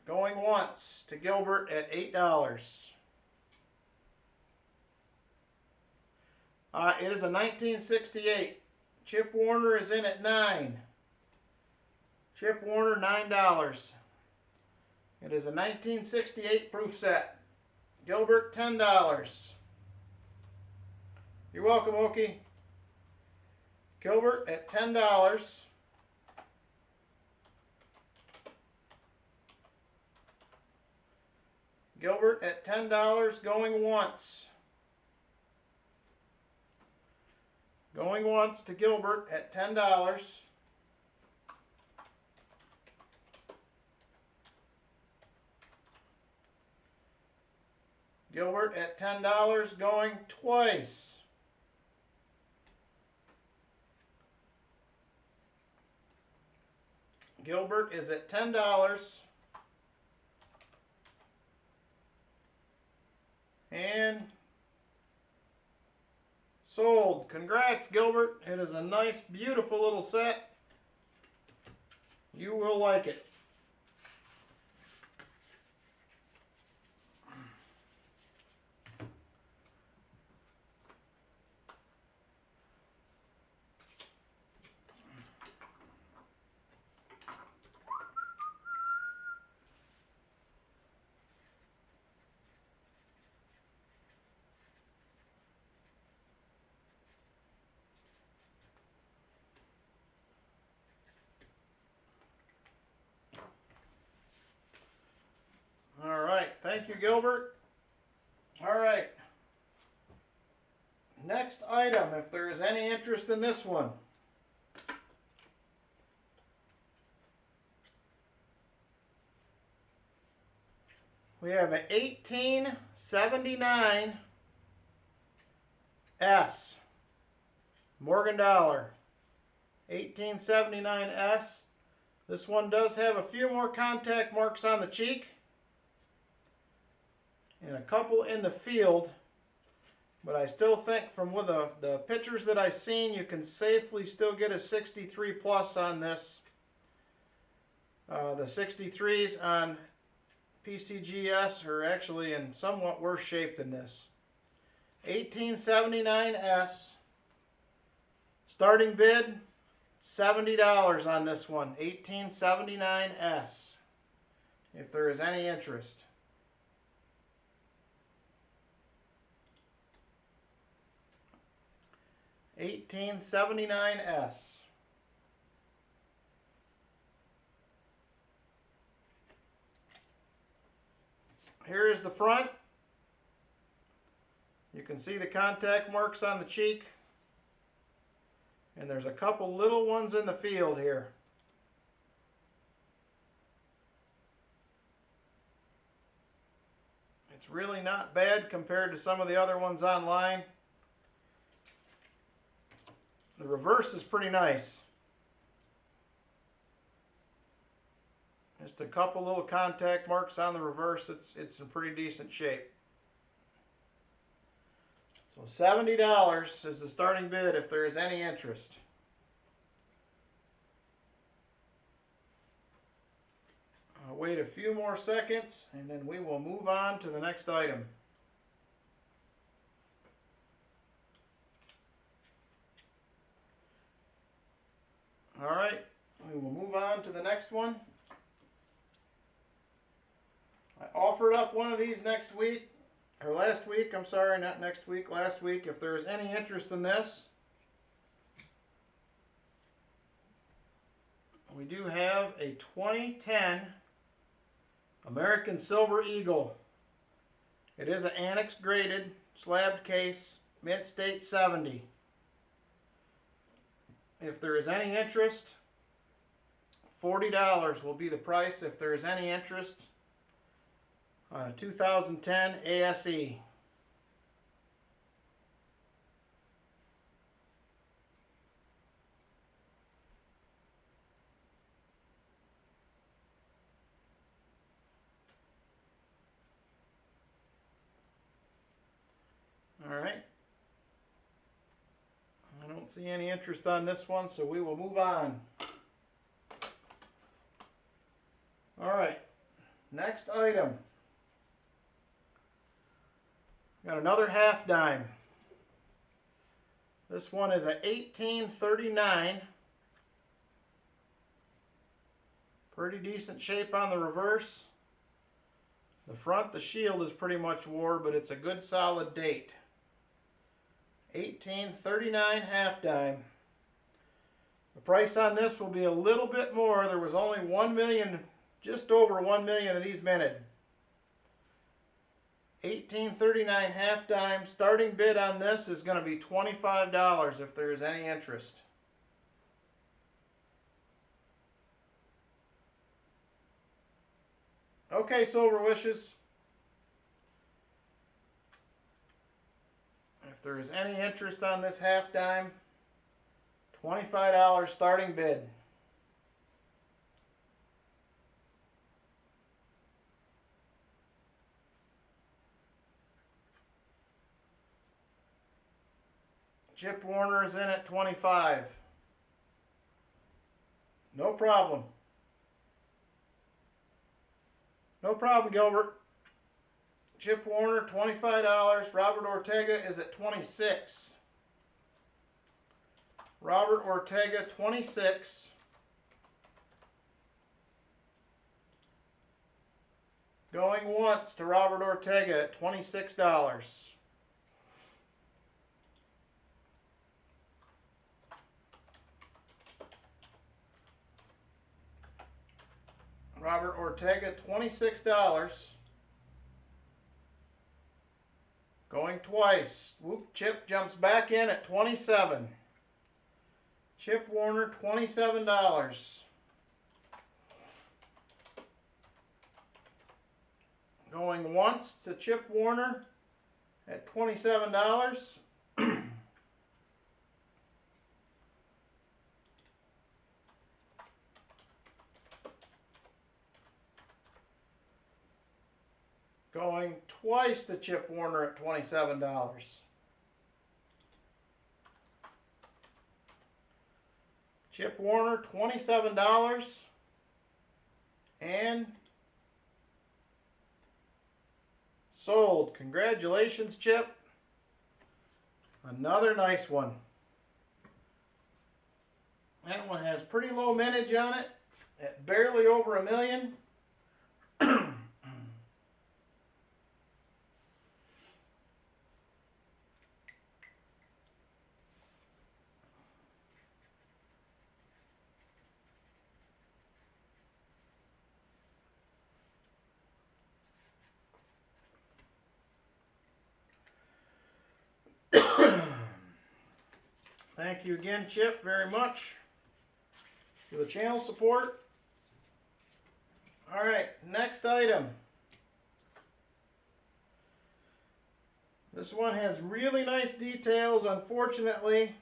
Going once to Gilbert at $8. It is a 1968. Chip Warner is in at 9. Chip Warner, $9. It is a 1968 proof set. Gilbert, $10. You're welcome, Okie. Gilbert at $10. Gilbert at $10, going once. Going once to Gilbert at $10. Gilbert at $10, going twice. Gilbert is at $10. And sold. Congrats, Gilbert. It is a nice, beautiful little set. You will like it. All right, thank you, Gilbert. All right. Next item, if there is any interest in this one. We have an 1879 S. Morgan Dollar. 1879 S. This one does have a few more contact marks on the cheek and a couple in the field, but I still think from with the pictures that I've seen, you can safely still get a 63 plus on this. The 63s on PCGS are actually in somewhat worse shape than this. 1879 S. Starting bid $70 on this one. 1879 S. If there is any interest. $18.79. Here is the front. You can see the contact marks on the cheek. And there's a couple little ones in the field here. It's really not bad compared to some of the other ones online. The reverse is pretty nice. Just a couple little contact marks on the reverse. It's in pretty decent shape. So $70 is the starting bid if there is any interest. I'll wait a few more seconds and then we will move on to the next item. All right, we will move on to the next one. I offered up one of these next week, or last week, I'm sorry, not next week, last week. If there is any interest in this, we do have a 2010 American Silver Eagle. It is an annex graded, slabbed case, mint state 70. If there is any interest, $40 will be the price if there is any interest on a 2010 ASE. All right. I don't see any interest on this one, so we will move on. All right, next item. Got another half dime. This one is a 1839. Pretty decent shape on the reverse. The front, the shield is pretty much wore, but it's a good solid date. 1839 half dime. The price on this will be a little bit more. There was only 1 million, just over 1 million of these minted. 1839 half dime. Starting bid on this is going to be $25 if there is any interest. Okay, Silver Wishes. If there is any interest on this half dime, $25 starting bid. Chip Warner is in at 25. No problem. No problem, Gilbert. Chip Warner, $25. Robert Ortega is at 26. Robert Ortega, 26. Going once to Robert Ortega at $26. Robert Ortega, $26. Going twice. Whoop, Chip jumps back in at 27. Chip Warner, $27. Going once to Chip Warner at $27. going twice to Chip Warner at $27. Chip Warner, $27. And sold. Congratulations, Chip. Another nice one. That one has pretty low mintage on it, at barely over 1 million. Thank you again, Chip, very much for the channel support. All right, next item. This one has really nice details. Unfortunately,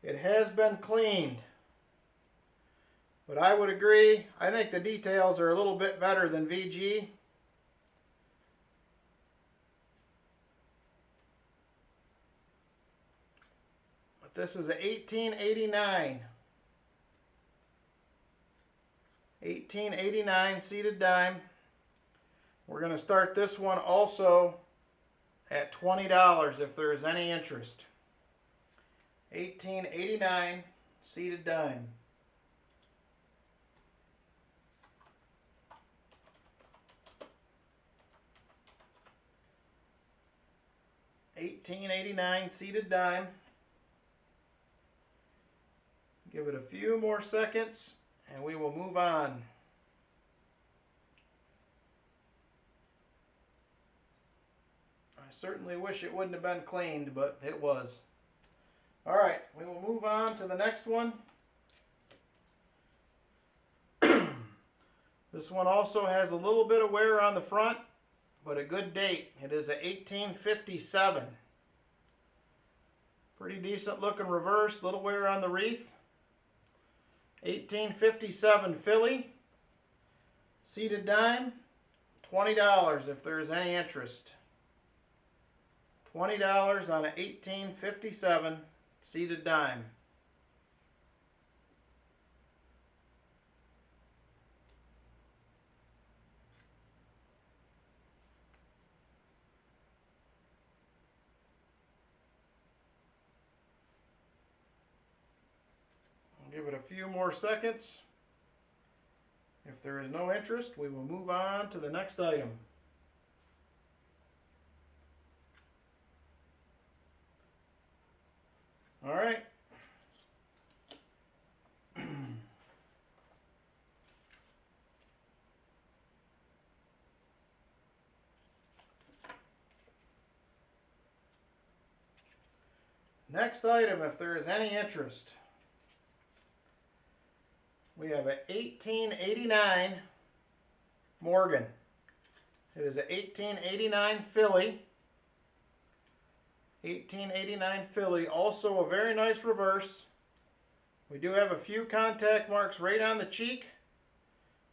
it has been cleaned. But I would agree, I think the details are a little bit better than VG. But this is a 1889. 1889 seated dime. We're going to start this one also at $20 if there is any interest. 1889 seated dime. $18.89 seated dime. Give it a few more seconds and we will move on. I certainly wish it wouldn't have been cleaned, but it was. All right, we will move on to the next one. This one also has a little bit of wear on the front, but a good date. It is a 1857. Pretty decent looking reverse, little wear on the wreath. 1857 Philly, seated dime, $20 if there is any interest. $20 on an 1857 seated dime. Give it a few more seconds. If there is no interest, we will move on to the next item. All right. Next item, if there is any interest. We have an 1889 Morgan. It is an 1889 Philly. 1889 Philly. Also a very nice reverse. We do have a few contact marks right on the cheek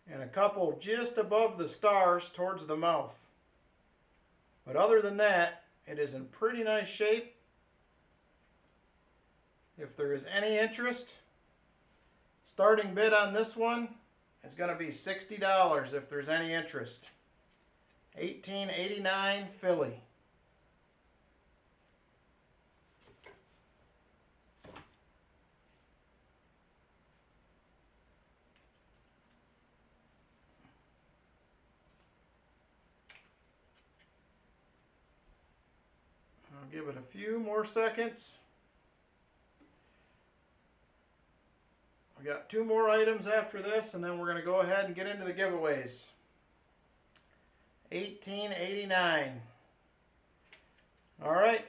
and a couple just above the stars towards the mouth. But other than that, it is in pretty nice shape. If there is any interest, starting bid on this one is going to be $60 if there's any interest. 1889 Philly. I'll give it a few more seconds. We got two more items after this, and then we're going to go ahead and get into the giveaways. 1889. All right.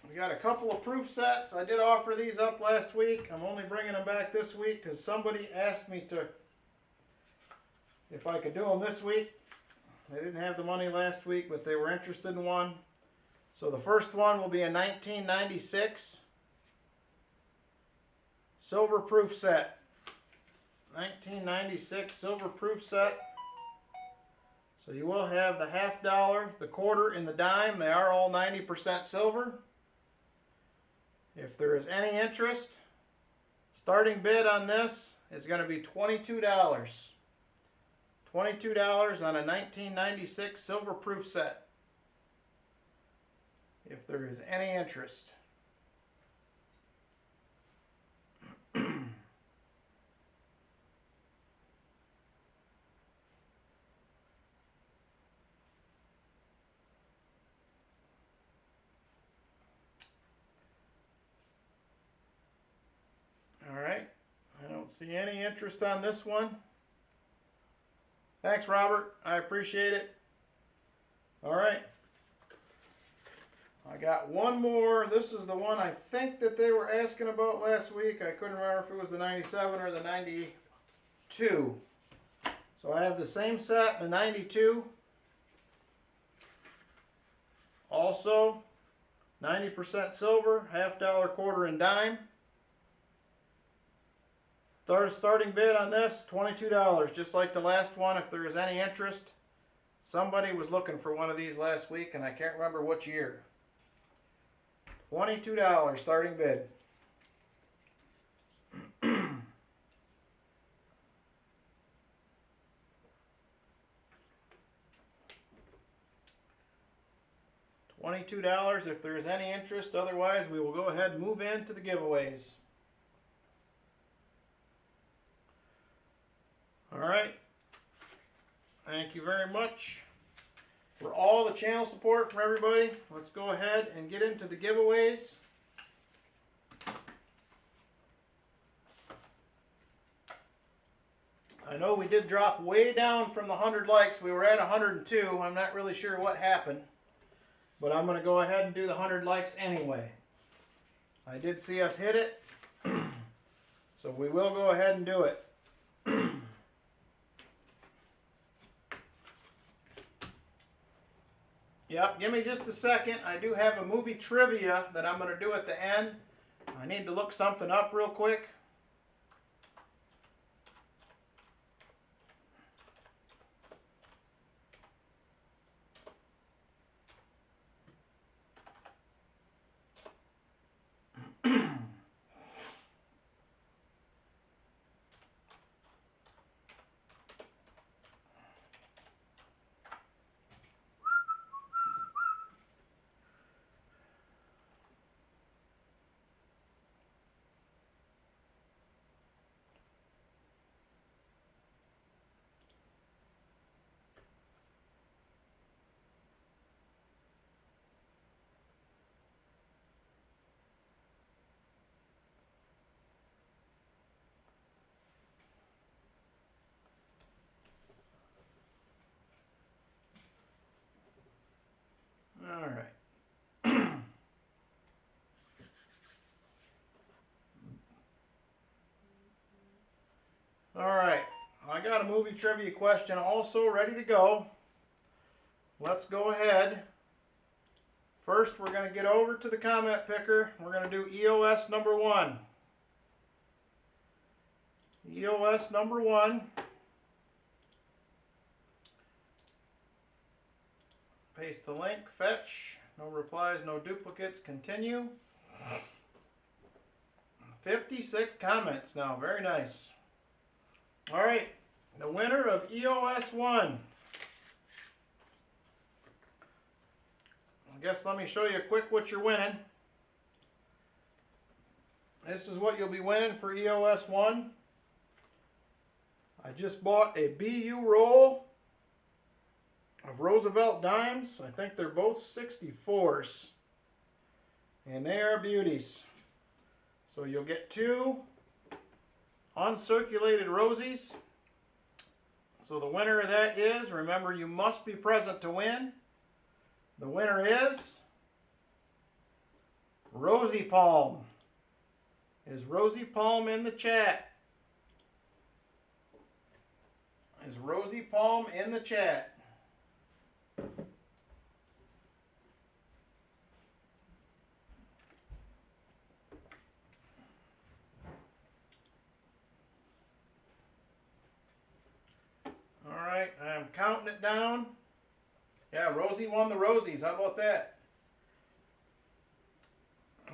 We got a couple of proof sets. I did offer these up last week. I'm only bringing them back this week because somebody asked me if I could do them this week. They didn't have the money last week, but they were interested in one. So the first one will be a 1996 silver proof set. 1996 silver proof set. So you will have the $50, the quarter, and the dime. They are all 90% silver. If there is any interest, starting bid on this is going to be $22. $22 on a 1996 silver proof set. If there is any interest. All right, I don't see any interest on this one. Thanks, Robert. I appreciate it. All right. I got one more. This is the one I think that they were asking about last week. I couldn't remember if it was the 97 or the 92. So I have the same set, the 92. Also, 90% silver, $50, quarter, and dime. Starting bid on this, $22, just like the last one. If there is any interest, somebody was looking for one of these last week, and I can't remember which year. $22 starting bid. $22 if there is any interest. Otherwise, we will go ahead and move into the giveaways. All right. Thank you very much for all the channel support from everybody. Let's go ahead and get into the giveaways. I know we did drop way down from the 100 likes. We were at 102. I'm not really sure what happened, but I'm going to go ahead and do the 100 likes anyway. I did see us hit it, so we will go ahead and do it. Yep, give me just a second. I do have a movie trivia that I'm going to do at the end. I need to look something up real quick. All right. All right. I got a movie trivia question also ready to go. Let's go ahead. First, we're going to get over to the comment picker. We're going to do EOS number 1. EOS number 1. Paste the link, fetch. No replies, no duplicates, continue. 56 comments now, very nice. All right, the winner of EOS 1. I guess let me show you quick what you're winning. This is what you'll be winning for EOS 1. I just bought a BU roll of Roosevelt dimes. I think they're both 64s. And they are beauties. So you'll get 2 uncirculated rosies. So the winner of that is, remember you must be present to win. The winner is Rosie Palm. Is Rosie Palm in the chat? Is Rosie Palm in the chat? I'm counting it down. Yeah, Rosie won the Rosies. How about that?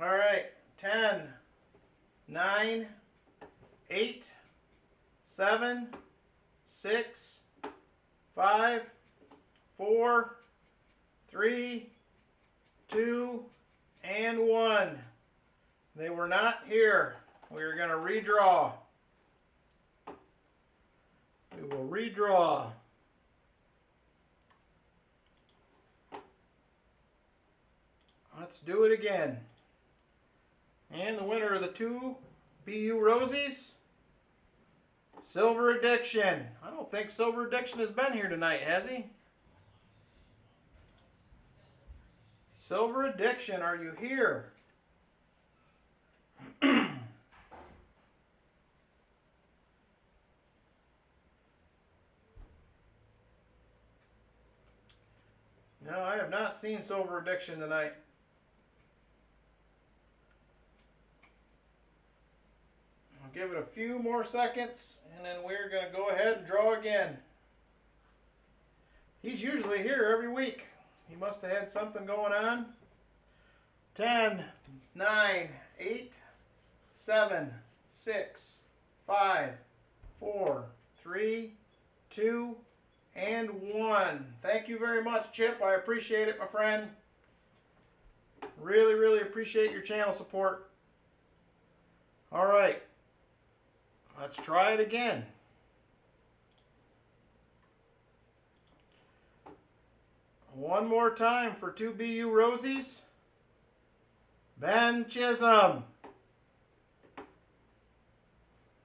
All right. 10, 9, 8, 7, 6, 5, 4, 3, 2, and 1. They were not here. We are going to redraw. We will redraw. Let's do it again. And the winner of the 2 BU Rosies, Silver Addiction. I don't think Silver Addiction has been here tonight, has he? Silver Addiction, are you here? No, I have not seen Silver Addiction tonight. I'll give it a few more seconds, and then we're going to go ahead and draw again. He's usually here every week. He must have had something going on. 10, 9, 8, 7, 6, 5, 4, 3, 2, and 1. Thank you very much, Chip. I appreciate it, my friend. Really, really appreciate your channel support. All right. Let's try it again. One more time for 2 BU Rosies. Ben Chisholm.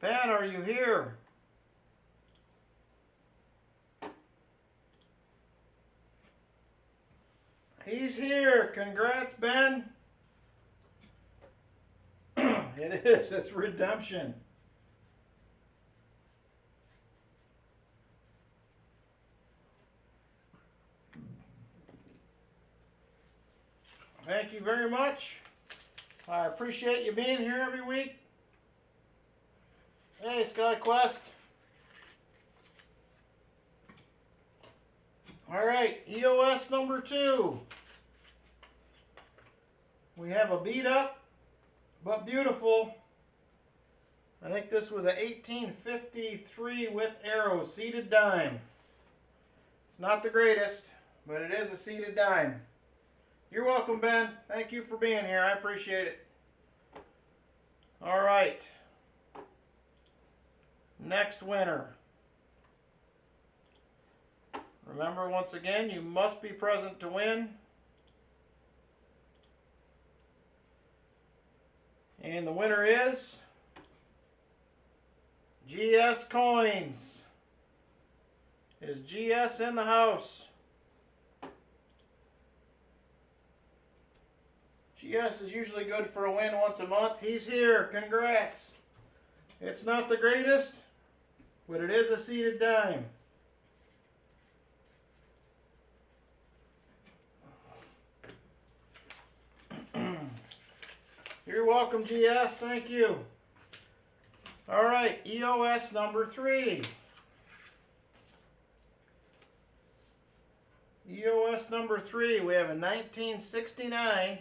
Ben, are you here? He's here. Congrats, Ben. It is. It's redemption. Thank you very much. I appreciate you being here every week. Hey, SkyQuest. All right, EOS number 2. We have a beat up, but beautiful. I think this was a 1853 with arrows, seated dime. It's not the greatest, but it is a seated dime. You're welcome, Ben. Thank you for being here. I appreciate it. All right. Next winner. Remember, once again, you must be present to win. And the winner is GS Coins. Is GS in the house? GS is usually good for a win once a month. He's here. Congrats. It's not the greatest, but it is a seated dime. You're welcome, GS. Thank you. All right, EOS number 3. EOS number 3, we have a 1969,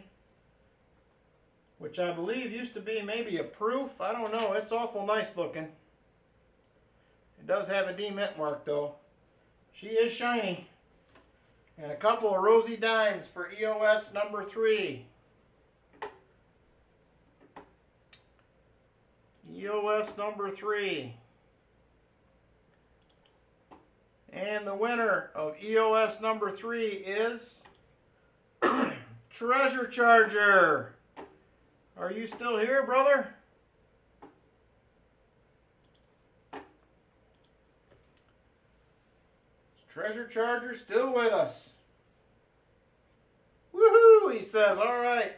which I believe used to be maybe a proof. I don't know. It's awful nice looking. It does have a D mint mark, though. She is shiny. And a couple of rosy dimes for EOS number 3. EOS number 3. And the winner of EOS number 3 is Treasure Charger. Are you still here, brother? Is Treasure Charger still with us? Woohoo, he says. All right.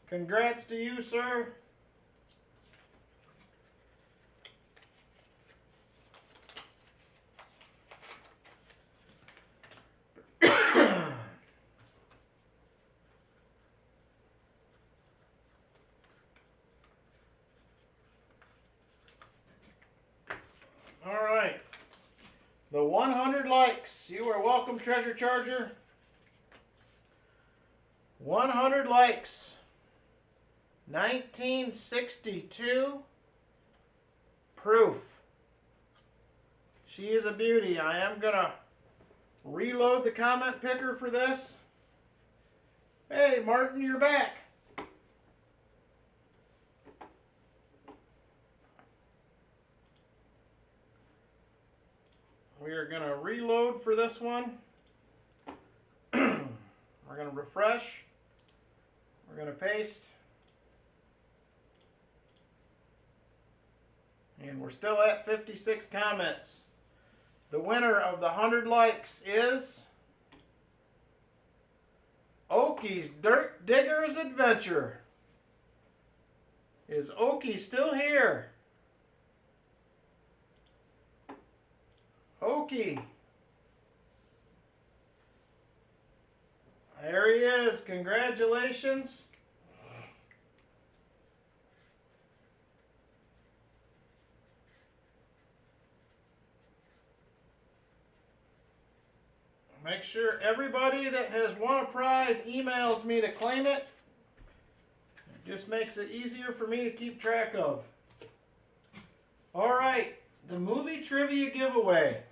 Congrats to you, sir. The The 100 likes. You are welcome, Treasure Charger. 100 likes. 1962. Proof. She is a beauty. I am going to reload the comment picker for this. Hey, Martin, you're back. We are going to reload for this one. We're going to refresh. We're going to paste. And we're still at 56 comments. The winner of the 100 likes is Oki's Dirt Digger's Adventure. Is Oki still here? Oki. There he is. Congratulations. Make sure everybody that has won a prize emails me to claim it. It just makes it easier for me to keep track of. All right, the movie trivia giveaway.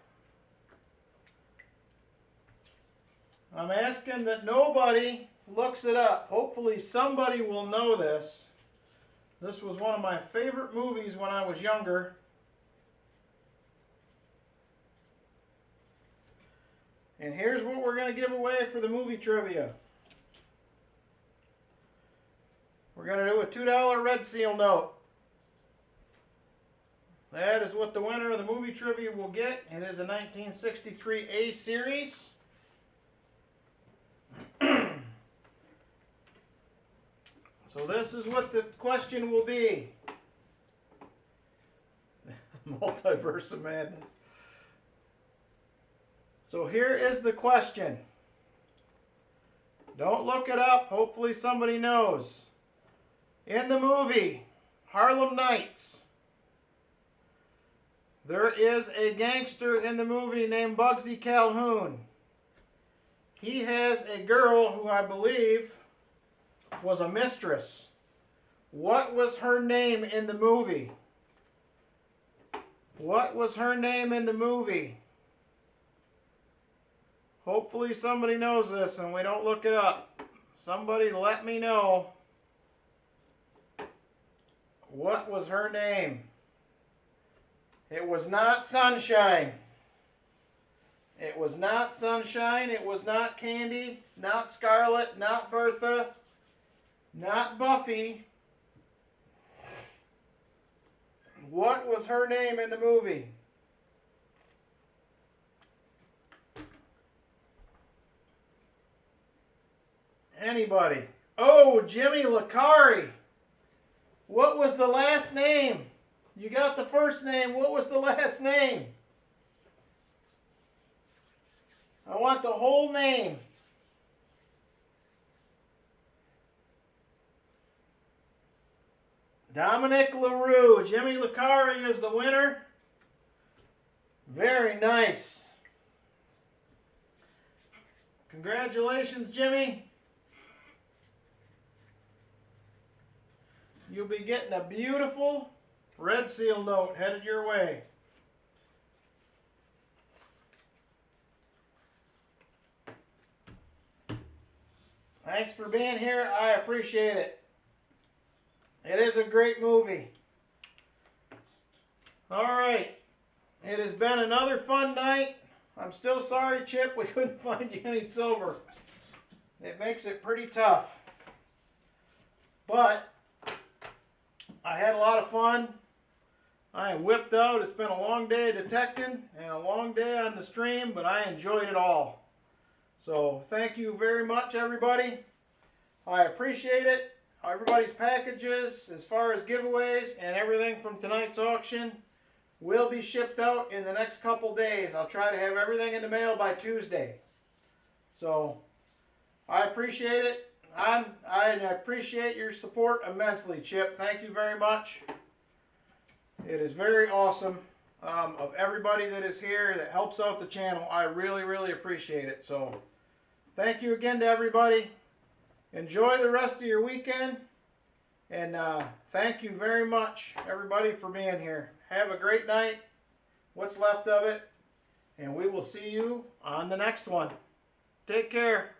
I'm asking that nobody looks it up. Hopefully somebody will know this. This was one of my favorite movies when I was younger. And here's what we're going to give away for the movie trivia. We're going to do a $2 Red Seal note. That is what the winner of the movie trivia will get. It is a 1963 A series. So this is what the question will be. Multiverse of Madness. So here is the question. Don't look it up. Hopefully somebody knows. In the movie Harlem Nights, there is a gangster in the movie named Bugsy Calhoun. He has a girl who I believe was a mistress. What was her name in the movie? What was her name in the movie? Hopefully somebody knows this and we don't look it up. Somebody let me know. What was her name? It was not Sunshine. It was not Sunshine. It was not Candy. Not Scarlet. Not Bertha. Not Buffy. What was her name in the movie? Anybody? Oh, Jimmy Licari. What was the last name? You got the first name. What was the last name? I want the whole name. Dominic LaRue. Jimmy Licari is the winner. Very nice. Congratulations, Jimmy. You'll be getting a beautiful Red Seal note headed your way. Thanks for being here. I appreciate it. It is a great movie. All right. It has been another fun night. I'm still sorry, Chip, we couldn't find you any silver. It makes it pretty tough. But I had a lot of fun. I am whipped out. It's been a long day detecting and a long day on the stream, but I enjoyed it all. So thank you very much, everybody. I appreciate it. Everybody's packages, as far as giveaways and everything from tonight's auction, will be shipped out in the next couple days. I'll try to have everything in the mail by Tuesday. So I appreciate it. I appreciate your support immensely, Chip. Thank you very much. It is very awesome. of everybody that is here that helps out the channel. I really, really appreciate it. So thank you again to everybody. Enjoy the rest of your weekend. And thank you very much, everybody, for being here. Have a great night, what's left of it, and we will see you on the next one. Take care.